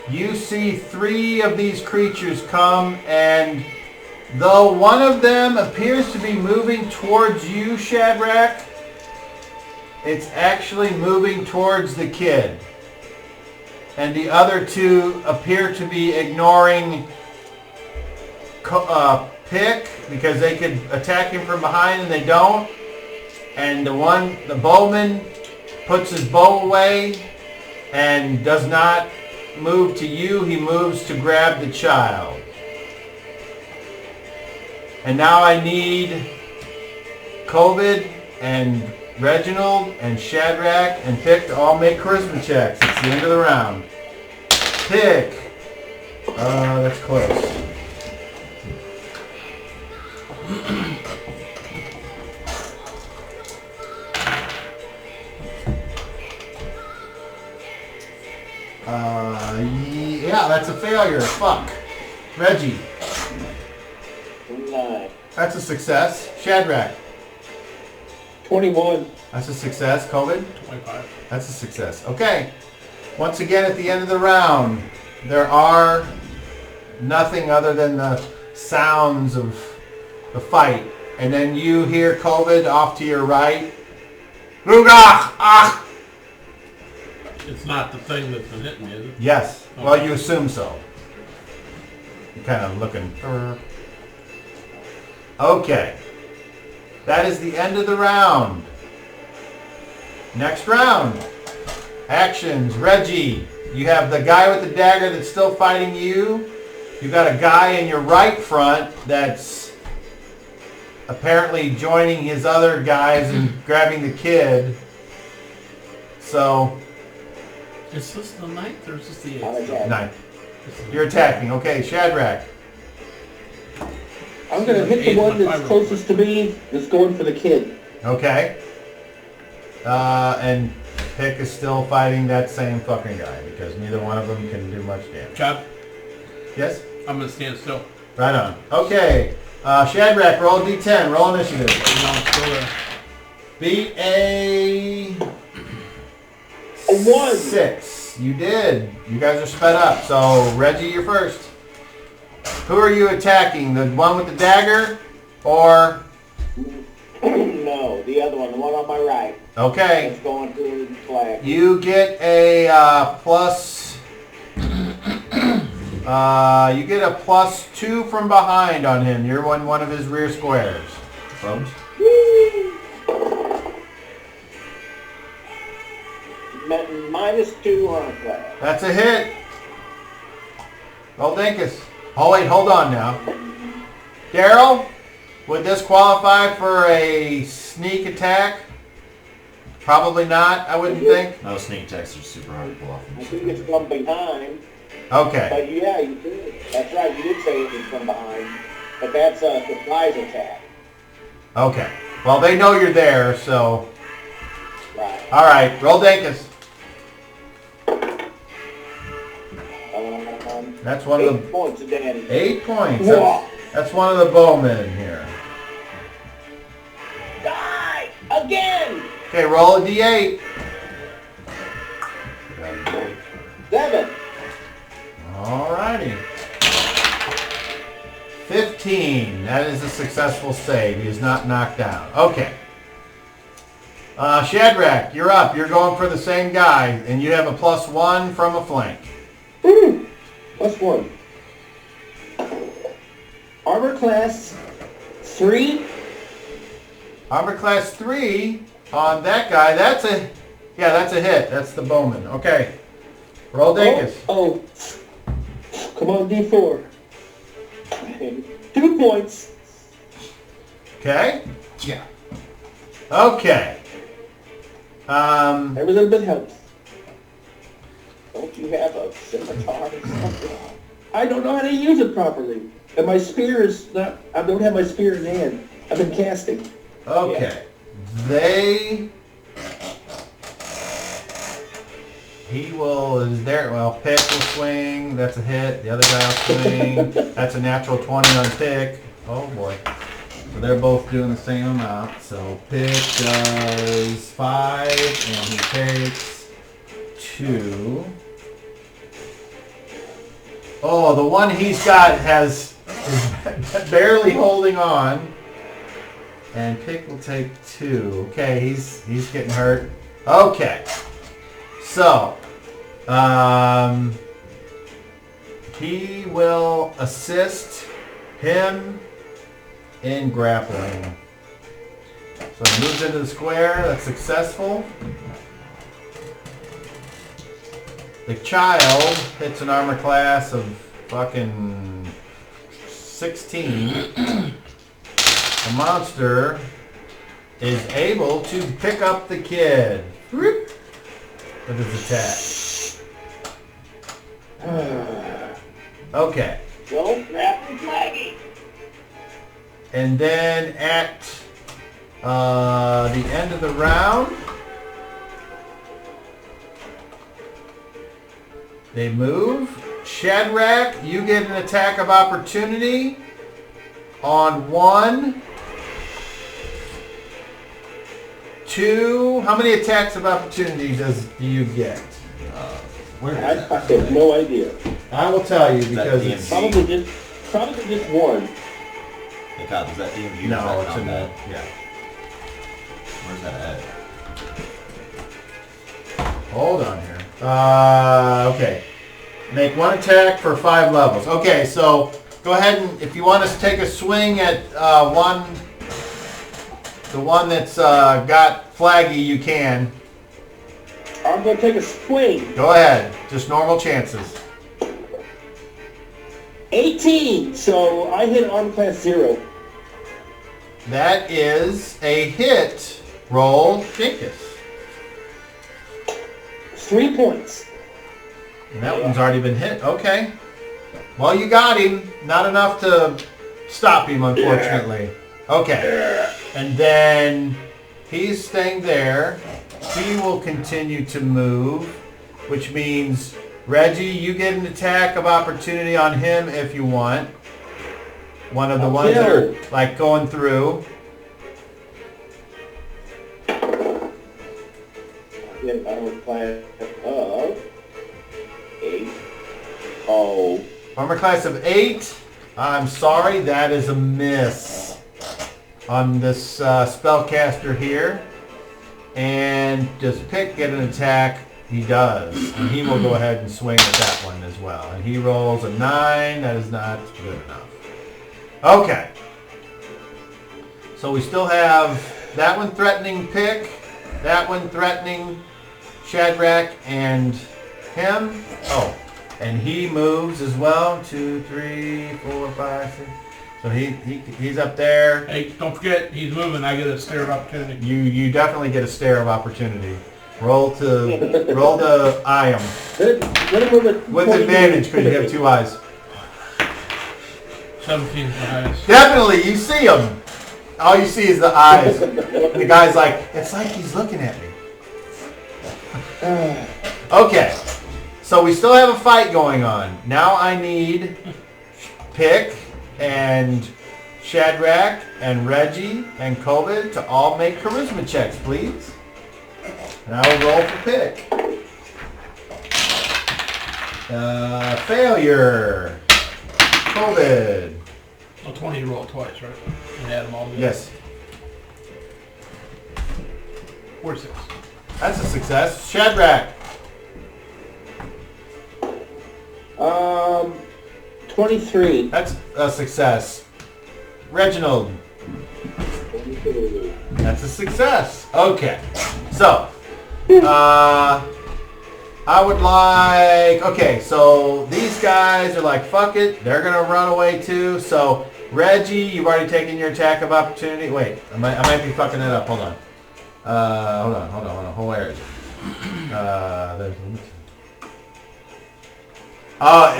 You see 3 of these creatures come, and though one of them appears to be moving towards you, Shadrach, it's actually moving towards the kid. And the other 2 appear to be ignoring Pick because they could attack him from behind and they don't. And the bowman puts his bow away and does not move to you. He moves to grab the child. And now I need COVID and Reginald and Shadrach and Pick to all make charisma checks. It's the end of the round. Pick. That's close. Yeah, that's a failure. Fuck. Reggie. 29. That's a success. Shadrach. 21. That's a success. COVID. 25. That's a success. Okay. Once again, at the end of the round, there are nothing other than the sounds of the fight. And then you hear COVID off to your right. Rugach! Ah! It's not the thing that's been hitting me, is it? Yes. Okay. Well, you assume so. You're kind of looking. Okay. That is the end of the round. Next round. Actions. Reggie, you have the guy with the dagger that's still fighting you. You got a guy in your right front that's apparently joining his other guys and grabbing the kid. So... Is this the 9th or is this the 8th? 9. You're attacking. Okay, Shadrach. I'm going to hit the one that's closest to me that's going for the kid. Okay. And Pick is still fighting that same fucking guy because neither one of them can do much damage. Chad, Yes? I'm going to stand still. Right on. Okay. Shadrach, roll a d10. Roll initiative. No, I'm still there. Beat a 1. 6. You did. You guys are sped up. So, Reggie, you're first. Who are you attacking? The one with the dagger? Or... No, the other one, the one on my right. Okay. That's going to the flag. You get a plus... you get a +2 from behind on him. You're on one of his rear squares. From? -2 armor class. That's a hit. Roll Dinkus. Oh wait, hold on now. Daryl, would this qualify for a sneak attack? Probably not, I wouldn't think. No, sneak attacks are super hard to pull off. I think it's from behind. Okay. But yeah, you did. That's right, you did say it was from behind. But that's a surprise attack. Okay. Well, they know you're there, so... Right. All right, roll Dankus. That's one of 8 the... points, Danny. 8 points. Whoa. That's one of the bowmen here. Die! Again! Okay, roll a d8. 7. Alrighty. 15. That is a successful save. He is not knocked down. Okay. Shadrach, you're up. You're going for the same guy, and you have a +1 from a flank. Ooh, +1. Armor class 3. Armor class 3 on that guy. That's a hit. That's the bowman. Okay. Roll Dankus. Oh. Come on, D4. 2 points. Okay. Yeah. Okay. Every little bit helps. Don't you have a scimitar or something? I don't know how to use it properly. And my spear is not... I don't have my spear in hand. I've been casting. Okay. He is there. Well, Pick will swing. That's a hit. The other guy will swing. That's a natural 20 on Pick. Oh boy. So they're both doing the same amount. So Pick does 5 and he takes 2. Oh, the one he's got is barely holding on. And Pick will take 2. Okay, he's getting hurt. Okay. So, he will assist him in grappling. So he moves into the square. That's successful. The child hits an armor class of fucking 16. The monster is able to pick up the kid with his attack. Okay. Don't grab the flaggy. And then at the end of the round, they move. Shadrach, you get an attack of opportunity on 1, 2. How many attacks of opportunity do you get? Where I is that? have no idea. I will tell you Is that because DMV? it's... Probably just 1. Hey, Kyle, is that DMV? No, Or is that it's in the... combat? Yeah. Where's that at? Hold on here. Okay. Make 1 attack for 5 levels. Okay, so go ahead and if you want to take a swing at the one that's got flaggy, you can. I'm going to take a swing. Go ahead. Just normal chances. 18. So I hit armor class 0. That is a hit. Roll Dinkus. 3 points. And that one's already been hit. Okay. Well, you got him. Not enough to stop him, unfortunately. Okay. And then he's staying there. He will continue to move, which means, Reggie, you get an attack of opportunity on him if you want. One of the ones that are like going through. Then armor class of 8. Oh. Armor class of 8. I'm sorry, that is a miss on this spellcaster here. And does Pick get an attack? He does. And he will go ahead and swing at that one as well. And he rolls a 9. That is not good enough. Okay. So we still have that one threatening Pick, that one threatening Shadrach and him. Oh, and he moves as well. 2, 3, 4, 5, 6. So he's up there. Hey, don't forget, he's moving. I get a stare of opportunity. You definitely get a stare of opportunity. Roll to eye him. With advantage because you have 2 eyes. 17 is the highest. Definitely, you see him. All you see is the eyes. And the guy's like, it's like he's looking at me. Okay. So we still have a fight going on. Now I need Pick and Shadrach and Reggie and COVID to all make charisma checks, please. And I will roll for Pick. Failure. COVID. Well, 20 you roll twice, right? And add them all together. Yes. 46. That's a success. Shadrach. 23. That's a success. Reginald. 22. That's a success. Okay. So, I would like... Okay, so these guys are like, fuck it. They're going to run away too. So, Reggie, you've already taken your attack of opportunity. Wait, I might be fucking that up. Hold on. Hold on. Where is it?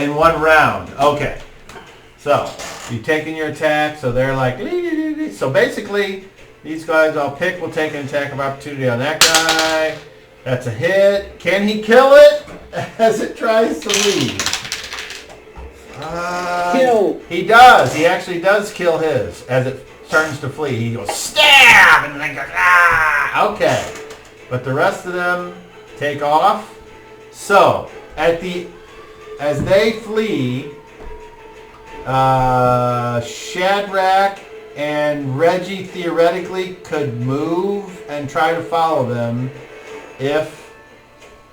In 1 round. Okay. So, you've taken your attack, so they're like... So basically, these guys I'll pick will take an attack of opportunity on that guy. That's a hit. Can he kill it as it tries to leave? Kill. He does. He actually does kill his as it turns to flee. He goes, stab! And then goes, ah! Okay. But the rest of them take off. So, as they flee, Shadrach and Reggie theoretically could move and try to follow them if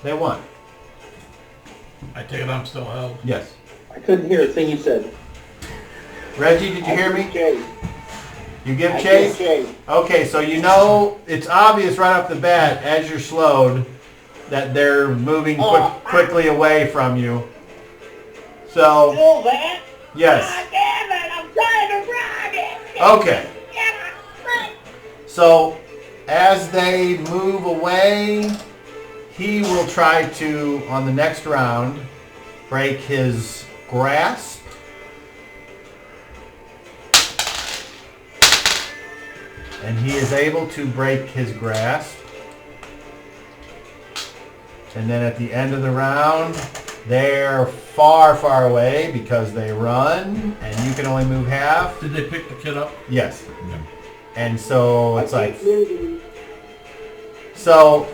they want. I take it I'm still held. Yes. I couldn't hear a thing you said. Reggie, did you hear me? Chase. You give I chase? give chase. Okay, so you know it's obvious right off the bat as you're slowed that they're moving quickly away from you. So, Still that? yes. God damn it, I'm trying to run it. Okay. So, as they move away, he will try to, on the next round, break his grasp. And he is able to break his grasp. And then at the end of the round, they're far, far away because they run, and you can only move half. Did they pick the kid up? Yes. And so it's like... So,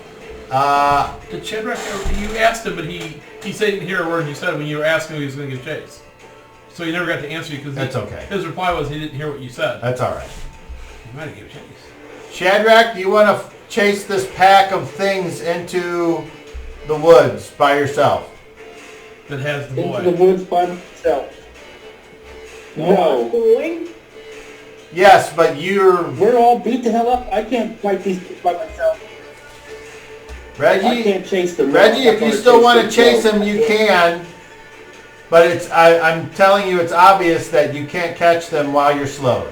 Did Shadrach, you asked him, but he said he didn't hear a word you said when you were asking him he was going to get chased. So he never got to answer you because that's okay. His reply was he didn't hear what you said. That's all right. He might have given chase. Shadrach, do you want to chase this pack of things into the woods by yourself? That has the boy. Into the woods by myself. No. Yes, but We're all beat the hell up. I can't fight these by myself. Reggie, I can't chase them. Reggie, if you still want to chase them, you can. But I'm telling you, it's obvious that you can't catch them while you're slowed.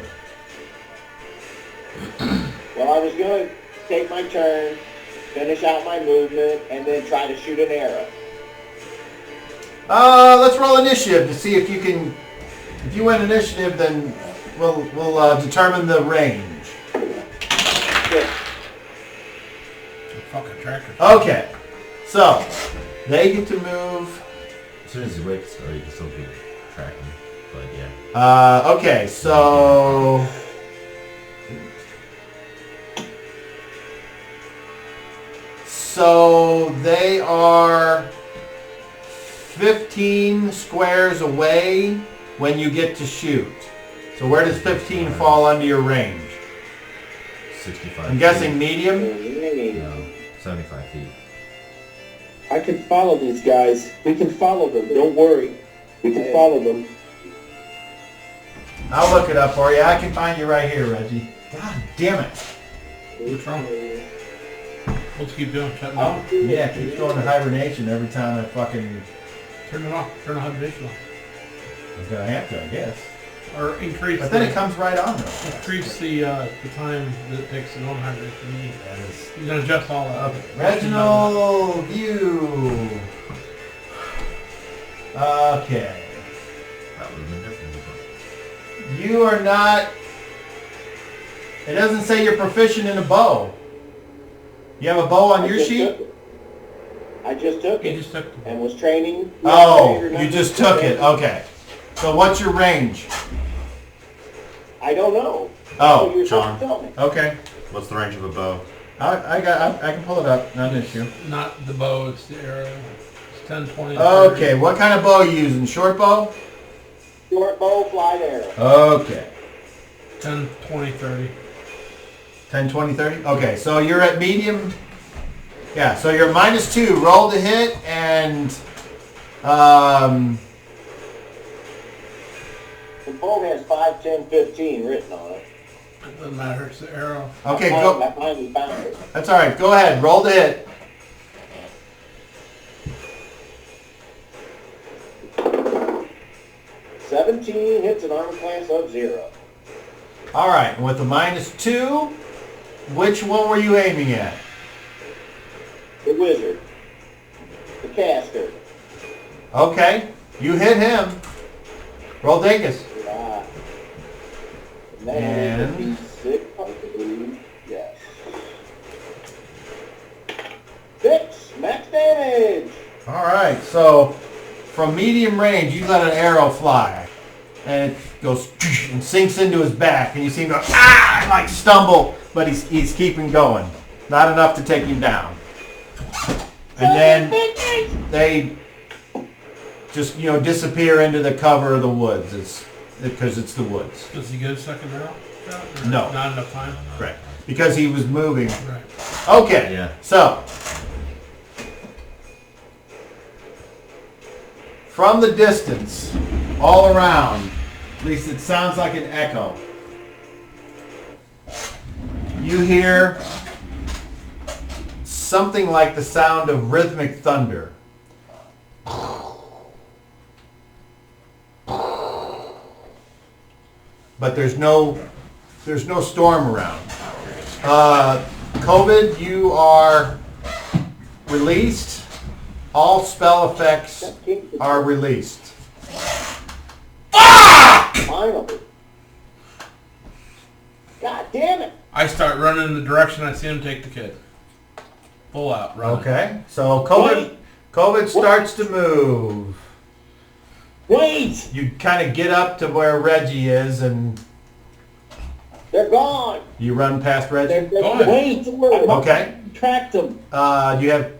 Well, I was going to take my turn, finish out my movement, and then try to shoot an arrow. Let's roll initiative to see if you can. If you win initiative, then we'll determine the range. Yeah. Fucking tractor. Okay, so they get to move. As soon as he wakes, or you can still be tracking. But yeah. Okay, so. So they are 15 squares away when you get to shoot. So where does 15 fall under your range? 65 I'm guessing medium? No, 75 feet. I can follow these guys. We can follow them. Don't worry. We can follow them. I'll look it up for you. I can find you right here, Reggie. God damn it. What's wrong? Let's keep doing. Shut it off. Yeah, it keeps going to hibernation every time I fucking... Turn it off. Turn the hibernation off. I'm gonna have to, I guess. Or increase. But then it comes right on though. Increase the time that it takes to go 100. You can adjust all that. Reginald, you. Okay. That would have been different. You are not. It doesn't say you're proficient in a bow. You have a bow on your sheet? I just took He it just took and was training. Oh, you just took it. Okay. So what's your range? I don't know. Oh, You're Sean. supposed to tell me. Okay. What's the range of a bow? I can pull it up. Not an issue. Not the bow, it's the arrow. It's 10, 20. Okay. What kind of bow are you using? Short bow? Short bow, flight arrow. Okay. 10, 20, 30. 10, 20, 30? Okay, so you're at medium. Yeah, so you're -2. Roll to hit and The bow has 5, 10, 15 written on it. It doesn't matter, it's the arrow. okay, go. I finally found it. That's all right. Go ahead. Roll to hit. $17 hits an armor class of 0. All right, and with the -2, which one were you aiming at? The wizard. The caster. Okay, you hit him. Roll dingus. Ah. And that And- is a D6, I believe. Yes. 6 max damage. All right, so from medium range, you let an arrow fly, and it goes and sinks into his back, and you see him go and like stumble, but he's keeping going. Not enough to take him down. And then they just disappear into the cover of the woods. It's because it's the woods. Does he get a second arrow shot? Or No. Not enough time? Correct. Because he was moving. Right. Okay. Yeah. So from the distance, all around, at least it sounds like an echo. You hear something like the sound of rhythmic thunder. But there's no storm around. COVID, you are released. All spell effects are released. Finally. God damn it. I start running in the direction I see him take the kid. Full out, running. Okay, so COVID starts to move. Wait! You kind of get up to where Reggie is, and They're gone. you run past Reggie. Go ahead. Wait, Okay. tracked them. You have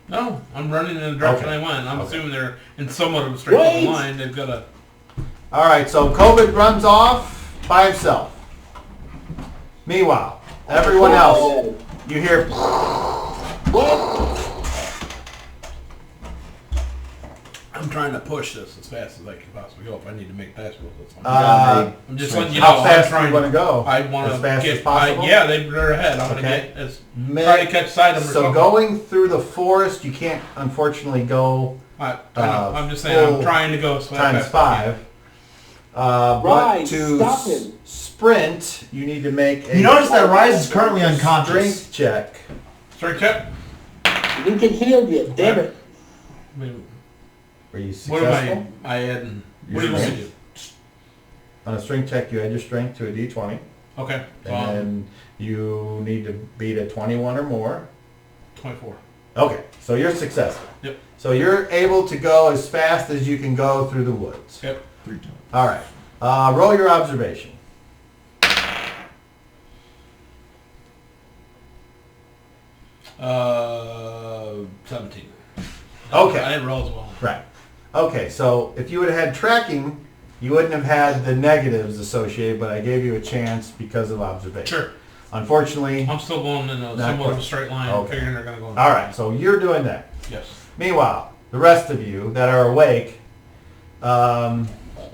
No, I'm running in the direction Okay. I went. I'm Okay. assuming they're in somewhat of a straight Wait! line. They've got a... all right. So COVID runs off by himself. Meanwhile, everyone else, you hear. I'm trying to push this as fast as I can possibly go. If I need to make dice rolls, that's fine. I'm just letting you know. how fast I'm trying do you want to go? I want as to fast get as possible. yeah, they're ahead. I'm Okay. gonna get as try to catch sight of them. Or So something. going through the forest, you can't unfortunately go I know. I'm just saying. full I'm trying to go as fast times as I can. 5. But Rise, to stop him. sprint, you need to make a You notice that Rise is currently unconscious. strength check. Sorry, check. You can heal you, damn it. I mean, Were you what successful? am I adding? What do you want me to do? On a strength check, you add your strength to a d20, Okay, so and I'm then you need to beat a 21 or more. 24. Okay, so you're successful. Yep. So you're able to go as fast as you can go through the woods. Yep. All right. Roll your observation. 17. Okay. I didn't roll as well. Right. Okay, so if you would have had tracking, you wouldn't have had the negatives associated, but I gave you a chance because of observation. Sure. Unfortunately, I'm still going in a Not somewhat of quite. a straight line, Okay. figuring they're going to go in. all right, so you're doing that. Yes. Meanwhile, the rest of you that are awake,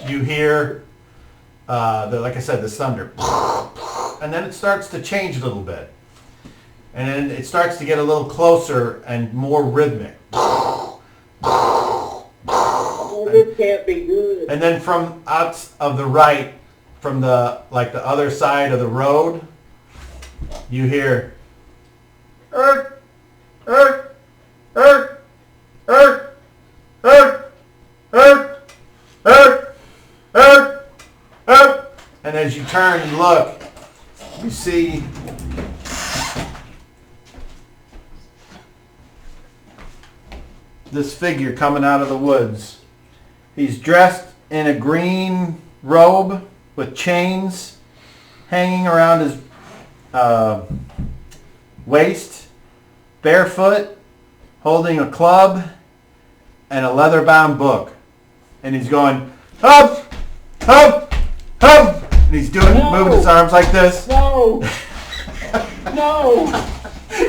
you hear, like I said, the thunder. And then it starts to change a little bit. And then it starts to get a little closer and more rhythmic. Oh, this can't be good. And then from out of the right, from the other side of the road, you hear, "Erk, erk, erk, erk, erk, erk, erk, erk, erk." And as you turn and look, you see this figure coming out of the woods. He's dressed in a green robe with chains hanging around his waist, barefoot, holding a club and a leather-bound book. And he's going, "Hup, hup, hup." And he's moving his arms like this. No! No!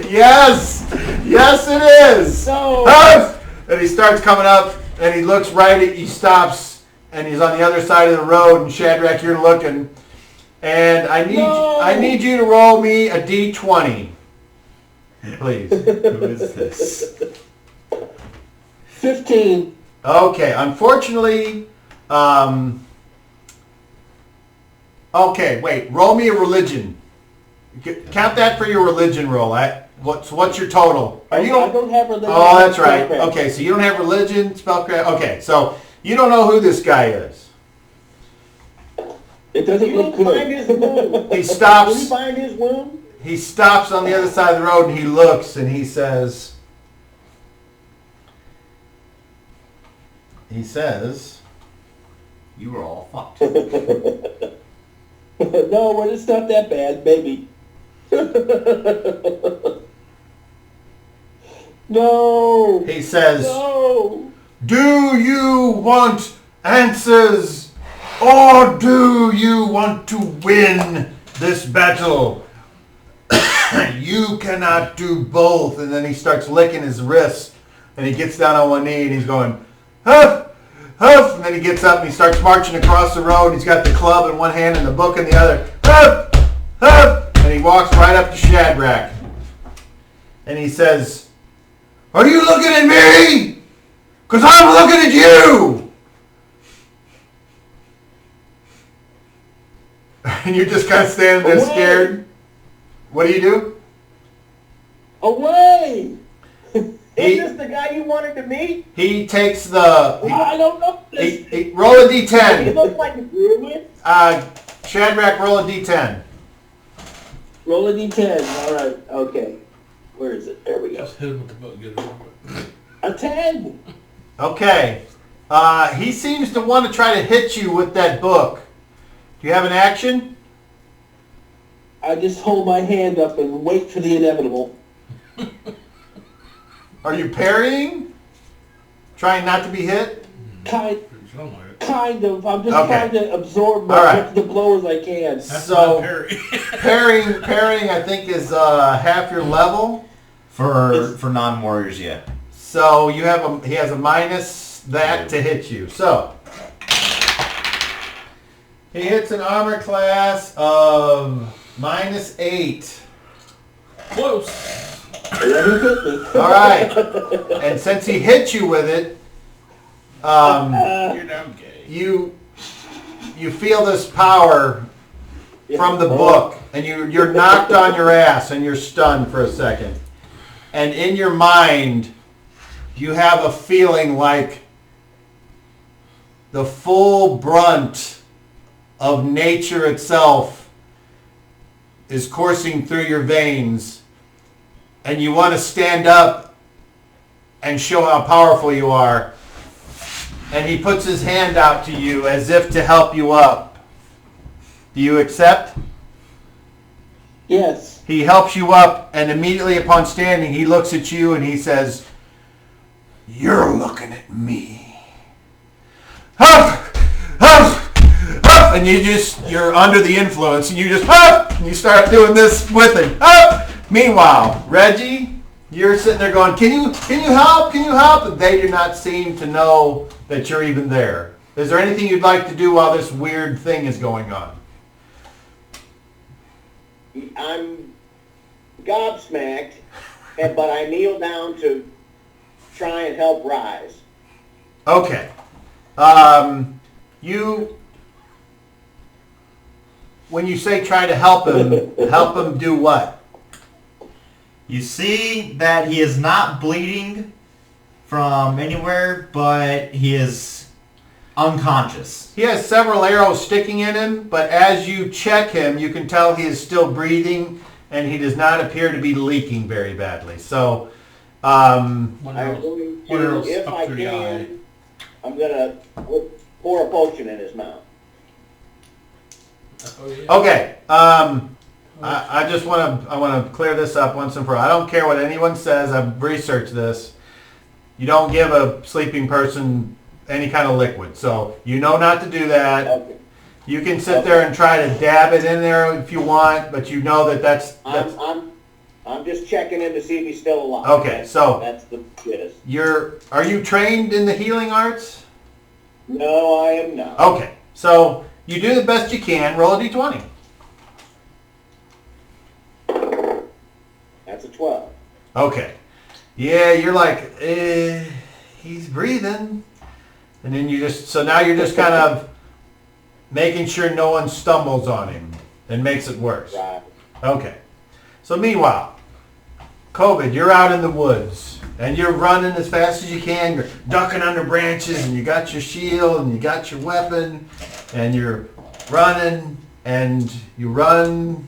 Yes! Yes, it is! No! Hup! And he starts coming up, and he looks right at you, stops, and he's on the other side of the road, and Shadrach, you're looking. And I need you to roll me a D20. Please. Who is this? 15. Okay, unfortunately, okay, wait, roll me a religion. Count that for your religion roll. What's your total? I don't have religion. Oh, that's right. Okay, so you don't have religion, spellcraft. Okay, so you don't know who this guy is. It doesn't look Find good. his wound. He stops. Can you find his wound? He stops on the other side of the road and he looks and he says, You were all fucked. No, well, it's not that bad, baby. No. he says, No. "Do you want answers or do you want to win this battle? You cannot do both." And then he starts licking his wrists and he gets down on one knee and he's going, "Huff, huff." And then he gets up and he starts marching across the road. He's got the club in one hand and the book in the other. "Huff, huff." And he walks right up to Shadrach. And he says, "Are you looking at me? Because I'm looking at you." And you're just kind of standing there scared. What do you do? Away. Is this the guy you wanted to meet? He takes the... I don't know. roll a He D10. looks like a druid. Shadrach, roll a D10. Roll a D10. All right. Okay. Where is it? There we go. Just hit him with the book. Get it over with. A 10. Okay. He seems to want to try to hit you with that book. Do you have an action? I just hold my hand up and wait for the inevitable. Are you parrying? Trying not to be hit? Kind Something like it. Kind of. I'm just Okay. trying to absorb All right. much of the blow as I can. That's So- not Perry. Parrying, I think, is half your level. For non-warriors, yeah. So you have he has a minus that to hit you. So he hits an armor class of -8. Close. 1150. All right. And since he hit you with it, You're damn gay. you feel this power from the book, and you're knocked on your ass, and you're stunned for a second. And in your mind, you have a feeling like the full brunt of nature itself is coursing through your veins, and you want to stand up and show how powerful you are. And he puts his hand out to you as if to help you up. Do you accept? Yes. He helps you up, and immediately upon standing, he looks at you and he says, "You're looking at me." Huff! Huff! Huff! And you're under the influence, and you just huff! And you start doing this with him. Huff! Meanwhile, Reggie, you're sitting there going, Can you help? Can you help? And they do not seem to know that you're even there. Is there anything you'd like to do while this weird thing is going on? I'm gobsmacked, but I kneel down to try and help Rise. Okay. when you say try to help him do what? You see that he is not bleeding from anywhere, but he is unconscious. He has several arrows sticking in him, but as you check him, you can tell he is still breathing, and he does not appear to be leaking very badly. So, One I'm arrow. going One arrow's to, if up I through the eye. can, I'm gonna pour a potion in his mouth. Oh, yeah. okay. I just want to clear this up once and for all. I don't care what anyone says. I've researched this. You don't give a sleeping person any kind of liquid, so you know not to do that. Okay. You can sit there and try to dab it in there if you want, but you know that's I'm just checking in to see if he's still alive. Okay, so that's the gist. Are you trained in the healing arts? No, I am not. Okay, so you do the best you can. Roll a d20. That's a 12. Okay. Yeah, you're like, he's breathing. And then now you're just kind of making sure no one stumbles on him and makes it worse. Right. Okay. So meanwhile, COVID, you're out in the woods and you're running as fast as you can. You're ducking under branches and you got your shield and you got your weapon and you're running and you run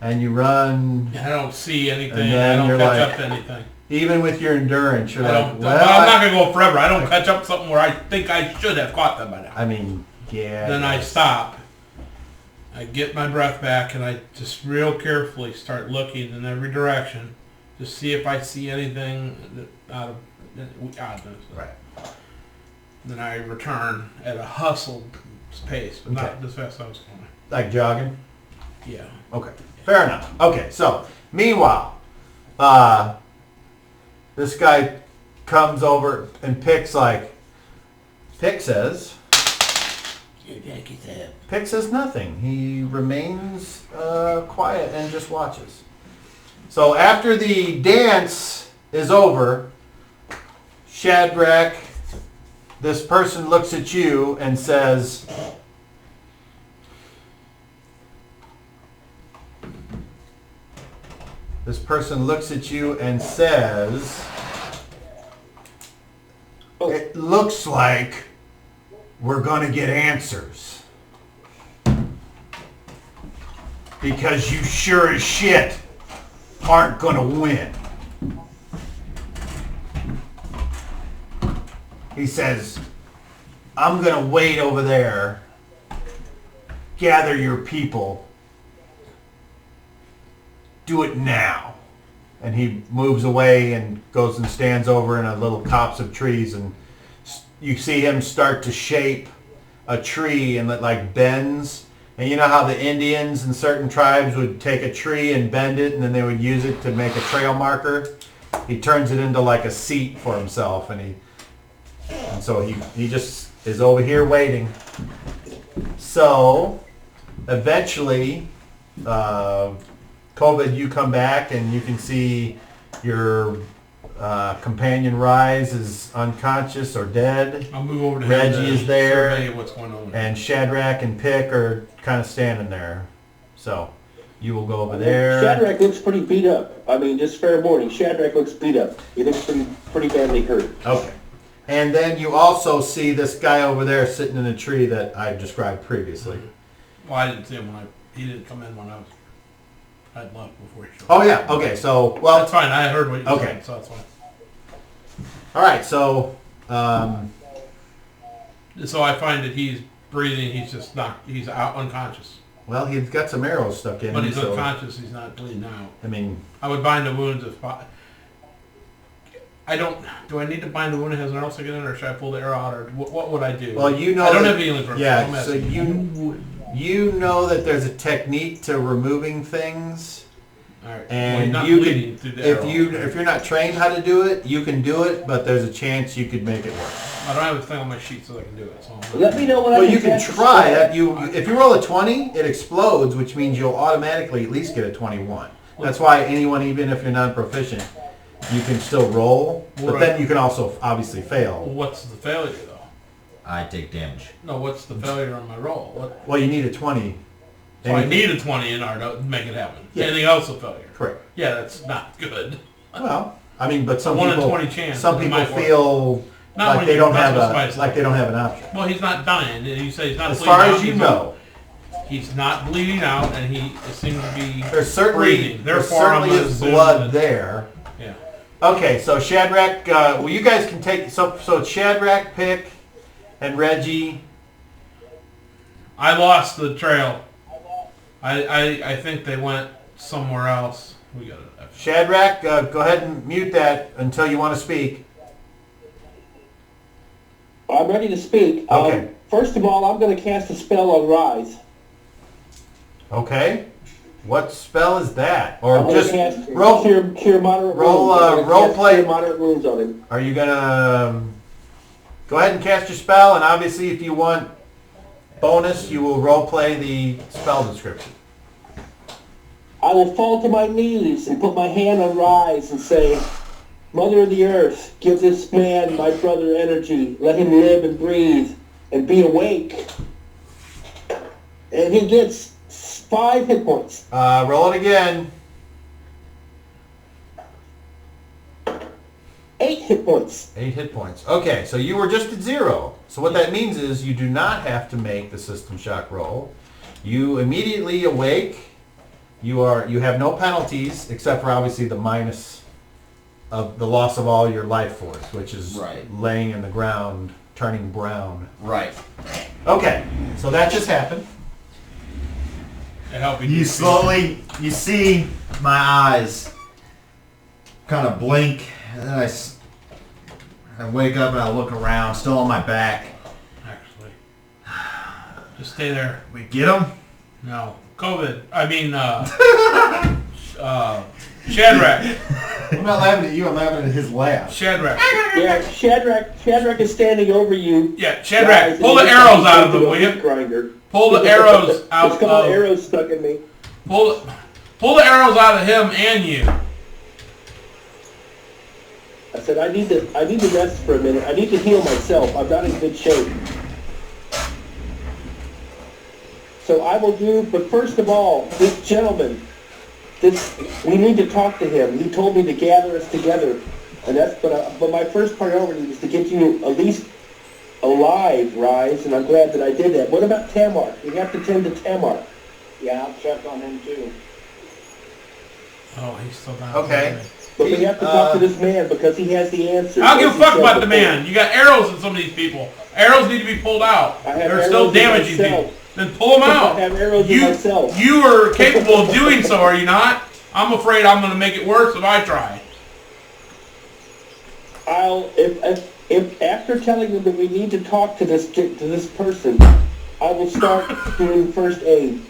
and you run. I don't see anything. And I then don't you're catch like- up to anything. Even with your endurance, you're I like, don't, well, I'm not going to go forever. I don't catch up something where I think I should have caught them by now. I mean, yeah. Then I stop. I get my breath back and I just real carefully start looking in every direction to see if I see anything out of oddness. Right. Then I return at a hustled pace, but not as fast as I was going. Like jogging? Yeah. Okay. Fair enough. Okay, so meanwhile, this guy comes over and Pick says nothing. He remains quiet and just watches. So after the dance is over, Shadrach, this person looks at you and says, it looks like we're going to get answers. Because you sure as shit aren't going to win. He says, I'm going to wait over there, gather your people, do it now. And he moves away and goes and stands over in a little copse of trees, and you see him start to shape a tree and it like bends. And you know how the Indians in certain tribes would take a tree and bend it and then they would use it to make a trail marker? He turns it into like a seat for himself, and so he just is over here waiting. So eventually, COVID, you come back and you can see your companion Rise is unconscious or dead. I'll move over to Reggie him to is there, survey what's going on. and Shadrach and Pick are kind of standing there. So you will go over there. Shadrach looks pretty beat up. I mean, just fair warning. Shadrach looks beat up. He looks pretty badly hurt. Okay. And then you also see this guy over there sitting in a tree that I described previously. Well, I didn't see him he didn't come in when I'd left before he showed up. Oh yeah. Okay. So That's fine. I heard what you Okay. said, so that's fine. All right. So So I find that he's breathing. He's just not. He's out unconscious. well, he's got some arrows stuck in But him. he's So unconscious. He's not bleeding out. I mean, I would bind the wounds if I don't. Do I need to bind the wound that has an arrow sticking in it, or should I pull the arrow out, or what would I do? well, you know. I don't that- have healing purpose. Yeah. I'm So asking. you know that there's a technique to removing things. All right. And well, you bleeding could, through the arrow. if you're not trained how to do it, you can do it, but there's a chance you could make it work. I don't have a thing on my sheet so I can do it. So Let me know when Well, I you can cast the try spell. that. If you roll a 20, it explodes, which means you'll automatically at least get a 21. That's why anyone, even if you're non-proficient, you can still roll, but then you can also obviously Well, fail. what's the failure though? I take damage. No, what's the failure on my roll? What? Well, you need a 20. So I need a 20 in order to make it happen. Yeah. Anything else a failure? Correct. Yeah, that's not good. Well, I mean, but some 1 in people, 20 chance. some it people might work. feel Not like when they you don't mess have with a spice like they don't have an option. Well, he's not dying. You say he's not As bleeding far out. as you know, He's not bleeding out, and he seems to be there's certainly breathing. there Therefore, certainly I'm gonna is assume blood that- there. Yeah. Okay, so Shadrach, well, you guys can take so it's Shadrach, Pick, and Reggie. I lost the trail. I think they went somewhere else. We got it. Shadrach, go ahead and mute that until you want to speak. I'm ready to speak. Okay. First of all, I'm going to cast a spell on Rise. Okay. What spell is that? Or I'm just gonna cast roll. cure moderate roll, wounds. I'm gonna role cast play. Cure moderate wounds on him. Are you gonna go ahead and cast your spell? And obviously, if you want bonus, you will role play the spell description. I will fall to my knees and put my hand on Rise and say, Mother of the Earth, give this man, my brother, energy. Let him live and breathe and be awake. And he gets 5 hit points. Roll it again. 8 hit points. 8 hit points. Okay, so you were just at 0. So what that means is you do not have to make the system shock roll. You immediately awake. You have no penalties except for obviously the minus of the loss of all your life force, which is Right. laying in the ground, turning brown. Right. Okay, so that just happened. And helping You slowly, you see my eyes kind of blink, and then I wake up and I look around, still on my back. Actually, just stay there. We get him? No, COVID. I mean, Shadrach. I'm not laughing at you, I'm laughing at his laugh. Shadrach. Yeah, Shadrach is standing over you. Yeah, Shadrach. Guys, Pull the and arrows he's out of into him, a will meat you? grinder. Pull the arrows out There's a couple of. arrows stuck in me. Pull the arrows out of him and you. I said, I need to rest for a minute. I need to heal myself. I'm not in good shape. So I will do, but first of all, this gentleman, we need to talk to him. He told me to gather us together. And but my first priority is to get you at least alive, Rise, and I'm glad that I did that. What about Tamar? We have to tend to Tamar. Yeah, I'll check on him too. Oh, he's still down. Okay. But we have to talk to this man because he has the answer. I don't give a as he fuck said about the before. man. You got arrows in some of these people. Arrows need to be pulled out. I have They're still arrows in damaging myself. people. Then pull them out. I have arrows in myself. You are capable of doing so, are you not? I'm afraid I'm going to make it worse if I try. If after telling them that we need to talk to this person, I will start doing first aid.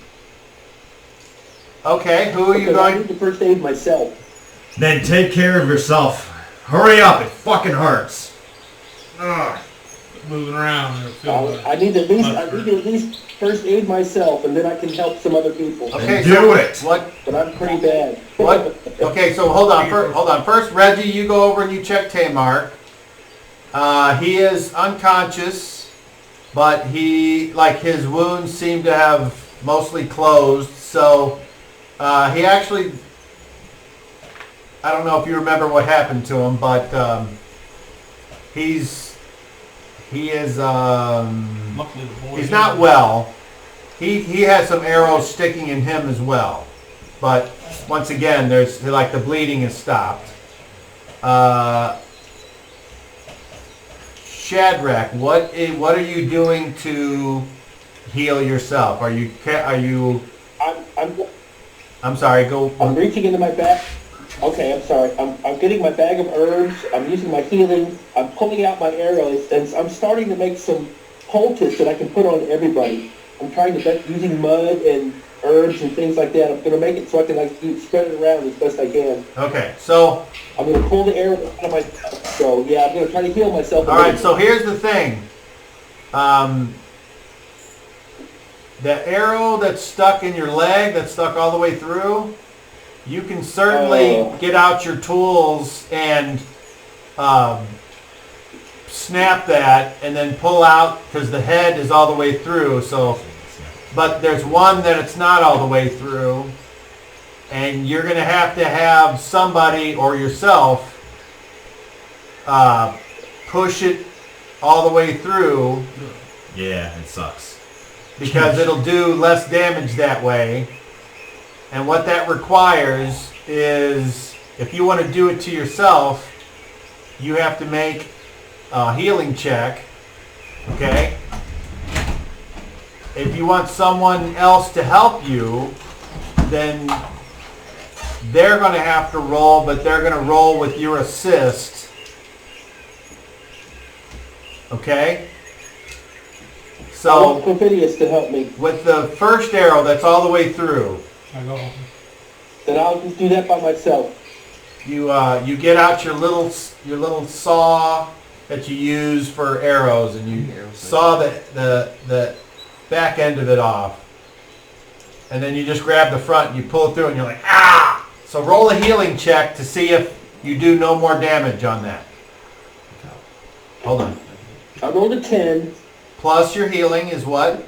Okay, who are you Because I going? need to first aid myself. Then take care of yourself. Hurry up, it fucking hurts. Ugh. Moving around. Or feeling better. I need to at least first aid myself, and then I can help some other people. Okay, Do so it. What? But I'm pretty bad. What? Okay, so hold on. First, Reggie, you go over and you check Tamar. He is unconscious, but his wounds seem to have mostly closed. So he actually, I don't know if you remember what happened to him, but he is Luckily, the boy he's not well. He has some arrows sticking in him as well. But once again, there's the bleeding has stopped. Shadrach, what are you doing to heal yourself? Are you? I'm sorry. Go. I'm reaching into my bag. Okay, I'm sorry. I'm getting my bag of herbs. I'm using my healing. I'm pulling out my arrows, and I'm starting to make some poultice that I can put on everybody. I'm trying to using mud and herbs and things like that. I'm going to make it so I can spread it around as best I can. Okay, so I'm going to pull the arrow out of myself. So yeah, I'm going to try to heal myself. all right. So here's the thing. The arrow that's stuck in your leg, that's stuck all the way through, you can certainly get out your tools and snap that and then pull out because the head is all the way through. So, but there's one that it's not all the way through, and you're going to have somebody or yourself push it all the way through. Yeah, it sucks. Because it'll do less damage that way. And what that requires is, if you want to do it to yourself, you have to make a healing check. Okay? If you want someone else to help you, then they're going to have to roll, but they're going to roll with your assist. Okay? I want So, Perfidious to help me. with the first arrow that's all the way through, I go. Then I'll just do that by myself. you get out your little saw that you use for arrows, and you saw the back end of it off, and then you just grab the front and you pull it through, and you're like, ah! So roll a healing check to see if you do no more damage on that. Hold on. I rolled a 10, Plus your healing is what?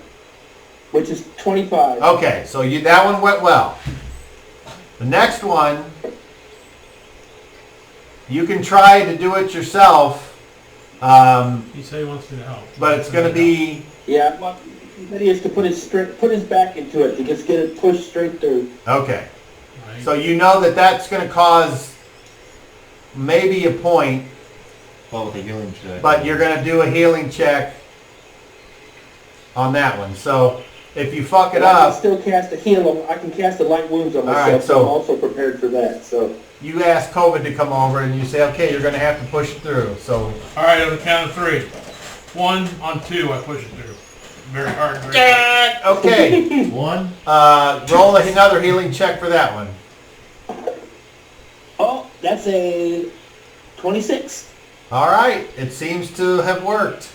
which is 25. Okay, so that one went well. The next one, you can try to do it yourself, He said he wants me to help. but it's going to be... Yeah, I want Perfidious to put his back into it to just get it pushed straight through. Okay. Right. So you know that's going to cause maybe a point, Well, with the healing check. but you're going to do a healing check on that one. So if you fuck it And I can up, still cast a heal. I can cast a light wounds on All myself, right, so so- I'm also prepared for that. So you ask COVID to come over and you say, okay, you're going to have to push it through. So All right, on the count of 3. 1 on 2, I push it through. Very hard. Very hard. okay, One. roll another healing check for that one. oh, that's a 26. All right, it seems to have worked.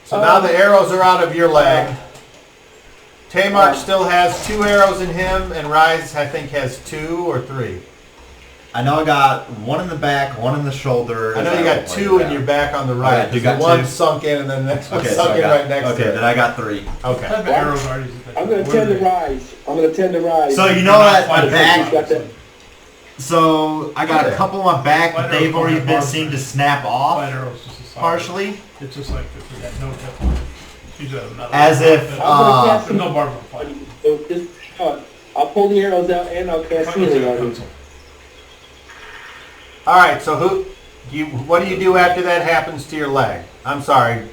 So now the arrows are out of your leg. Tamar still has 2 arrows in him, and Rise, I think, has 2 or 3. I know I got one in the back, one in the shoulder. I know you got 2 in your back on the right. Alright, you because got the one 2. sunk in, and then the next one Okay, so sunk I in got, right next okay, to then it. I got 3. What type Okay. of arrows are these? I'm going to What are tend to they? rise. I'm going to tend to rise. So you know what? My Got back. that. So I got a couple on my back, but Light they've arrows already don't been have seemed to barbs. snap off Light arrows just a solid. partially, It's just like this. We got no tip. She's a metal. as if I'm gonna cast There's no barbs on flight. So just, I'll pull the arrows out and I'll cast healing on you. All right, so what do you do after that happens to your leg? I'm sorry.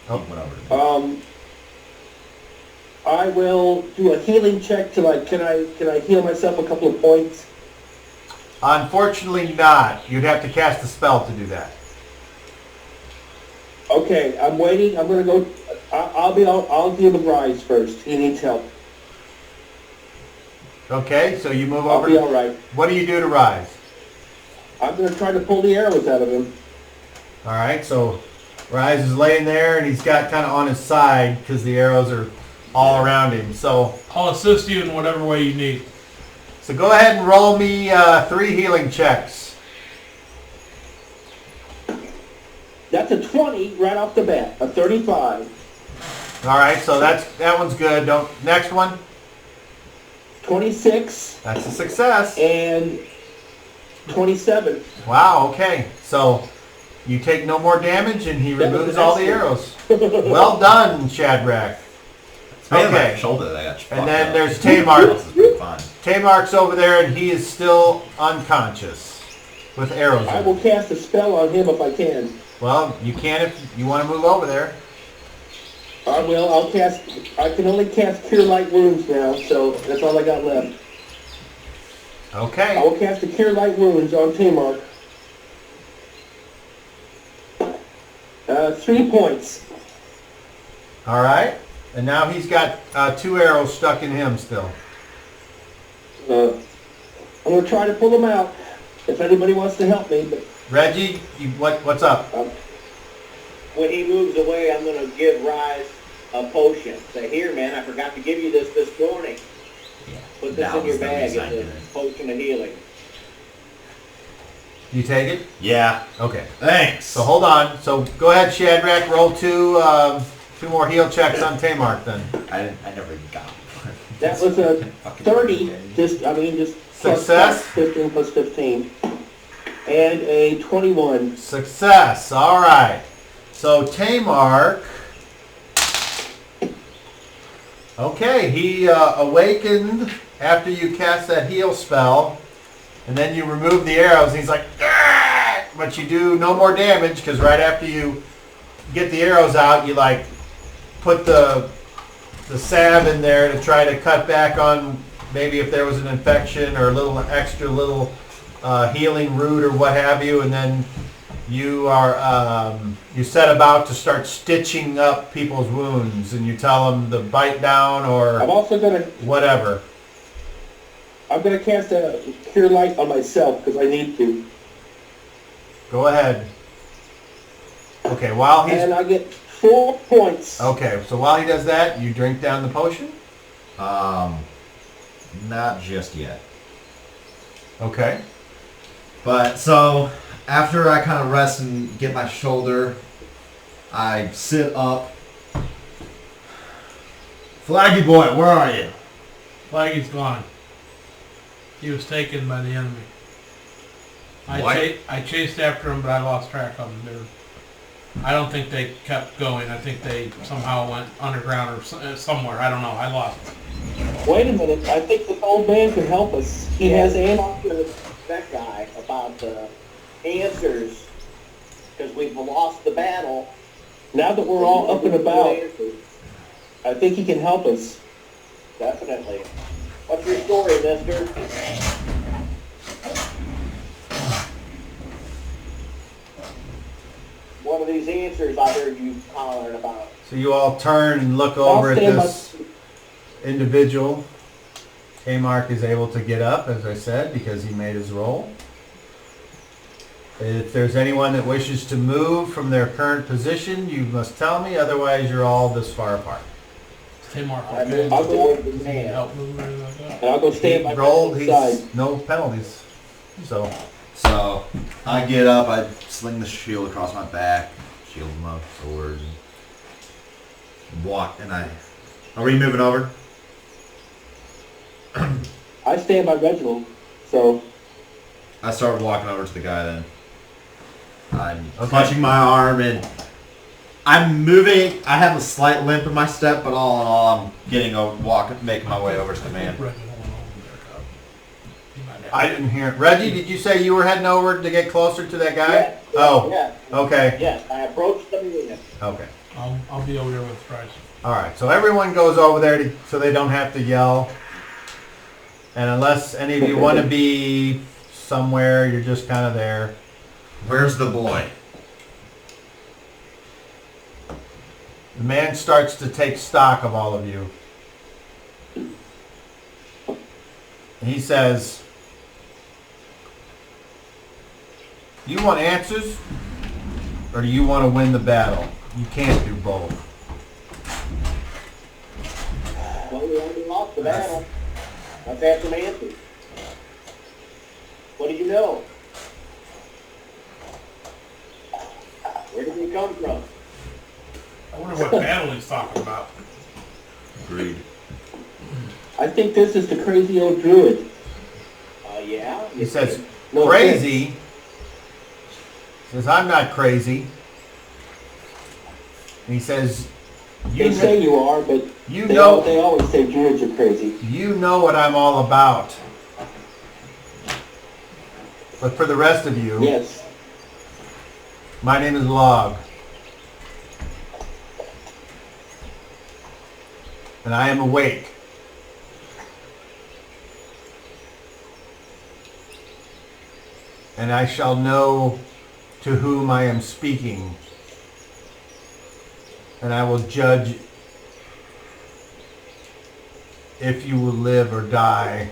whatever. I will do a healing check to can I heal myself a couple of points? Unfortunately not. You'd have to cast a spell to do that. Okay, I'm waiting. I'm gonna go. I'll deal with Rise first. He needs help. Okay, so you move I'll over. be all right. What do you do to Rise? I'm gonna try to pull the arrows out of him. All right, so Rise is laying there, and he's got kind of on his side because the arrows are all around him. So I'll assist you in whatever way you need. go ahead and roll me 3 healing checks. That's a 20 right off the bat. A 35. All right, so that one's good. Next one. 26 That's a success. and 27. Wow. Okay, so you take no more damage, and he That was removes all the excellent. arrows. Well done, Shadrach. It's mainly my Okay. shoulder that I got fucked And then up. there's Tamar. Else has been fine. Tamar's over there, and he is still unconscious with arrows I in will him. cast a spell on him if I can. Well, you can if you want to move over there. I will. I'll cast. I can only cast Cure Light Wounds now, so that's all I got left. I Okay. will cast a Cure Light Wounds on Tamar. 3 points. All right. And now he's got 2 arrows stuck in him still. I'm going to try to pull them out if anybody wants to help me. But Reggie, what's up? When he moves away, I'm going to give Rise a potion. Say, here, man, I forgot to give you this morning. Yeah. Put this That in your was the bag. reason I It's did a it. potion of healing. You take it? Yeah. Okay. Thanks. So hold on. So go ahead, Shadrach. Roll two more heal checks on Tamark then. I never even got it. That was a 30, just Success. 15 plus 15. And a 21. Success. All right. So Tamark. Okay, he awakened after you cast that heal spell, and then you remove the arrows. And he's like, "Argh!" But you do no more damage because right after you get the arrows out, you like put the salve in there to try to cut back on maybe if there was an infection or a little extra healing root or what have you, and then you are you set about to start stitching up people's wounds, and you tell them to bite down or I'm also gonna whatever. I'm gonna cast a cure light on myself because I need to. Go ahead. Okay, while he's And I get 4 points. okay, so while he does that, you drink down the potion. Not just yet. Okay. But so after I kind of rest and get my shoulder, I sit up. Flaggy boy, where are you? Flaggy's gone. He was taken by the enemy. I chased after him, but I lost track of him. I don't think they kept going. I think they somehow went underground or somewhere. I don't know. I lost him. Wait a minute. I think this old man can help us. He has Talk to that guy about the answers, because we've lost the battle. Now that we're all up and about, I think he can help us. Definitely. What's your story, mister? What are these answers I heard you hollering about? So you all turn and look over at stand this individual. Tamark is able to get up, as I said, because he made his roll. If there's anyone that wishes to move from their current position, you must tell me, otherwise you're all this far apart. Tamark, I'll go help move or anything like that. and I'll go stand by Rolled, my he's side. no penalties. So So I get up, I sling the shield across my back, shield my sword, and walk, and are we moving over? I stand by Reginald, so I started walking over to the guy then. I'm Okay. clutching my arm and I'm moving. I have a slight limp in my step, but all in all, I'm making my way over to the man. I didn't hear it. Reggie, did you say you were heading over to get closer to that guy? Yes, Oh, yes, okay. yes. I approached the man. Okay. I'll be over there with Bryce. All right. So everyone goes over there so they don't have to yell. And unless any of you want to be somewhere, you're just kind of there. Where's the boy? The man starts to take stock of all of you. And he says, "You want answers, or do you want to win the battle? You can't do both." Well, we already lost the battle. Let's have some answers. What do you know? Where did we come from? I wonder what battle he's talking about. Agreed. I think this is the crazy old druid. Yeah? He says, No "Crazy?" He says, "I'm not crazy." And he says, They say you are, but you they know, always say druids are crazy. you know what I'm all about. But for the rest of you, Yes. my name is Laug. And I am awake. And I shall know to whom I am speaking. And I will judge if you will live or die,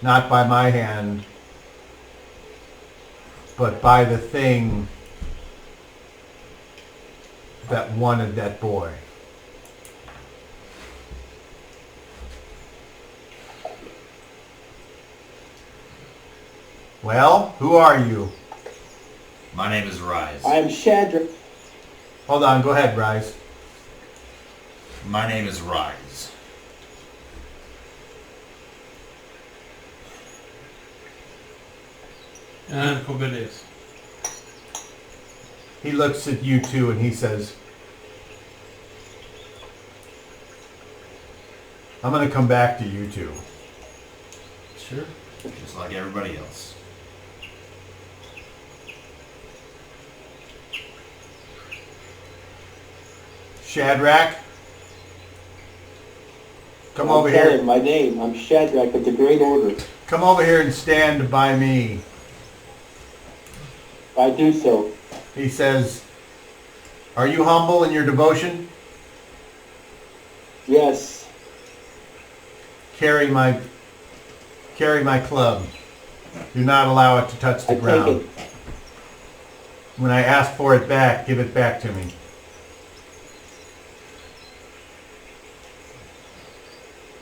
not by my hand, but by the thing that wanted that boy. Well, who are you? My name is Rise. I am Shadrach. Hold on, go ahead, Rise. My name is Rise. And I'm Covidius. He looks at you two and he says, I'm going to come back to you two. Sure. Just like everybody else. Shadrach, come over Tell here. him my name. I'm Shadrach of the Great Order. Come over here and stand by me. I do so. He says, are you humble in your devotion? Yes. Carry my club. Do not allow it to touch the I ground. take it. When I ask for it back, give it back to me.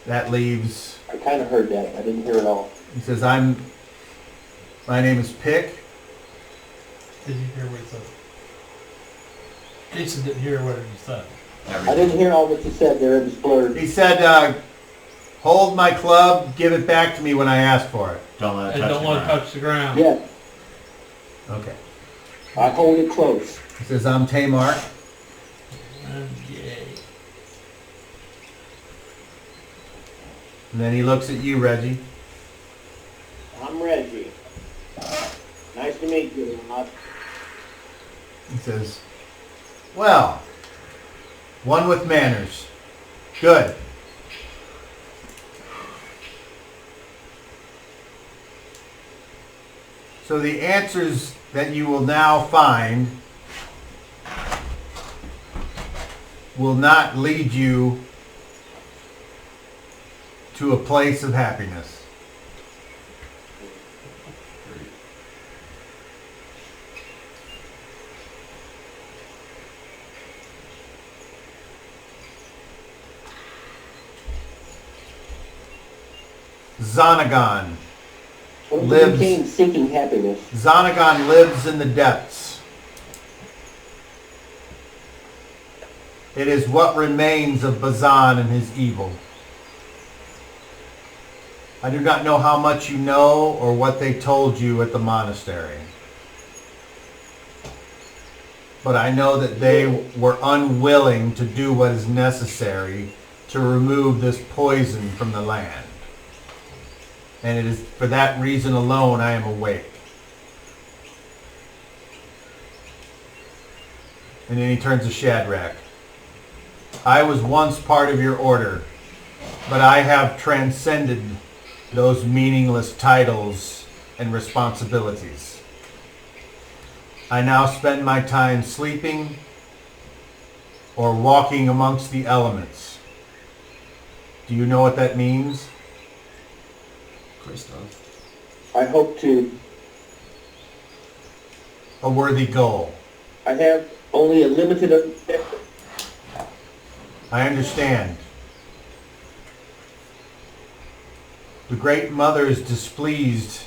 That leaves, I kind of heard that. I didn't hear it all. he says, my name is Pick. Did you hear what he said? Jason didn't hear what he said. I didn't hear all what you said there. It was blurred. He said, hold my club, give it back to me when I ask for it. Don't let it And touch don't the let it ground. touch the ground. Yeah. Okay. I hold it close. He says, I'm Tamar. And yay. And then he looks at you, Reggie. I'm Reggie. Nice to meet you, Laug. He says, well, one with manners. Good. So the answers that you will now find will not lead you to a place of happiness. Zonagon. What Lives. became seeking happiness? Zonagon lives in the depths. It is what remains of Bazan and his evil. I do not know how much you know or what they told you at the monastery. But I know that they were unwilling to do what is necessary to remove this poison from the land. And it is for that reason alone I am awake. And then he turns to Shadrach. I was once part of your order, but I have transcended those meaningless titles and responsibilities. I now spend my time sleeping or walking amongst the elements. Do you know what that means? Christoph. I hope to. A worthy goal. I have only a limited objective. I understand. The Great Mother is displeased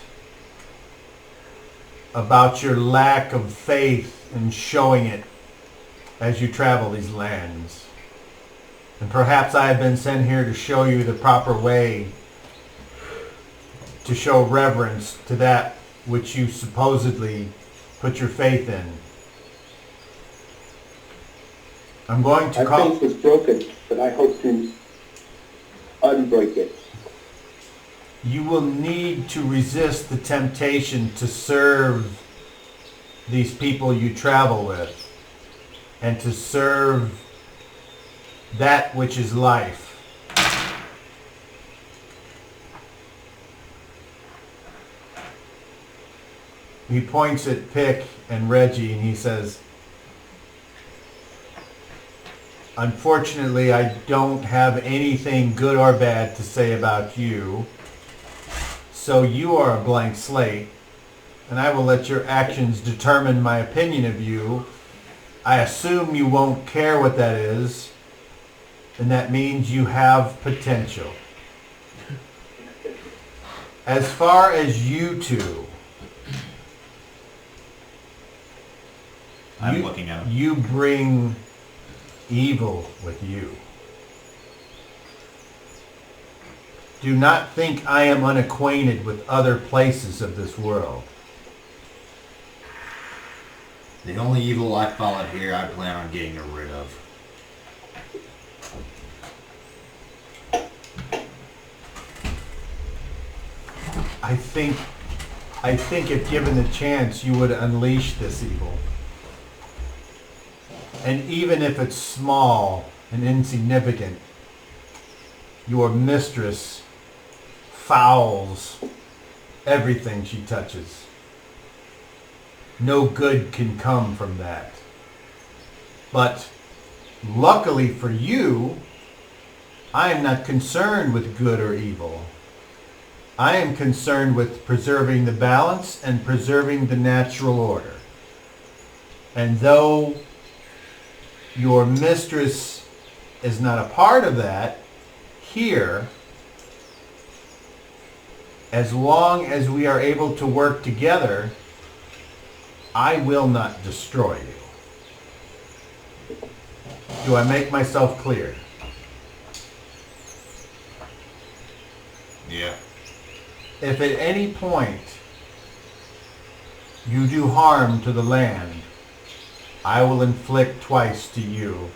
about your lack of faith in showing it as you travel these lands. And perhaps I have been sent here to show you the proper way to show reverence to that which you supposedly put your faith in. I'm going to My faith was broken, but I hope to unbreak it. You will need to resist the temptation to serve these people you travel with and to serve that which is life. He points at Pick and Reggie and he says, unfortunately, I don't have anything good or bad to say about you. So you are a blank slate, and I will let your actions determine my opinion of you. I assume you won't care what that is, and that means you have potential. As far as you two, I'm looking at him. You bring evil with you. Do not think I am unacquainted with other places of this world. The only evil I followed here, I plan on getting rid of. I think if given the chance, you would unleash this evil. And even if it's small and insignificant, your mistress fouls everything she touches. No good can come from that. But luckily for you, I am not concerned with good or evil. I am concerned with preserving the balance and preserving the natural order. And though your mistress is not a part of that, here, as long as we are able to work together, I will not destroy you. Do I make myself clear? Yeah. If at any point you do harm to the land, I will inflict twice to you,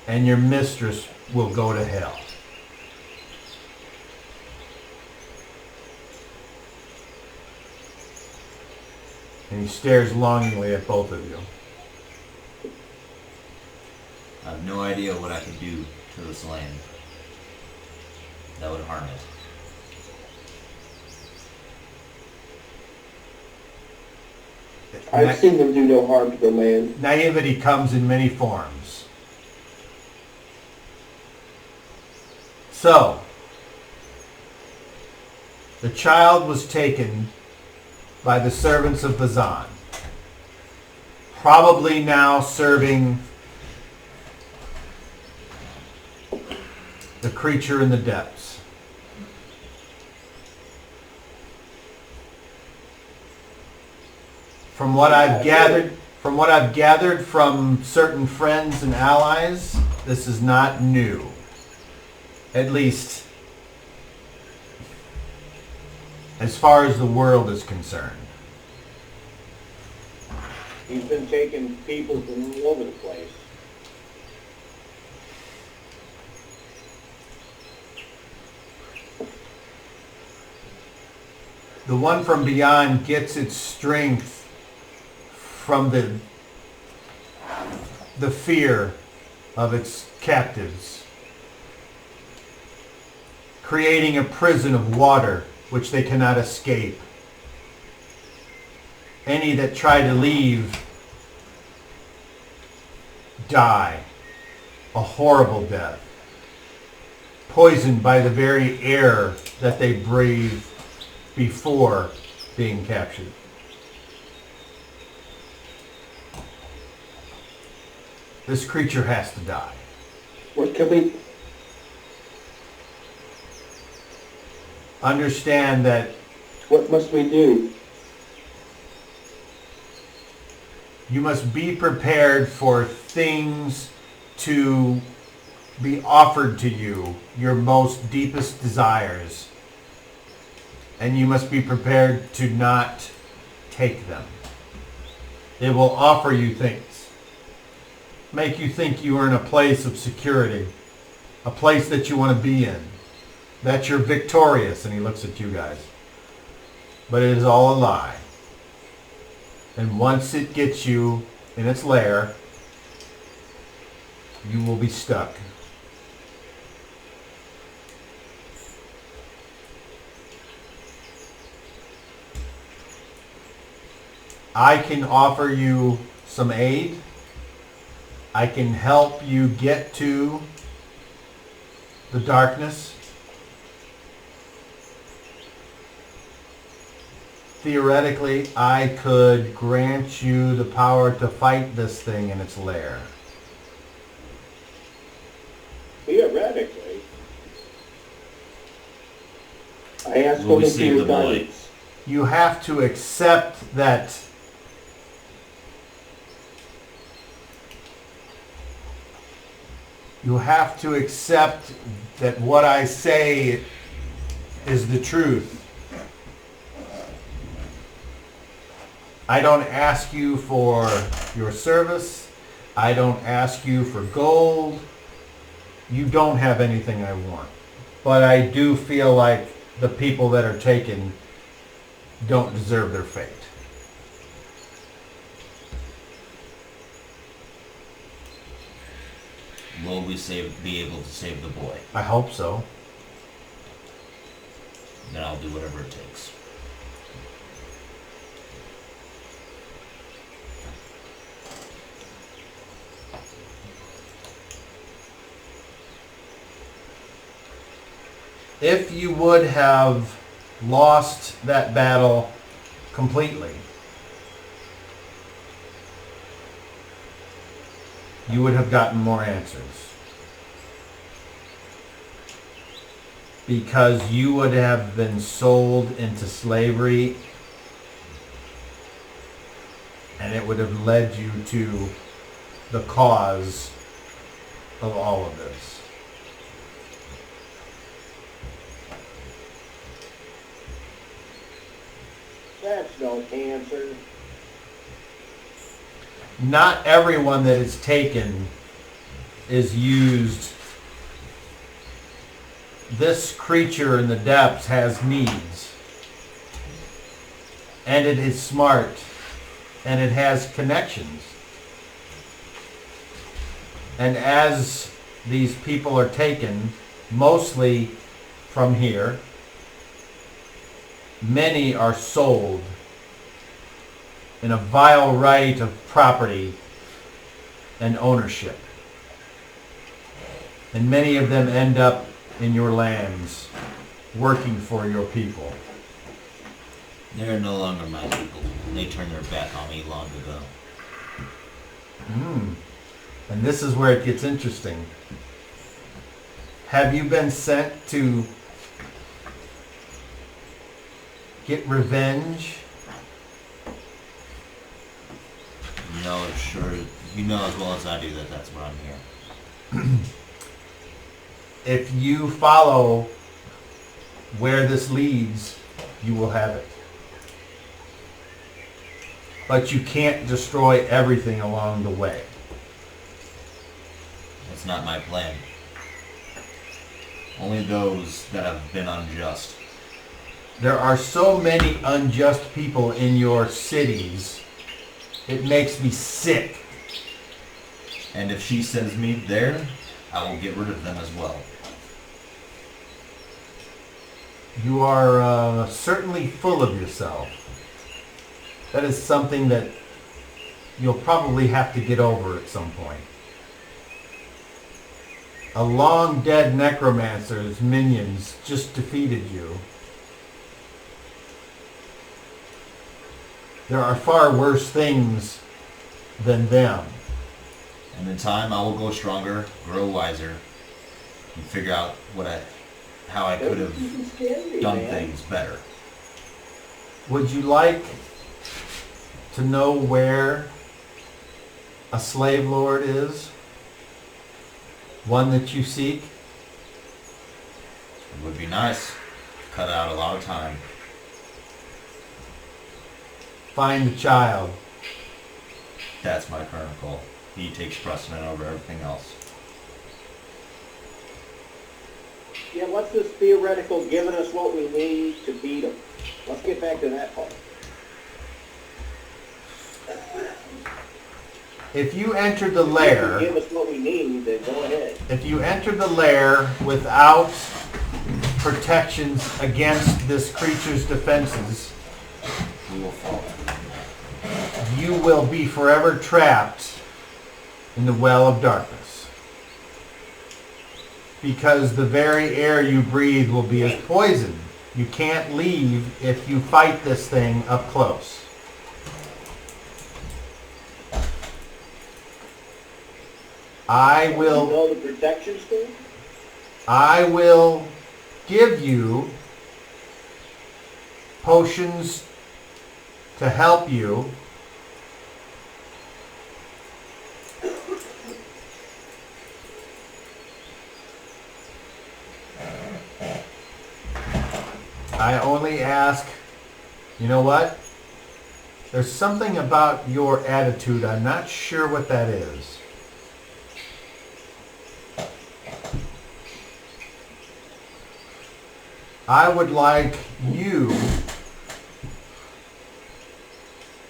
and your mistress will go to hell. And he stares longingly at both of you. I have no idea what I could do to this land that would harm it. I've seen them do no harm to the land. Naivety comes in many forms. So, the child was taken by the servants of Bazan, probably now serving the creature in the depths. From what I've gathered from certain friends and allies, this is not new. At least, as far as the world is concerned. He's been taking people from all over the place. The one from beyond gets its strength from the fear of its captives, creating a prison of water which they cannot escape. Any that try to leave die a horrible death, poisoned by the very air that they breathe before being captured. This creature has to die. What can we... Understand that What must we do? you must be prepared for things to be offered to you, your most deepest desires. And you must be prepared to not take them. They will offer you things, make you think you are in a place of security, a place that you want to be in, that you're victorious. And he looks at you guys. But it is all a lie. And once it gets you in its lair, you will be stuck. I can offer you some aid. I can help you get to the darkness. Theoretically, I could grant you the power to fight this thing in its lair. Theoretically. I ask Will we only for save your the boy? guidance. You have to accept that You have to accept that what I say is the truth. I don't ask you for your service. I don't ask you for gold. You don't have anything I want. But I do feel like the people that are taken don't deserve their fate. Will we be able to save the boy? I hope so. Then I'll do whatever it takes. If you would have lost that battle completely, you would have gotten more answers. Because you would have been sold into slavery, and it would have led you to the cause of all of this. That's no answer. Not everyone that is taken is used. This creature in the depths has needs. And it is smart. And it has connections. And as these people are taken, mostly from here, many are sold in a vile right of property and ownership. And many of them end up in your lands, working for your people. They're no longer my people. They turned their back on me long ago. And this is where it gets interesting. Have you been sent to get revenge? No, sure. You know as well as I do that that's why I'm here. If you follow where this leads, you will have it. But you can't destroy everything along the way. That's not my plan. Only those that have been unjust. There are so many unjust people in your cities, it makes me sick. And if she sends me there, I will get rid of them as well. You are certainly full of yourself. That is something that you'll probably have to get over at some point. A long dead necromancer's minions just defeated you. There are far worse things than them. And in time, I will grow stronger, grow wiser, and figure out how I could have done things better. Would you like to know where a slave lord is? One that you seek? It would be nice. Cut out a lot of time. Find the child. That's my current goal. He takes precedent over everything else. Yeah, what's this theoretical giving us what we need to beat them? Let's get back to that part. If you enter the lair, If you give us what we need, then go ahead. if you enter the lair without protections against this creature's defenses, We will fall. you will be forever trapped in the well of darkness. Because the very air you breathe will be as poison. You can't leave if you fight this thing up close. You know the protection school? I will give you potions to help you. I only ask, you know what? There's something about your attitude. I'm not sure what that is. I would like you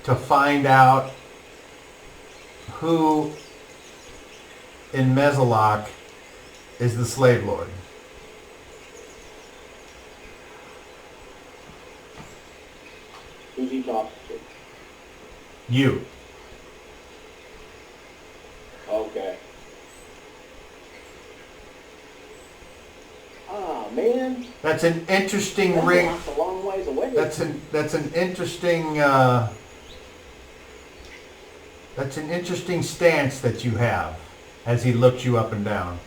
to find out who in Mezzalock is the slave lord. Who's he talking to? You. Okay. Ah, man. That's an interesting ring. That's a long ways away. That's an interesting that's an interesting stance that you have as he looks you up and down.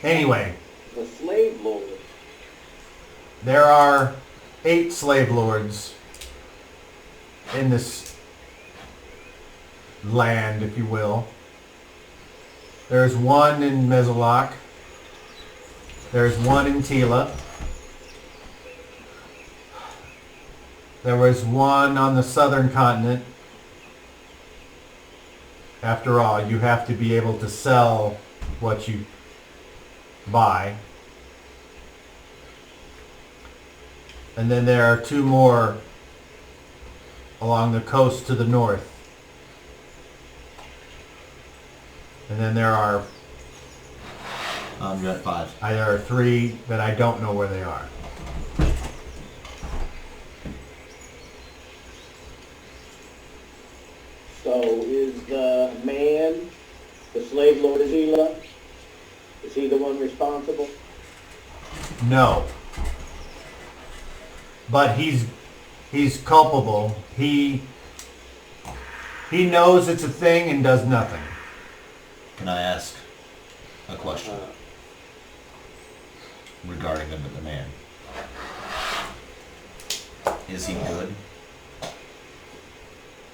Anyway, The slave lord. there are 8 slave lords in this land, if you will. There's one in Mezzalock. There's one in Tila. There was one on the southern continent. After all, you have to be able to sell what you buy. And then there are 2 more along the coast to the north. And then there are You got 5. there are 3 that I don't know where they are. So is the man, the slave lord Azila, is he the one responsible? No. But he's culpable. He knows it's a thing and does nothing. Can I ask a question regarding the man? Is he good?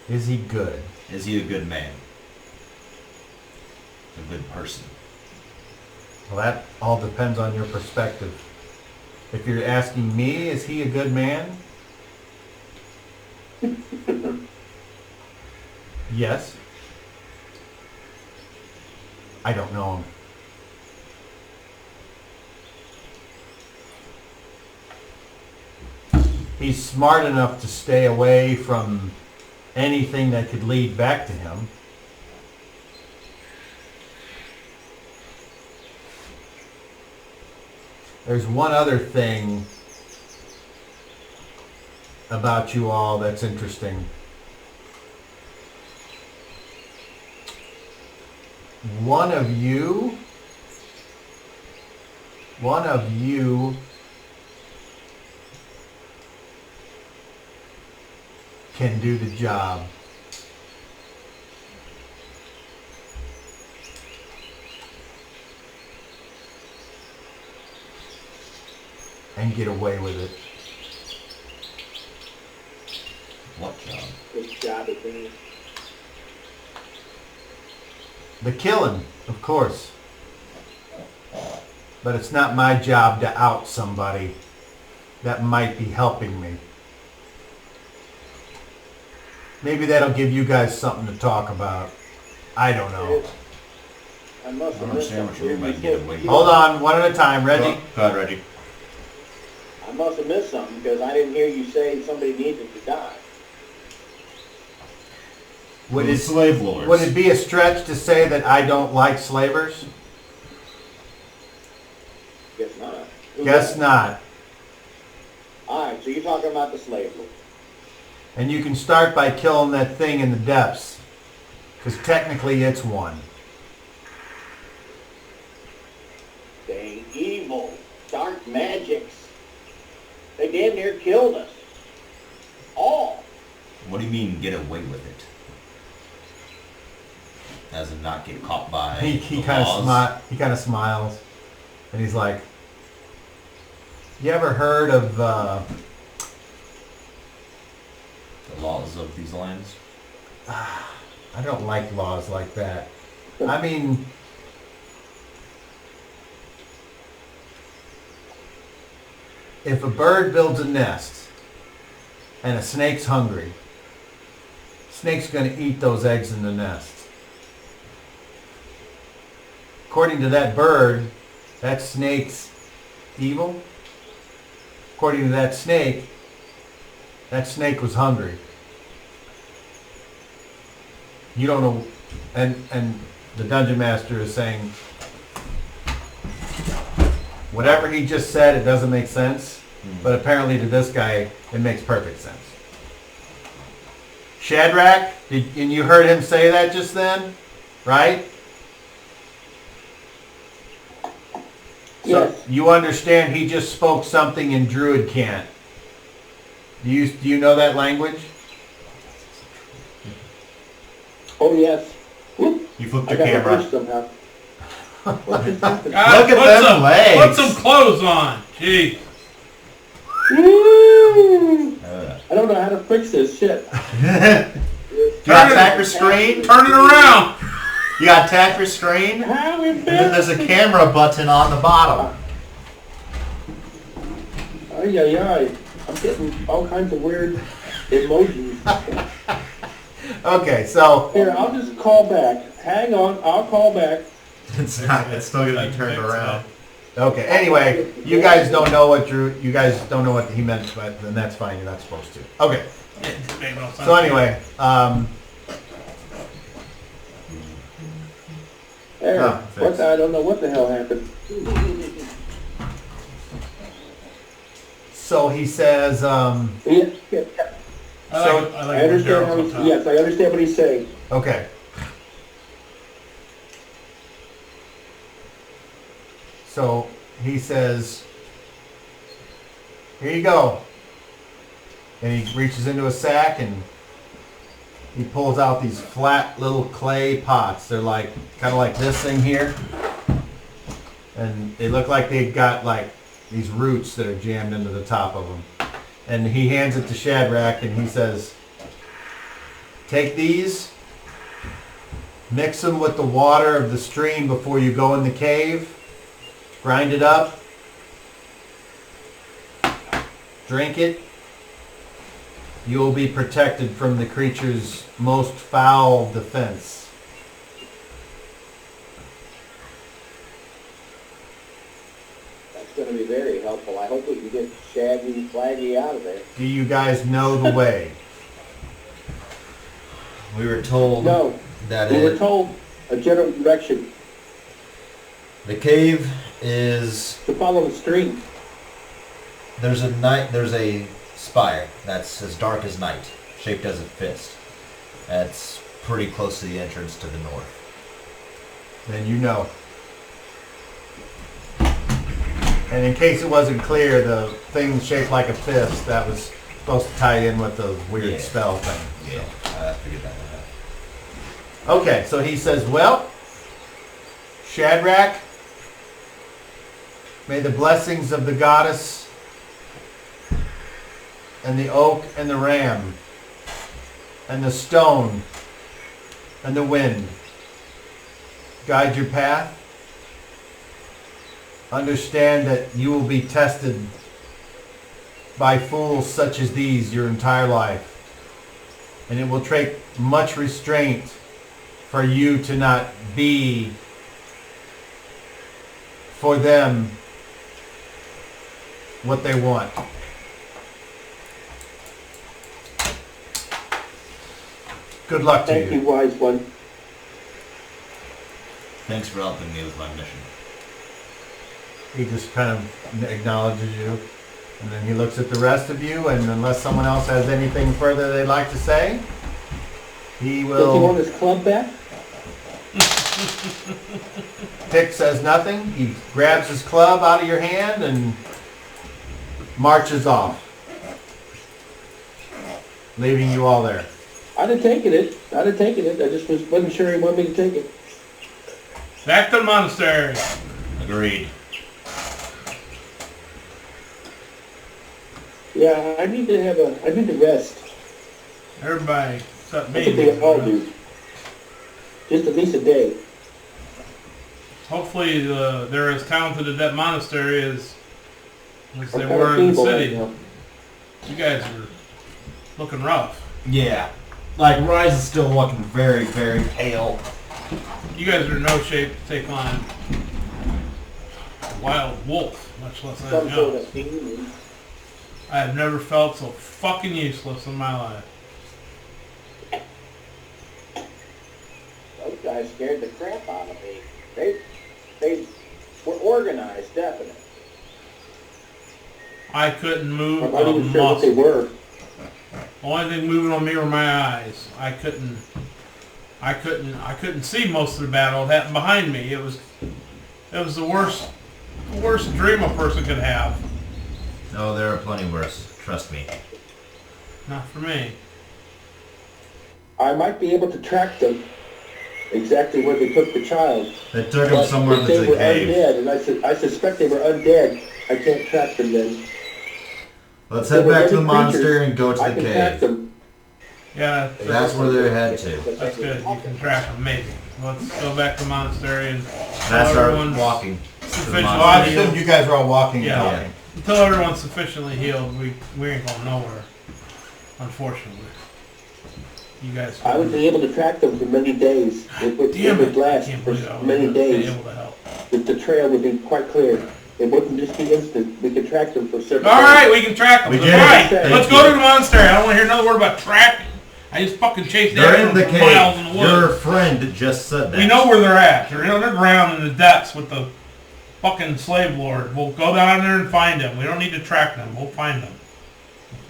Is he good? Is he a good man? A good person? Well, that all depends on your perspective. If you're asking me, is he a good man? Yes. I don't know him. He's smart enough to stay away from anything that could lead back to him. There's one other thing about you all that's interesting. One of you can do the job. And get away with it. What job? Which job is he? The killing, of course. But it's not my job to out somebody that might be helping me. Maybe that'll give you guys something to talk about. I don't know. I must I don't have missed understand what something. you mean by get away. Hold on, one at a time. Reggie? Go ahead, Reggie. I must have missed something because I didn't hear you say somebody needed to die. Would The it, slave lords. would it be a stretch to say that I don't like slavers? Guess not. Who's Guess that? not. Alright, so you're talking about the slave lord. And you can start by killing that thing in the depths. Because technically it's one. Dang evil, dark magics. They damn near killed us. All. What do you mean get away with it? As in not get caught by He the kind laws? of smiles. And he's like, you ever heard of The laws of these lands? I don't like laws like that. I mean, if a bird builds a nest and a snake's hungry, snake's going to eat those eggs in the nest. According to that bird, that snake's evil. According to that snake was hungry. You don't know, and the dungeon master is saying, whatever he just said, it doesn't make sense, but apparently to this guy, it makes perfect sense. Shadrach, and you heard him say that just then, right? Yes. So you understand he just spoke something in Druid can't. Do you know that language? Oh, yes. Whoop. You flipped I your got camera. reversed somehow. What just happened? God, Look at them legs. Put some clothes on. Jeez. Woo! I don't know how to fix this shit. You got tap your screen? Turn it around. You got tap your screen? How And then there's a camera button on the bottom. Ay, ay, ay. I'm getting all kinds of weird emojis. Okay, so Here, I'll just call back. Hang on, I'll call back. It's still gonna be turned around. okay. Anyway, you guys don't know what he meant, but then that's fine. You're not supposed to. Okay. It made no sense. So anyway, There. Oh, What I don't know what the hell happened. so he says, Yeah, yeah. I like I understand how when he's, Daryl's on top. yes, I understand what he's saying. okay. So he says, here you go. And he reaches into a sack and he pulls out these flat little clay pots. They're like, kind of like this thing here. And they look like they've got like these roots that are jammed into the top of them. And he hands it to Shadrach and he says, take these, mix them with the water of the stream before you go in the cave, grind it up, drink it. You will be protected from the creature's most foul defense. That's going to be very helpful. I hope we can get Shaggy and Flaggy out of there. Do you guys know the way? We were told No, that we were told a general direction the cave is to follow the stream. there's a spire that's as dark as night, shaped as a fist. That's pretty close to the entrance to the north. Then you know. And in case it wasn't clear, the thing shaped like a fist, that was supposed to tie in with the weird Yeah. spell thing. Yeah, I figured that out. Okay, so he says, well, Shadrach, may the blessings of the goddess and the oak and the ram and the stone and the wind guide your path. Understand that you will be tested by fools such as these your entire life. And it will take much restraint for you to not be for them what they want. Good luck to Thank you, you. wise one. Thanks for helping me with my mission. He just kind of acknowledges you. And then he looks at the rest of you, and unless someone else has anything further they'd like to say, he Does he want will... his club back? Pick says nothing. He grabs his club out of your hand and marches off, leaving you all there. I'd have taken it. I'd have taken it. I just wasn't sure he wanted me to take it. Back to the monastery. Agreed. Yeah, I need to rest. Everybody, except I me. think they all do. Just at least a day. Hopefully they're as talented at that monastery as As they I'm were kinda in the feeble city. right now. You guys are looking rough. Yeah. Like, Rise is still looking very, very pale. You guys are in no shape to take on a wild wolf, much less Some anything sort else. of demon. I have never felt so fucking useless in my life. Those guys scared the crap out of me. They were organized, definitely. I couldn't move I'm not a even sure what they muscle. were. The only thing moving on me were my eyes. I couldn't see most of the battle that happened behind me. It was the worst dream a person could have. No, there are plenty worse. Trust me. Not for me. I might be able to track them exactly where they took the child. They took him But somewhere if into they the were cave. undead, and I suspect they were undead, I can't track them then. Let's If head they were back to the living creatures, monastery and go to I the can track cave. them. Yeah, That's where they're headed to. that's good. You can track them, maybe. Let's go back to the monastery and That's tell our everyone's walking. to the sufficiently Well, I monastery. healed. assumed you guys were all walking and Yeah. talking. Until everyone's sufficiently healed, we ain't going nowhere. Unfortunately. You guys. I would be able to track them for many days. It would Damn it! I last can't for believe I many would be days. able to help. The trail would be quite clear. It wouldn't just be instant. We could track them for several All days. right, we can track them. We That's did it. right. Thank Let's you. go to the monastery. I don't want to hear another word about tracking. I just fucking chased They're in everyone the for miles in cave. the Your woods. friend just said that. We know where they're at. They're underground in the depths with the fucking slave lord. We'll go down there and find them. We don't need to track them. We'll find them.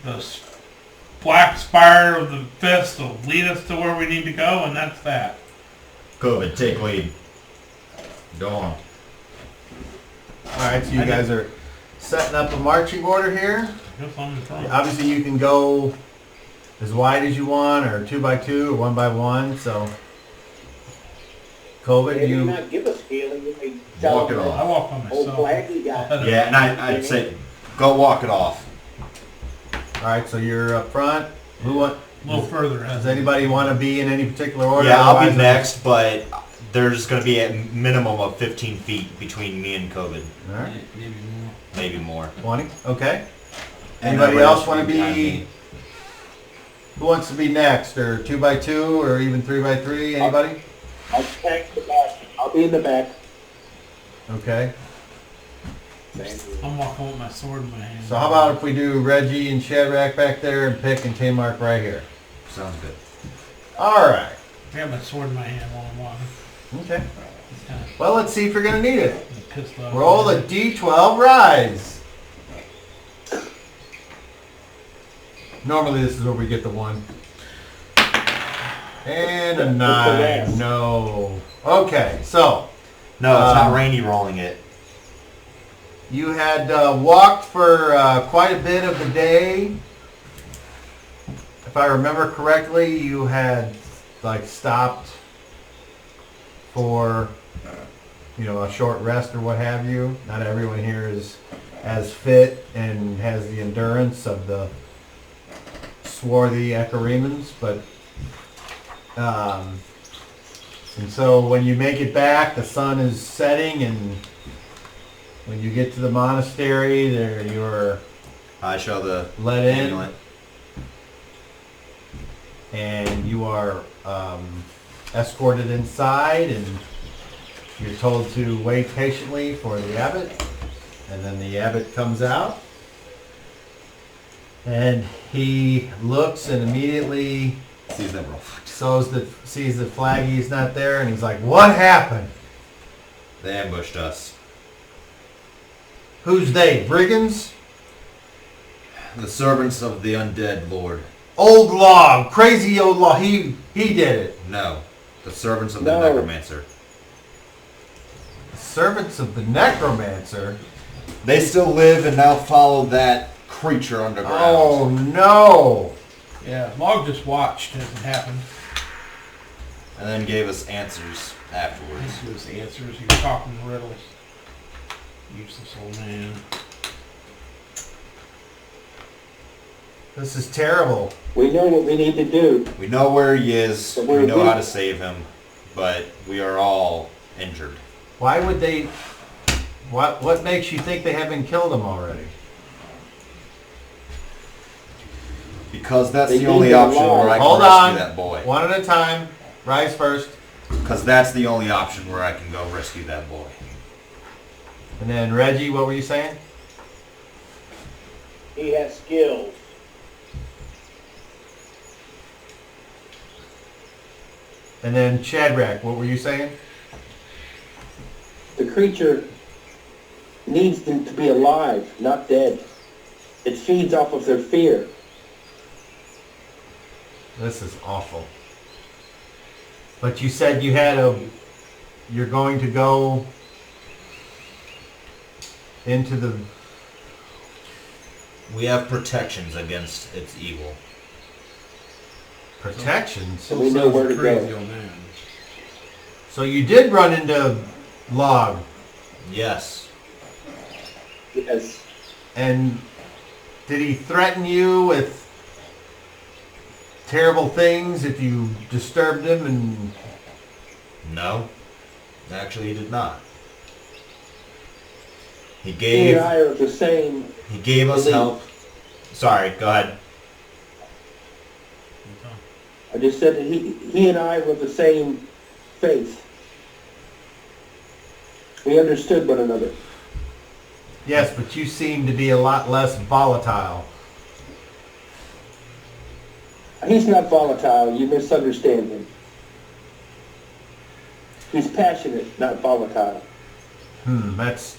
The black spire of the fist will lead us to where we need to go, and that's that. COVID, take lead. Go on. Alright, so you guys are setting up a marching order here. I guess I'm in front. Obviously you can go as wide as you want, or 2 by 2, or 1 by 1, so. COVID, Maybe you... not give us healing. You may tell Walk it them off. I walk by Old myself. Blackie got Yeah, and I'd say, go walk it off. Alright, so you're up front. Who want... A little further ahead. Does anybody want to be in any particular order? Yeah, I'll be Otherwise, next, but there's going to be a minimum of 15 feet between me and COVID. Alright, Maybe more. Maybe more. 20, okay. And Anybody else want to behind be... me. Who wants to be next, or 2 by 2, or even 3 by 3? Anybody? I'll tank the back. I'll be in the back. Okay. I'm walking with my sword in my hand. So how about if we do Reggie and Shadrach back there, and Pick and Tamark right here? Sounds good. All right. I got my sword in my hand while I'm walking. Okay. It's kind Well, let's see if you're gonna need it. of pissed off. Roll a D12 rise. Normally this is where we get the 1. And a 9. No. Okay, so No, it's not Um, Rainy rolling it. you had walked for quite a bit of the day. If I remember correctly, you had stopped for a short rest or what have you. Not everyone here is as fit and has the endurance of the swarthy Echorimans, but and so when you make it back, the sun is setting, and when you get to the monastery, there you're I show the let in, amulet. and you are escorted inside, and you're told to wait patiently for the abbot, and then the abbot comes out, and he looks and immediately Sees that roll. sees that Flaggy's not there, and he's like, "What happened? They ambushed us. Who's they? Brigands? The servants of the undead lord. Old Laug, crazy old Laug. He did it. No. The servants of the No. necromancer. Servants of the necromancer. They still live and now follow that creature underground. Oh no! Yeah, Laug just watched as it happened. And then gave us answers afterwards. This was the answers. He was talking riddles. Useless old man. This is terrible. We know what we need to do. We know where he is. But We we're know good. how to save him. But we are all injured. Why would they? What makes you think they haven't killed him already? Because that's They the only need to option allow- where I can Hold rescue on. that boy. One at a time. Rise first. Because that's the only option where I can go rescue that boy. And then Reggie, what were you saying? He has skills. And then Shadrach, what were you saying? The creature needs them to be alive, not dead. It feeds off of their fear. This is awful. But you said you're going to go into the... We have protections against its evil. protections. So we know where to Crazy go. old man. So you did run into Laug, Yes. Yes. and did he threaten you with terrible things if you disturbed him? And No. Actually, he did not. He He gave and I are the same. he gave us belief. help. Sorry, go ahead. I just said that he and I were the same faith. We understood one another. yes, but you seem to be a lot less volatile. He's not volatile. You misunderstand him. He's passionate, not volatile. That's...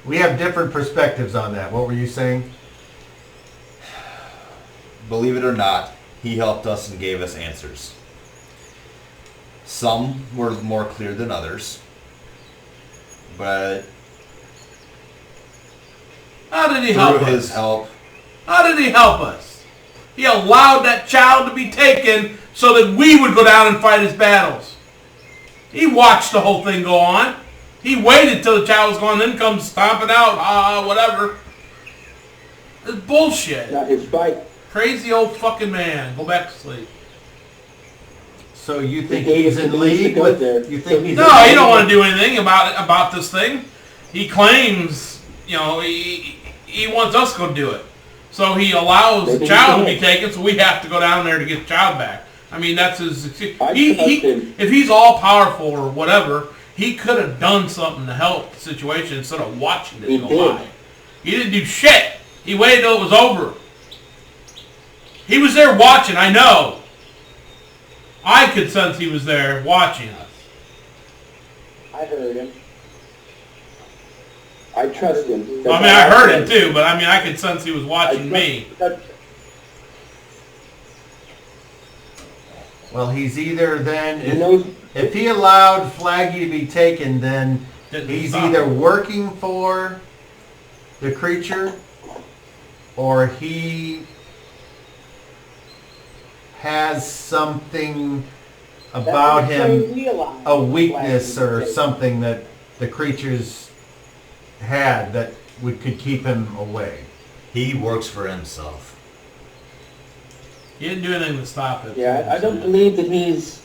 We have different perspectives on that. What were you saying? Believe it or not, he helped us and gave us answers. Some were more clear than others, but How did he through help his us? help, How did he help us? He allowed that child to be taken so that we would go down and fight his battles. He watched the whole thing go on. He waited till the child was gone, then comes stomping out, whatever. It's bullshit. Not his fight. Crazy old fucking man. Go back to sleep. So you think He gave he's us in the means to league go with... there. You So think he's he's... No, he don't want to do anything about this thing. He claims, he wants us to go do it. So he allows Maybe the he child to be can. taken, so we have to go down there to get the child back. I mean, that's his excuse. I trust him. If he's all powerful or whatever, he could have done something to help the situation instead of watching it He go did. by. He didn't do shit. He waited till it was over. He was there watching, I know. I could sense he was there watching us. I heard him. I trust him. I mean, I heard him too, but I mean, I could sense he was watching me. Well, he's either then... He knows. If he allowed Flaggy to be taken, then Didn't he's stop either him. working for the creature or he has something about him, a weakness or something that the creatures had that could keep him away. he works for himself. He didn't do anything to stop it. Yeah, I don't believe that he's...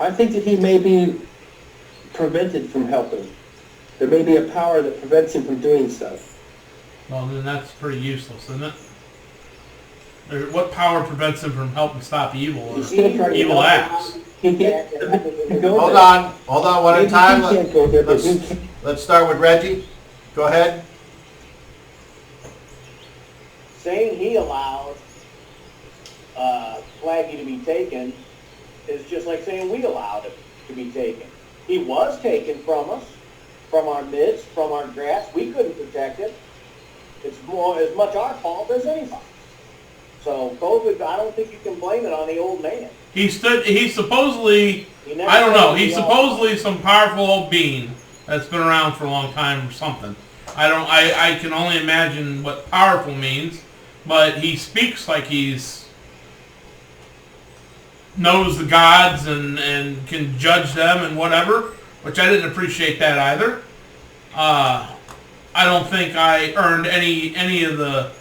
I think that he may be prevented from helping. There may be a power that prevents him from doing stuff. Well, then that's pretty useless, isn't it? What power prevents him from helping stop evil? He's still trying to Evil help. acts. He can't go Hold there. on, one at a Maybe time. he can't go there, but he Let's, can. let's start with Reggie. Go ahead. Saying he allowed Flaggy to be taken is just like saying we allowed him to be taken. He was taken from us, from our midst, from our grasp. We couldn't protect him. It's more as much our fault as anybody's. So COVID, I don't think you can blame it on the old man. He's supposedly, He never I don't know, said he's he supposedly some powerful old being that's been around for a long time or something. I can only imagine what powerful means, but he speaks like he's knows the gods and can judge them and whatever, which I didn't appreciate that either. I don't think I earned any of the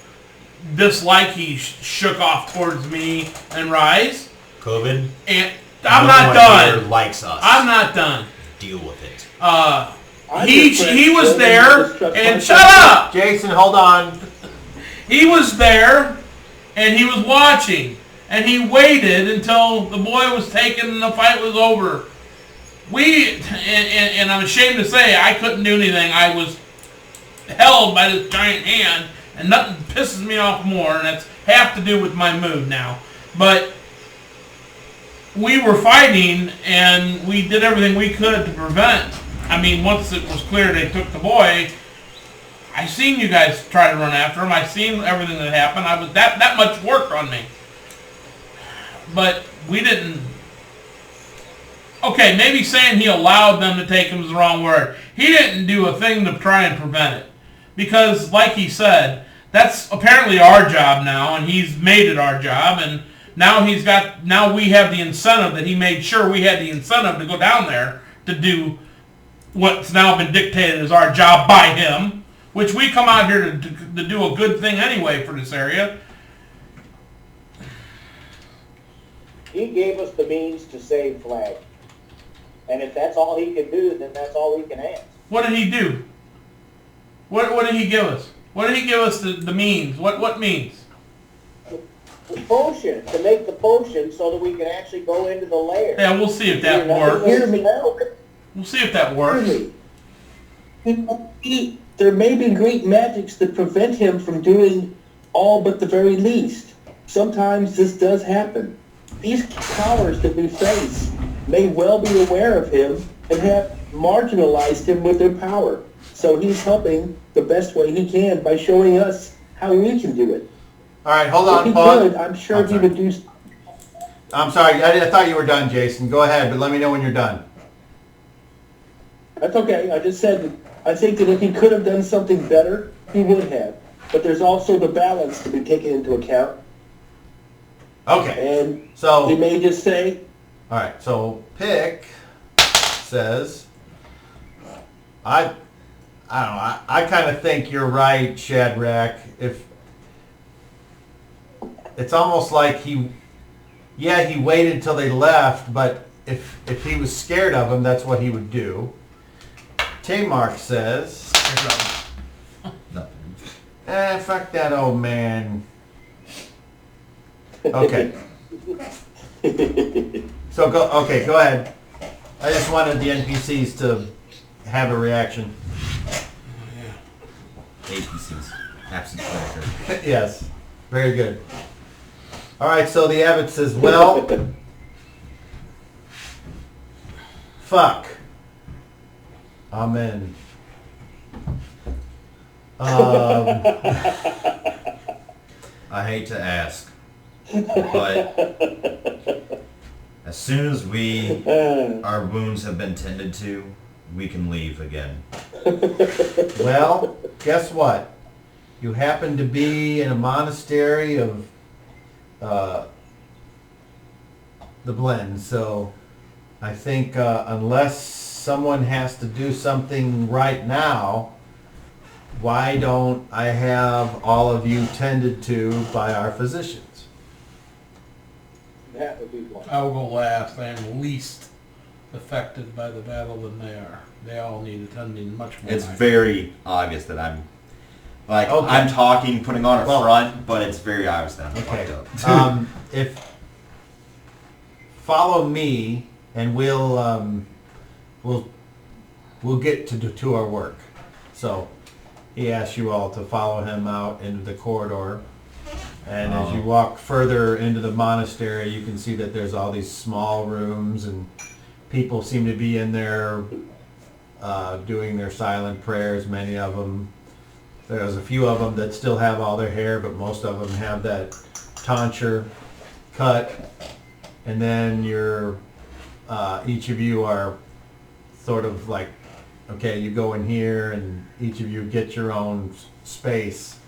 dislike he shook off towards me and Rise. COVID. And I'm no not one done. here likes us. I'm not done. Deal with it. He was there and shut up. Jason, hold on. He was there And he was watching. And he waited until the boy was taken and the fight was over. And I'm ashamed to say, I couldn't do anything. I was held by this giant hand, and nothing pisses me off more, and it's have to do with my mood now. But we were fighting, and we did everything we could to prevent. I mean, once it was clear they took the boy, I seen you guys try to run after him. I seen everything that happened. I was that much work on me. But we didn't. Okay, maybe saying he allowed them to take him is the wrong word. He didn't do a thing to try and prevent it. Because, like he said, that's apparently our job now, and he's made it our job, and now we have the incentive that he made sure we had the incentive to go down there to do what's now been dictated as our job by him, which we come out here to do a good thing anyway for this area. He gave us the means to save Flag. And if that's all he can do, then that's all we can ask. What did he do? What did he give us? What did he give us the means? What means? The potion, to make the potion so that we can actually go into the lair. Yeah, we'll see if that works. We'll see if that works. There may be great magics that prevent him from doing all but the very least. Sometimes this does happen. These powers that we face may well be aware of him and have marginalized him with their power. So he's helping the best way he can by showing us how we can do it. All right, hold on, If he pause. could, I'm sure he would do. I'm sorry, I thought you were done, Jason. Go ahead, but let me know when you're done. That's okay. I just said that I think that if he could have done something better, he would have. But there's also the balance to be taken into account. Okay. And so he may just say, all right, so Pick says, I don't know, I kind of think you're right, Shadrach. If it's almost like he waited till they left, but if he was scared of him, that's what he would do. Tamark says, fuck that old man. Okay. So go ahead. I just wanted the NPCs to have a reaction. APCs. Absent character. Yes. Very good. All right, so the abbot says, well, fuck. Amen. I hate to ask, but as soon as our wounds have been tended to, we can leave again. Well, guess what? You happen to be in a monastery of the blend, so I think unless someone has to do something right now, why don't I have all of you tended to by our physicians? That would be one. I will go last. I am least affected by the battle than they are. They all need attending much more. It's very obvious that I'm Okay. I'm talking, putting on a front, but it's very obvious that I'm fucked up. If follow me, and we'll get to our work. So he asks you all to follow him out into the corridor, and as you walk further into the monastery, you can see that there's all these small rooms, and people seem to be in there doing their silent prayers. Many of them. There's a few of them that still have all their hair, but most of them have that tonsure cut. And then each of you are sort of like, okay, you go in here, and each of you get your own space.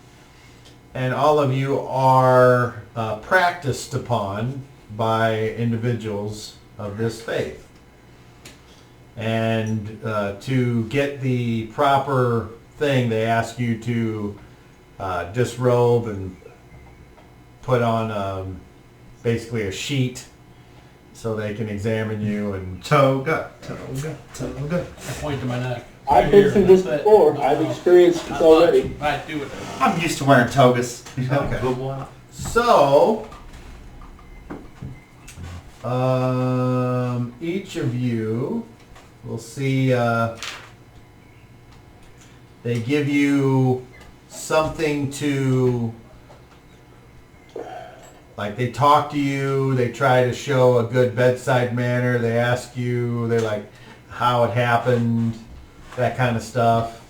And all of you are practiced upon by individuals of this faith. And to get the proper thing, they ask you to disrobe and put on basically a sheet so they can examine you. And Toga. I point to my neck. I've been through this before. I've experienced this already. I do it. I'm used to wearing togas. Okay. So, each of you will see, they give you something to, like they talk to you, they try to show a good bedside manner, they ask you, they're like, how it happened, that kind of stuff.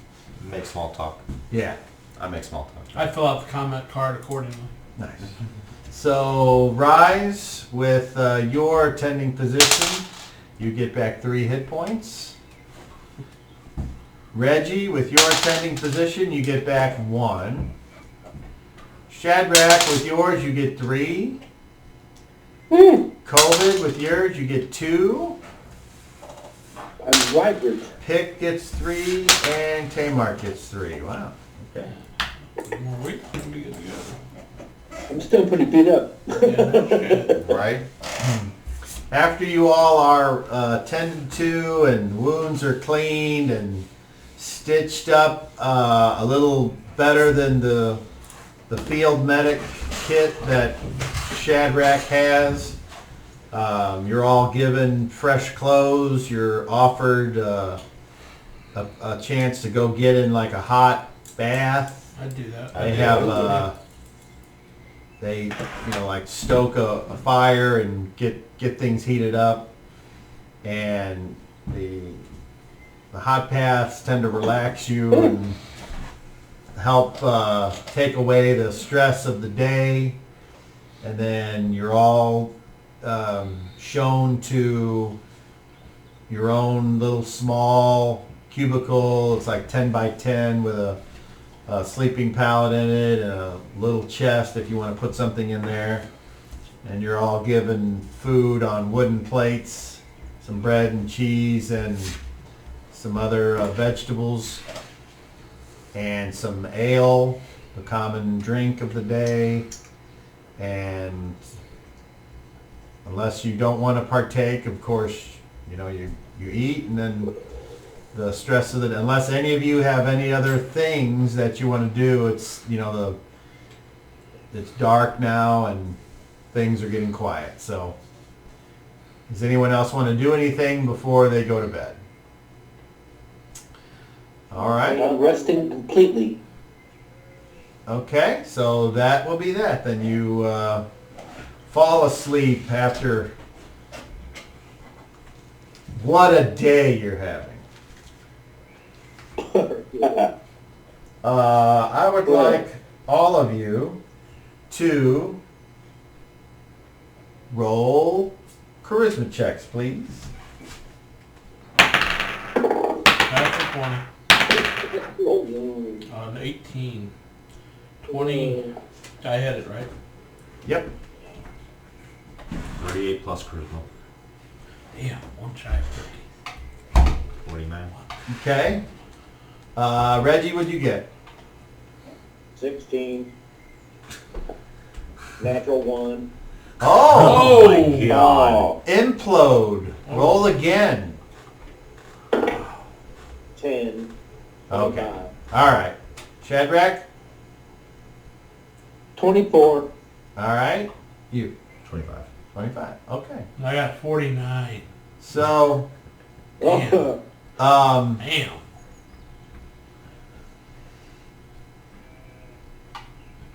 Make small talk. Yeah. I make small talk. I fill out the comment card accordingly. Nice. So, Rise, with your attending position, you get back 3 hit points. Reggie, with your attending position, you get back 1. Shadrach, with yours, you get 3. COVID, with yours, you get 2. I'm vibrant. Pick gets 3, and Tamar gets 3. Wow. Okay. One more week, we'll be good to go. I'm still pretty beat up. Right. After you all are tended to and wounds are cleaned and stitched up a little better than the field medic kit that Shadrach has, you're all given fresh clothes. You're offered a chance to go get in like a hot bath. I'd do that. They have they like stoke a fire and get things heated up, and the hot baths tend to relax you and help take away the stress of the day. And then you're all shown to your own little small cubicle. It's like 10 by 10 with a sleeping pallet in it and a little chest if you want to put something in there. And you're all given food on wooden plates, some bread and cheese and some other vegetables, and some ale, the common drink of the day. And unless you don't want to partake, of course, you eat, and then the stress of it, unless any of you have any other things that you want to do, it's it's dark now and things are getting quiet. So does anyone else want to do anything before they go to bed? All right. I'm resting completely. Okay, so that will be that. Then you fall asleep after what a day you're having. I would like all of you to roll charisma checks, please. That's a 20. An 18. 20. I had it, right? Yep. 38 plus charisma. Damn, one shy of 50. 49. Okay. Reggie, what'd you get? 16. Natural 1. Oh! My God. Implode. Roll again. 10. Okay. All right. Shadrach? 24. All right. You? 25. 25. Okay. I got 49. So, Damn. Damn.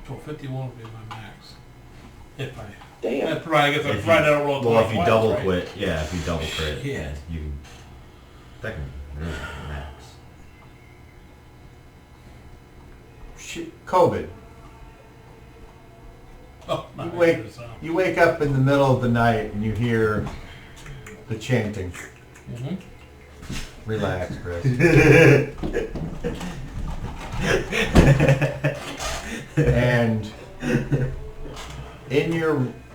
So 51 would be my max. If I... Damn. That's right, I guess I don't roll Well, if you twice, double right? quit, yeah, if you double crit, Yeah. you can... That can really max. COVID. Oh, my You wake up in the middle of the night and you hear the chanting. Mm-hmm. Relax, Chris. And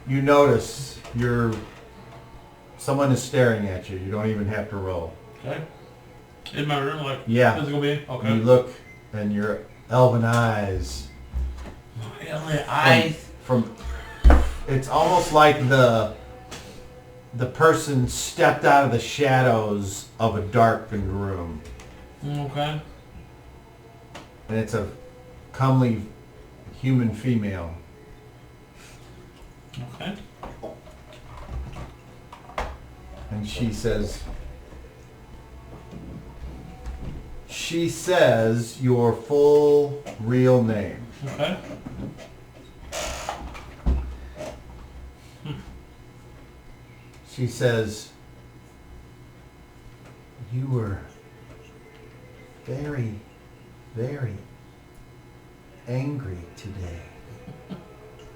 you notice someone is staring at you. You don't even have to roll. Okay. In my room, like Yeah. physical being? Okay. You look and your elven eyes from it's almost like the person stepped out of the shadows of a darkened room. Okay. And it's a comely human female. Okay. And she says your full real name. Okay. She says, you were very, very angry today.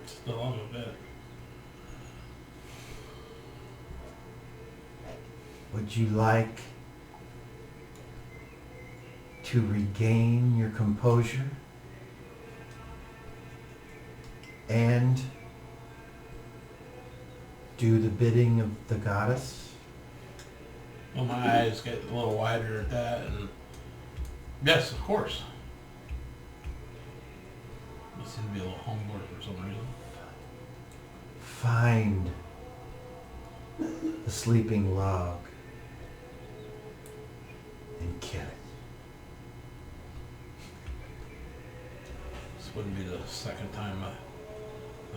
Still on a bit. Would you like to regain your composure and do the bidding of the goddess? Well, my eyes get a little wider at that, and yes, of course. I seem to be a little homeboard for some reason. Find the sleeping Laug and kill it. This wouldn't be the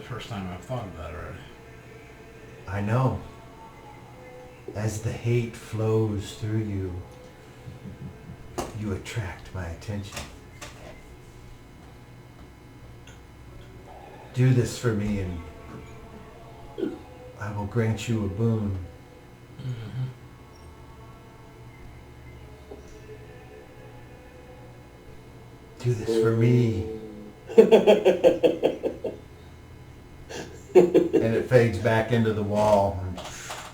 first time I've thought of that already. I know. As the hate flows through you, you attract my attention. Do this for me and I will grant you a boon. Mm-hmm. Do this for me. And it fades back into the wall and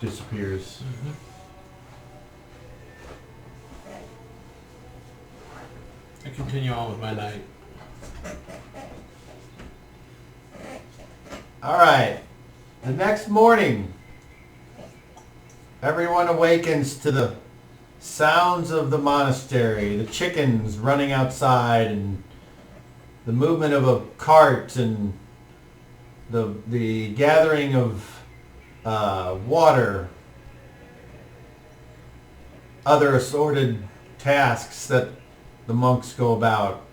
disappears. Mm-hmm. I continue on with my night. All right. The next morning, everyone awakens to the sounds of the monastery, the chickens running outside, and the movement of a cart, and the gathering of water, other assorted tasks that the monks go about,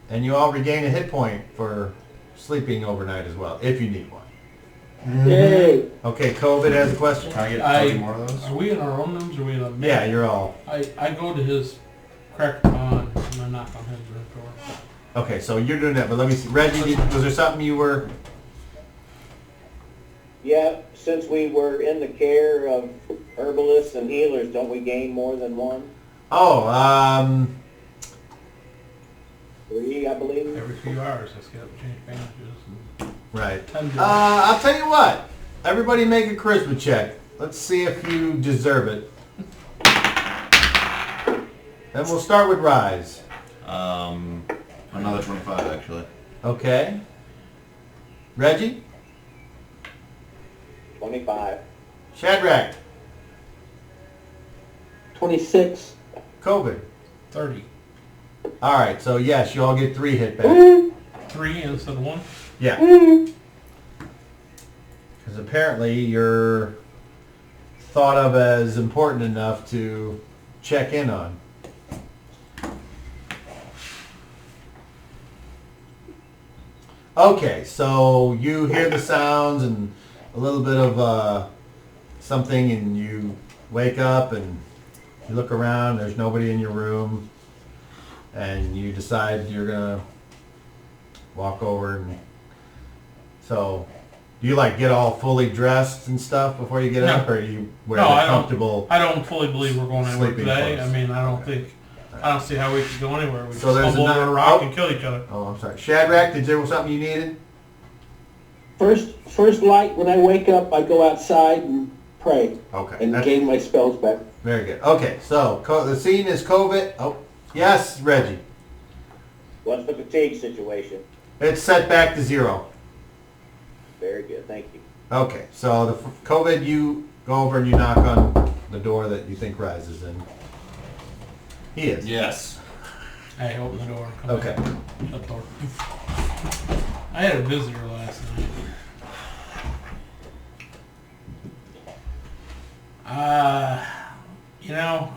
and you all regain a hit point for sleeping overnight as well, if you need one. Yay! Okay, COVID has a question. Can I get 2 more of those? Are we in our own rooms or are we in a... Yeah, you're all. I go to his crack pond and I knock on his room door. Okay, so you're doing that, but let me see. Reggie, was there something you were... Yeah, since we were in the care of herbalists and healers, don't we gain more than one? Oh, 3, I believe. Every few hours I get up and change bandages. right. And I'll tell you what. Everybody make a charisma check. Let's see if you deserve it. Then we'll start with Rise. Another 25 actually. Okay. Reggie? 25. Shadrach? 26. COVID? 30. Alright, so yes, you all get 3 hit back. 3 instead of 1? Yeah. Because apparently you're thought of as important enough to check in on. Okay, so you hear the sounds and a little bit of something, and you wake up and you look around, there's nobody in your room, and you decide you're going to walk over. And so do you like get all fully dressed and stuff before you get No. up, or you wear No, the I don't. comfortable? I don't fully believe we're going anywhere Sleeping today. clothes. I mean, I don't see how we could go anywhere. We So just there's stumble over another- a rock oh. and kill each other. Oh, I'm sorry. Shadrach, did there was something you needed? First light, when I wake up, I go outside and pray Okay. and that's- gain my spells back. Very good. Okay, so the scene is COVID. Oh, yes, Reggie. What's the fatigue situation? It's set back to 0. Very good, thank you. Okay, so the COVID, you go over and you knock on the door that you think Rise is in. He is. Yes. I open the door and come Okay. back. Shut the door. I had a visitor last night.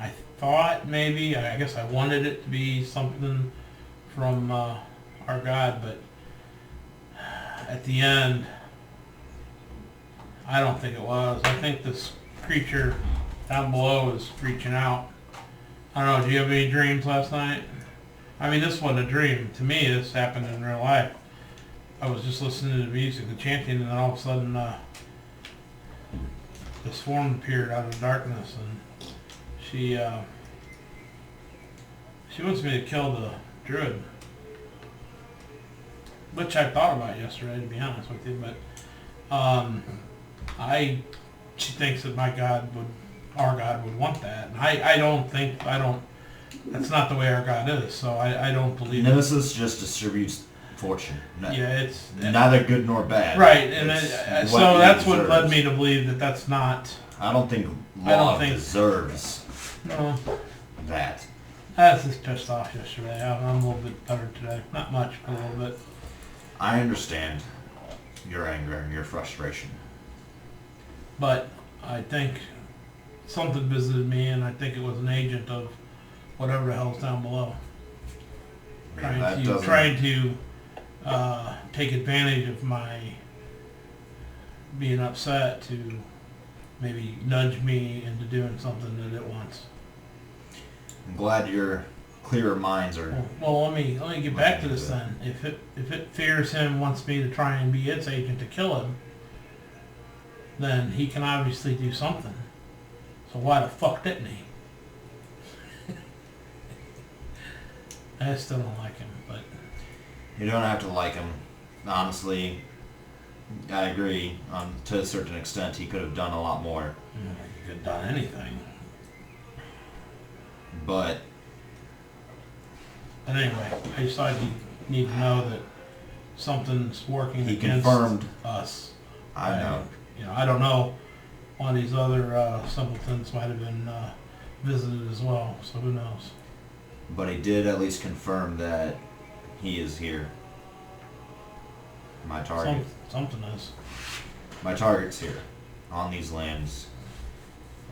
I thought maybe, I guess I wanted it to be something from our God, but at the end, I don't think it was. I think this creature down below is reaching out. I don't know, do you have any dreams last night? I mean, this wasn't a dream. To me, this happened in real life. I was just listening to the music, the chanting, and then all of a sudden, this form appeared out of darkness, and she wants me to kill the druid. Which I thought about yesterday, to be honest with you, but she thinks that our God would want that. And I don't, that's not the way our God is, so I don't believe Nemesis just distributes fortune. it's neither good nor bad. right, and so that's what led me to. to believe that that's not. I don't think Laug deserves No, that. I was just pissed off yesterday. I'm a little bit better today. Not much, but a little bit. I understand your anger and your frustration. But I think something visited me, and I think it was an agent of whatever the hell's down below, trying to take advantage of my being upset to maybe nudge me into doing something that it wants. I'm glad your clearer minds are. Well, let me get back to this then. If it fears him, wants me to try and be its agent to kill him, then he can obviously do something. So why the fuck didn't he? I still don't like him, but You don't have to like him. Honestly, I agree. To a certain extent, he could have done a lot more. he could have done anything. But anyway, I just thought you need to know that something's working he against confirmed. us. I know. I don't know. One of these other simpletons might have been visited as well, so who knows? But he did at least confirm that he is here. My target. Something is. My target's here. On these lands.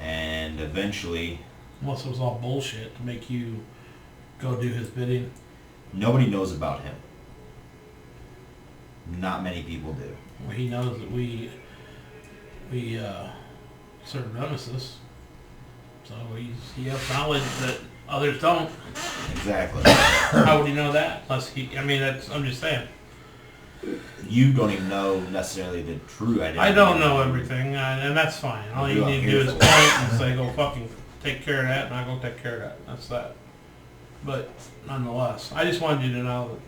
And eventually, Unless it was all bullshit to make you go do his bidding. nobody knows about him. Not many people do. Well, he knows that we serve Nemesis. So he has knowledge that others don't. Exactly. How would he know that? I'm just saying. You don't even know necessarily the true identity. I don't know everything, and that's fine. All you need to do is point and say, go fucking take care of that, and I'll go take care of that. That's that. But nonetheless, I just wanted you to know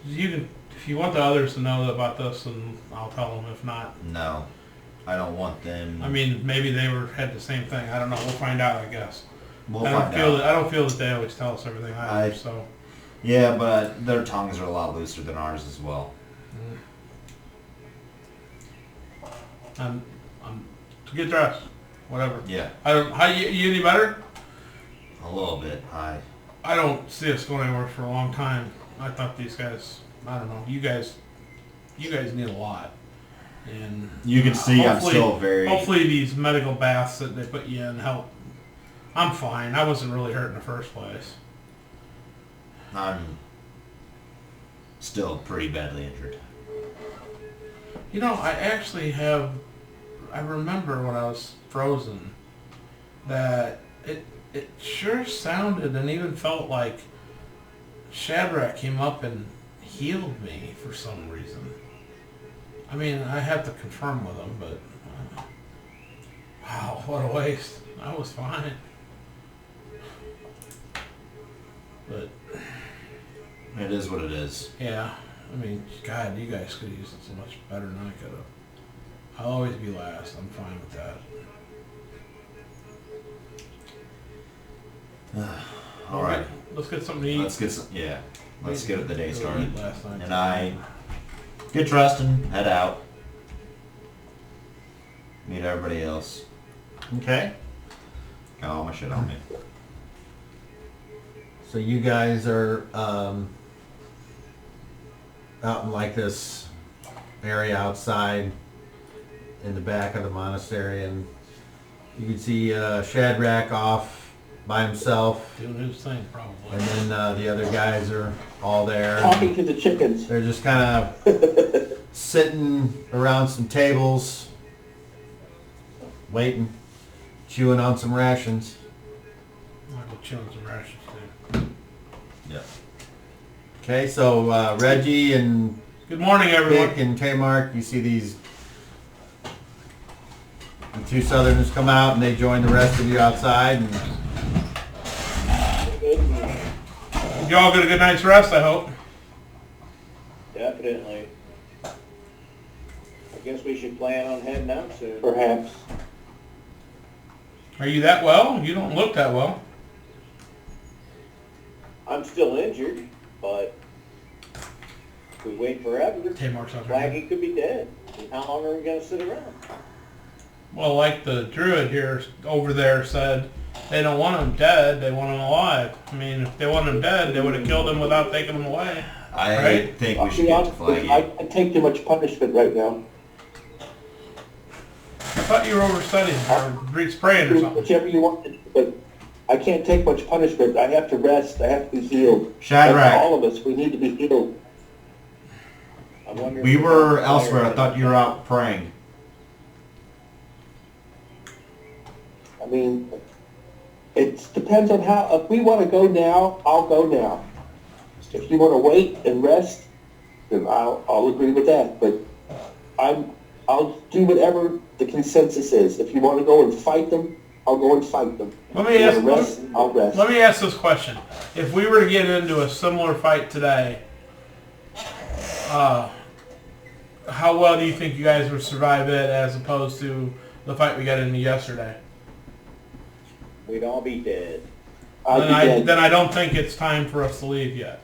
that you can, if you want the others to know about this, then I'll tell them. If not, No. I don't want them. I mean, maybe they had the same thing. I don't know. We'll find out, I guess. We'll I find out. don't feel that they always tell us everything either. So Yeah, but their tongues are a lot looser than ours as well. I'm get dressed, whatever. Yeah, I don't. How you any better? a little bit. I don't see us going anywhere for a long time. I thought these guys. I don't know. You guys need a lot. And You can see I'm hopefully- still very. Hopefully these medical baths that they put you in help. I'm fine. I wasn't really hurt in the first place. I'm still pretty badly injured. I actually have. I remember when I was frozen that it sure sounded and even felt like Shadrach came up and healed me for some reason. I mean, I have to confirm with him, but wow, what a waste. I was fine. But It is what it is. yeah, I mean, God, you guys could have used it so much better than I could have. I'll always be last. I'm fine with that. All right. Let's get something to eat. Let's get some. Yeah. Let's get the day We started. ate last night. And I get dressed and head out. Meet everybody else. Okay. Got all my shit on me. So you guys are out in like this area outside in the back of the monastery, and you can see Shadrach off by himself, Doing his thing, probably. and then the other guys are all there. Talking to the chickens. They're just kind of sitting around some tables, waiting, chewing on some rations. I'll go chill on some rations too. Yeah. Okay, so Reggie and Good morning, everyone. Dick and Kmark, you see these the two Southerners come out and they join the rest of you outside. And You all get a good night's rest, I hope. Definitely. I guess we should plan on heading out soon. Perhaps. Are you that well? You don't look that well. I'm still injured, but if we wait forever, Tamark's not there. Flaggy could be dead. And how long are we going to sit around? Well, like the druid here over there said, they don't want him dead, they want him alive. I mean, if they want him dead, they would have killed him without taking him away. I Right? think I'll we should be get to honest with you, Flaggy. I take too much punishment right now. I thought you were overstudying or spraying or something. Whichever you want, but I can't take much punishment. I have to rest. I have to be healed. Shadrach. All of us, we need to be healed. I wonder if We were can elsewhere. I fire thought you were out praying. I mean, it depends on how. If we want to go now, I'll go now. If you want to wait and rest, then I'll agree with that. But I'll do whatever the consensus is. If you want to go and fight them, I'll go and fight them. Let me If you ask. want to rest, I'll rest. Let me ask this question: if we were to get into a similar fight today, how well do you think you guys would survive it as opposed to the fight we got into yesterday? We'd all be dead. Then I don't think it's time for us to leave yet.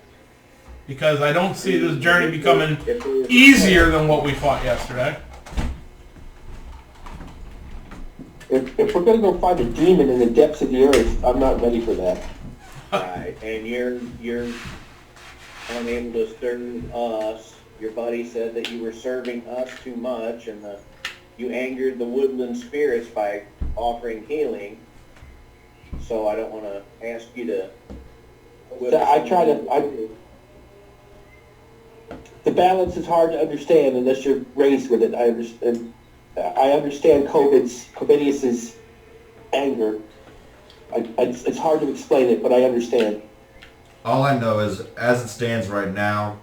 Because I don't see this journey becoming easier than what we fought yesterday. If we're going to go find a demon in the depths of the earth, I'm not ready for that. Right, and you're unable to serve us. Your buddy said that you were serving us too much, and you angered the woodland spirits by offering healing. So I don't want to ask you to. The balance is hard to understand unless you're raised with it. I understand Covidius's anger. It's hard to explain it, but I understand. All I know is, as it stands right now,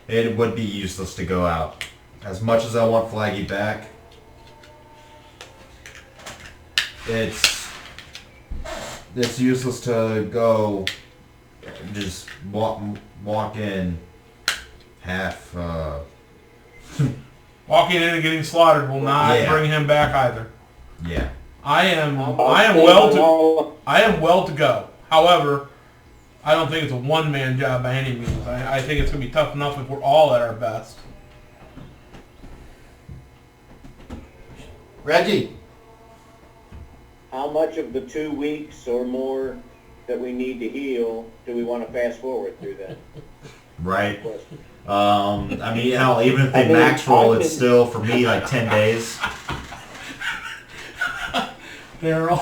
it would be useless to go out. As much as I want Flaggy back, it's useless to go just walk in half Walking in and getting slaughtered will not bring him back either. yeah. I am well to go. However, I don't think it's a one-man job by any means. I think it's going to be tough enough if we're all at our best. Reggie, How much of the 2 weeks or more that we need to heal do we want to fast forward through that? Right. I mean, hell, even if they max roll, it's still, for me, like 10 days. They're all...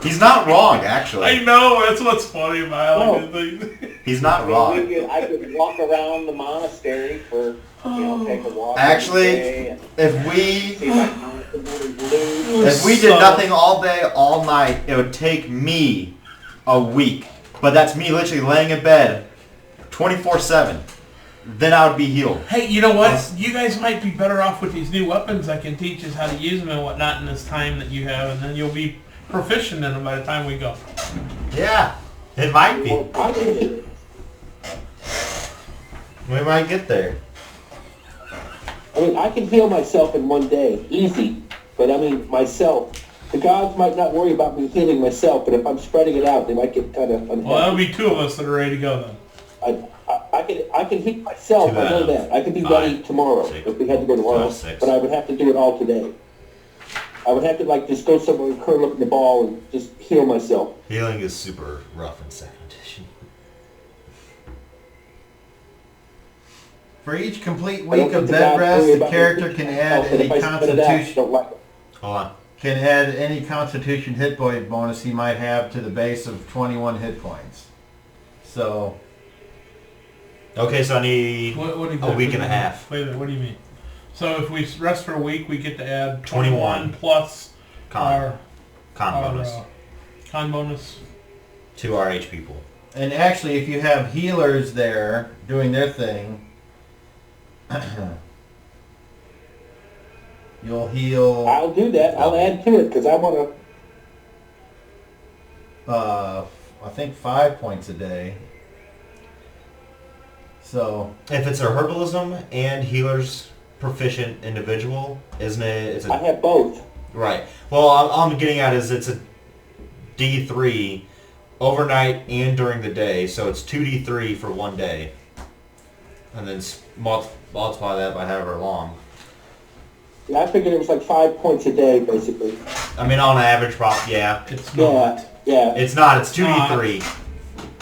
He's not wrong, actually. I know, that's what's funny about it. He's not wrong. I could walk around the monastery for, take a walk. Actually, if we see if I can find somebody blue. if we did nothing all day, all night, it would take me a week. But that's me literally laying in bed 24/7. Then I would be healed. Hey, you know what? You guys might be better off with these new weapons. I can teach us how to use them and whatnot in this time that you have, and then you'll be proficient in them by the time we go. Yeah, it might be. We might get there. I mean, I can heal myself in one day, easy. But I mean, myself. The gods might not worry about me healing myself, but if I'm spreading it out, they might get kind of unhappy. Well, that'll be two of us that are ready to go then. I can heal myself. I know that. I can be ready tomorrow if we had to go tomorrow. But I would have to do it all today. I would have to just go somewhere and curl up in the ball and just heal myself. Healing is super rough in second edition. for each complete week of bed rest, the character can add any constitution. Hold on. Can add any constitution hit point bonus he might have to the base of 21 hit points. So. Okay, so I need What a week and a half. Wait a minute, what do you mean? So if we rest for a week, we get to add 21 plus Con our bonus. con bonus. To our HP pool. And actually, if you have healers there doing their thing, you'll heal. I'll do that. I'll add to it because I want to. I think 5 points a day. So If it's a herbalism and healer's proficient individual, isn't it? It's I a, have both. right. Well, all I'm getting at is it's a D3 overnight and during the day, so it's 2D3 for one day. And then multiply that by however long. Yeah, I figured it was like 5 points a day, basically. I mean, on average, yeah. It's not. Yeah. It's not. It's 2D3.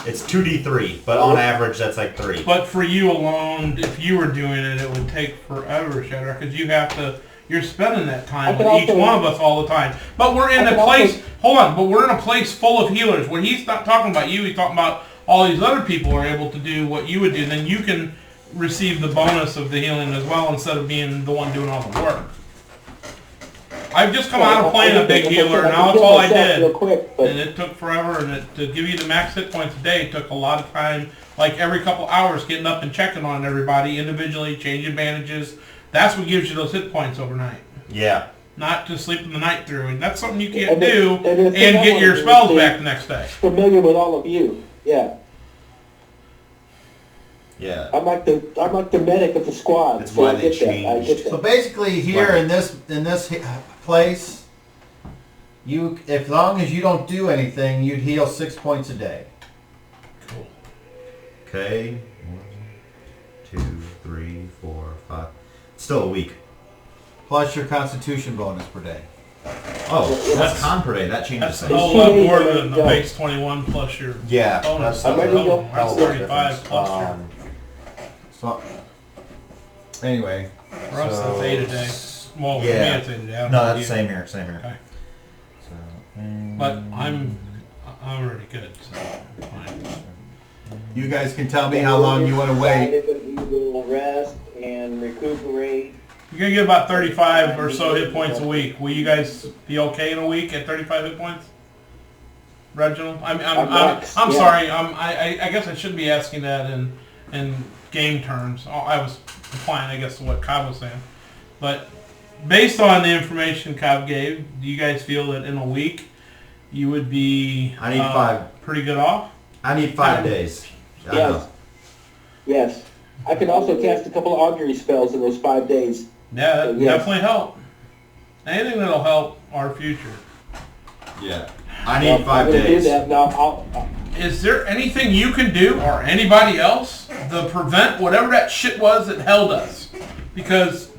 It's 2D3, but on average, that's like 3. But for you alone, if you were doing it, it would take forever, Shadrach, because you have to. You're spending that time with each one of us all the time. But we're in a place. Hold on. But we're in a place full of healers. Where he's not talking about you. He's talking about all these other people are able to do what you would do. Then you can receive the bonus of the healing as well, instead of being the one doing all the work. I've just come out of playing a big healer, and now that's all I did. And it took forever, and to give you the max hit points a day took a lot of time, like every couple hours getting up and checking on everybody individually, changing bandages. That's what gives you those hit points overnight. Yeah. Not just sleeping the night through. And that's something you can't do and get your spells back the next day. Familiar with all of you. Yeah. Yeah. I'm like the medic of the squad. That's why they changed. I get that. So basically, here in this place, you, as long as you don't do anything, you'd heal 6 points a day. Cool. Okay. 1, 2, 3, 4, 5. Still a week. Plus your Constitution bonus per day. Oh, that's con per day. That changes That's a things. whole lot more than the base 21 plus your Yeah. bonus. I'm ready to go. That's 35 plus your... So, anyway. For us, that's 8 a day. Well, for me, Yeah. it's 8 a day. I don't No, know that's you. same here. Same here. Okay. So, But I'm already good, so fine. You guys can tell me how long you want to wait. We will rest and recuperate. You're going to get about 35 or so hit points a week. Will you guys be okay in a week at 35 hit points? Reginald? I'm sorry. I guess I shouldn't be asking that in game terms. I was applying, I guess, to what Cobb was saying. But based on the information Cobb gave, do you guys feel that in a week you would be I need 5. pretty good off? I need 5 days. I Yes. know. Yes. I can also cast a couple of augury spells in those 5 days. Yeah, that Yes. definitely help. Anything that'll help our future. Yeah. I need 5 I'm gonna days. do that now. Is there anything you can do, or anybody else, to prevent whatever that shit was that held us? Because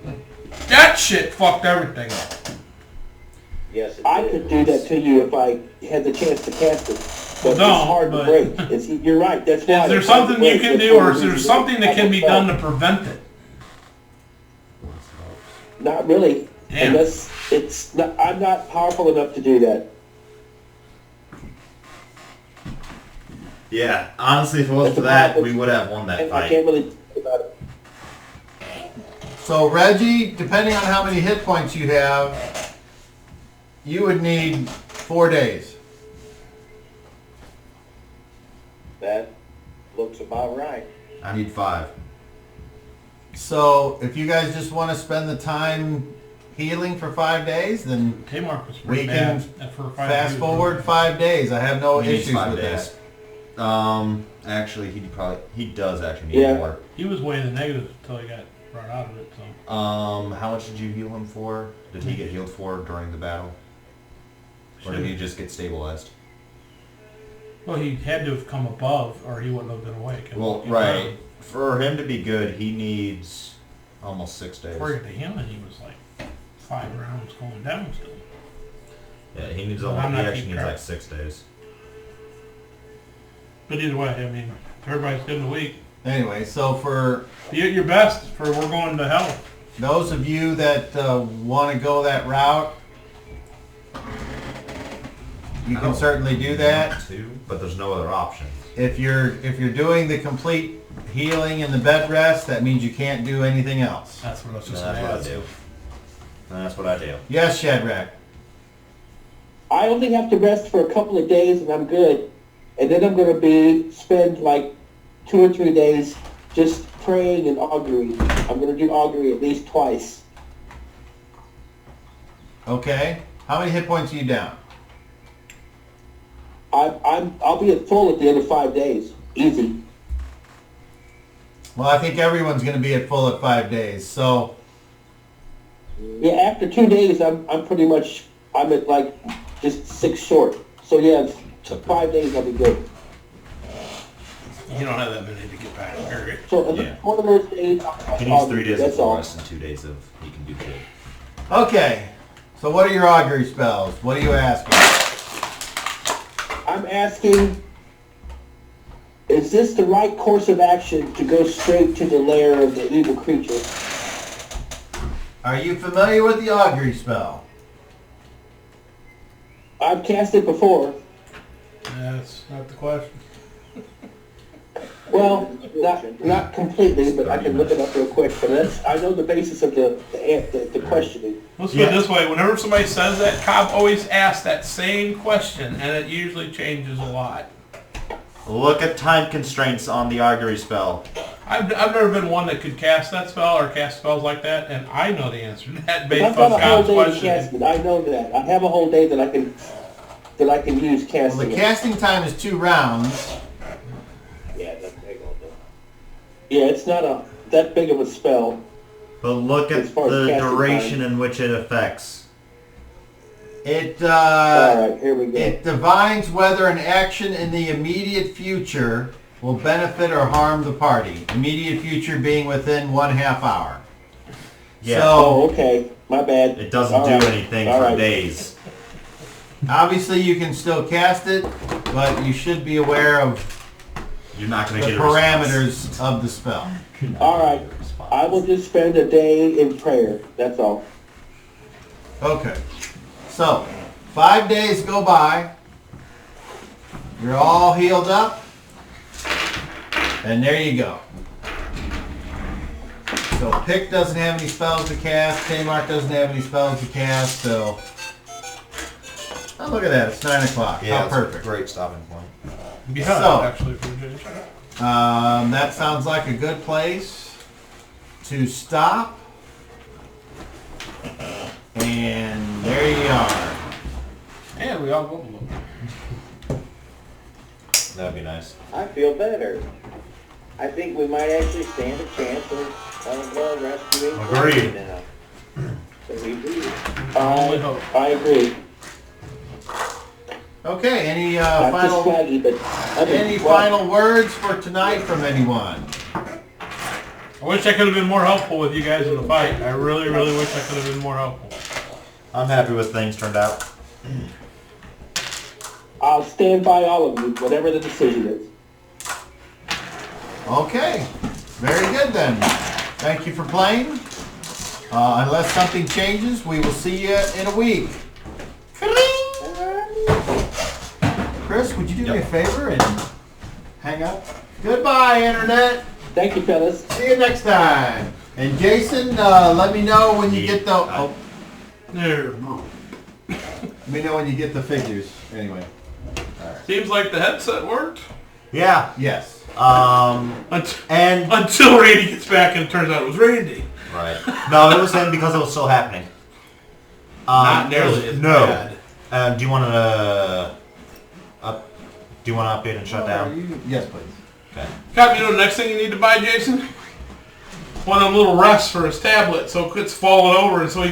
that shit fucked everything up. Yes, it I did. could do that to you if I had the chance to cast it. But No, it's hard but- to break. You're right. That's why. Is there it's hard to something you break. can That's do, one or of is the there reasons something that can be done to prevent it? Not really. Damn. Unless it's not, I'm not powerful enough to do that. Yeah. Honestly, if it wasn't for that, we would have won that I fight. can't really think about it. So Reggie, depending on how many hit points you have, you would need 4 days. That looks about right. I need 5. So if you guys just want to spend the time healing for 5 days, then K-Mark was we pretty can bad for 5 fast years. forward 5 days. I have no He needs issues 5 with days. that. Actually, he does actually need Yeah. more. He was weighing the negatives until he got brought out of it. So How much did you heal him for? Did he get healed for during the battle? Or did he just get stabilized? well, he had to have come above, or he wouldn't have been awake. Well, right. For him to be good, he needs almost 6 days. Before he got to healing, he was like 5 rounds going down still. Yeah, he needs I'm almost. He not actually keeping needs track. like 6 days. But either way, I mean, if everybody's good in a week. Anyway, so for Be at your best for we're going to hell. those of you that want to go that route, you can certainly do that. But there's no other option. If you're doing the complete healing and the bed rest, that means you can't do anything else. That's what I was just That's going to what I ask. do. That's what I do. Yes, Shadrach. I only have to rest for a couple of days and I'm good. And then I'm going to spend like 2 or 3 days just praying and augury. I'm going to do augury at least twice. Okay. How many hit points are you down? I'll be at full at the end of 5 days. Easy. Well, I think everyone's going to be at full at 5 days. So Yeah, after 2 days, I'm pretty much, I'm at like just 6 short. So yeah, 5 days I'll be good. You don't have that many to get back. Period. So Yeah. one of those days, He needs 3 days of that's full all. rest and 2 days of he can do good. okay. So what are your augury spells? What are you asking? I'm asking, is this the right course of action to go straight to the lair of the evil creature? Are you familiar with the augury spell? I've cast it before. That's not the question. Well, not completely, but I can look it up real quick. But I know the basis of the questioning. Let's put it this way. Whenever somebody says that, Cobb always asks that same question, and it usually changes a lot. Look at time constraints on the augury spell. I've never been one that could cast that spell or cast spells like that, and I know the answer to that I've based got on a whole Cobb's day to question. cast it. I know that. I have a whole day that I can use casting Well, the it. casting time is 2 rounds. Yeah, that's big on that. Yeah, it's not that big of a spell. But look As at far as the casting duration time. in which it affects. It All right, here we go. it divines whether an action in the immediate future will benefit or harm the party. Immediate future being within 1/2 hour. Yeah. Oh, So okay. My bad. It doesn't All do right. anything All for right. days. obviously you can still cast it, but you should be aware of You're not going the to get a response. parameters of the spell. All right. I will just spend a day in prayer. That's all. Okay. So, 5 days go by. You're all healed up. And there you go. So Pick doesn't have any spells to cast. Kmart doesn't have any spells to cast. So, oh, look at that. It's 9 o'clock. Yeah, How that's perfect. a great stopping point. Yeah, So- actually, for Jason. That sounds like a good place to stop. And there you are. And we all go below. That'd be nice. I feel better. I think we might actually stand a chance of rescuing Agreed. now. So we do. Only hope. I agree. Okay, any Not just final Flaggy, but any final words for tonight from anyone? I wish I could have been more helpful with you guys in the fight. I really, really wish I could have been more helpful. I'm happy with things turned out. I'll stand by all of you, whatever the decision is. Okay, very good then. Thank you for playing. Unless something changes, we will see you in a week. Chris, would you do me a favor and hang up? Goodbye, Internet. Thank you, fellas. See you next time. And Jason, let me know when you get the. Oh, There. let me know when you get the figures. Anyway. Seems like the headset worked. Yeah. Yes. And Until Randy gets back and it turns out it was Randy. right. No, it was him because it was still happening. Not nearly as no. bad. Do you want to update and shut down? Yes, please. Okay. Cap, you know the next thing you need to buy, Jason? One of them little rests for his tablet so it quits falling over and so he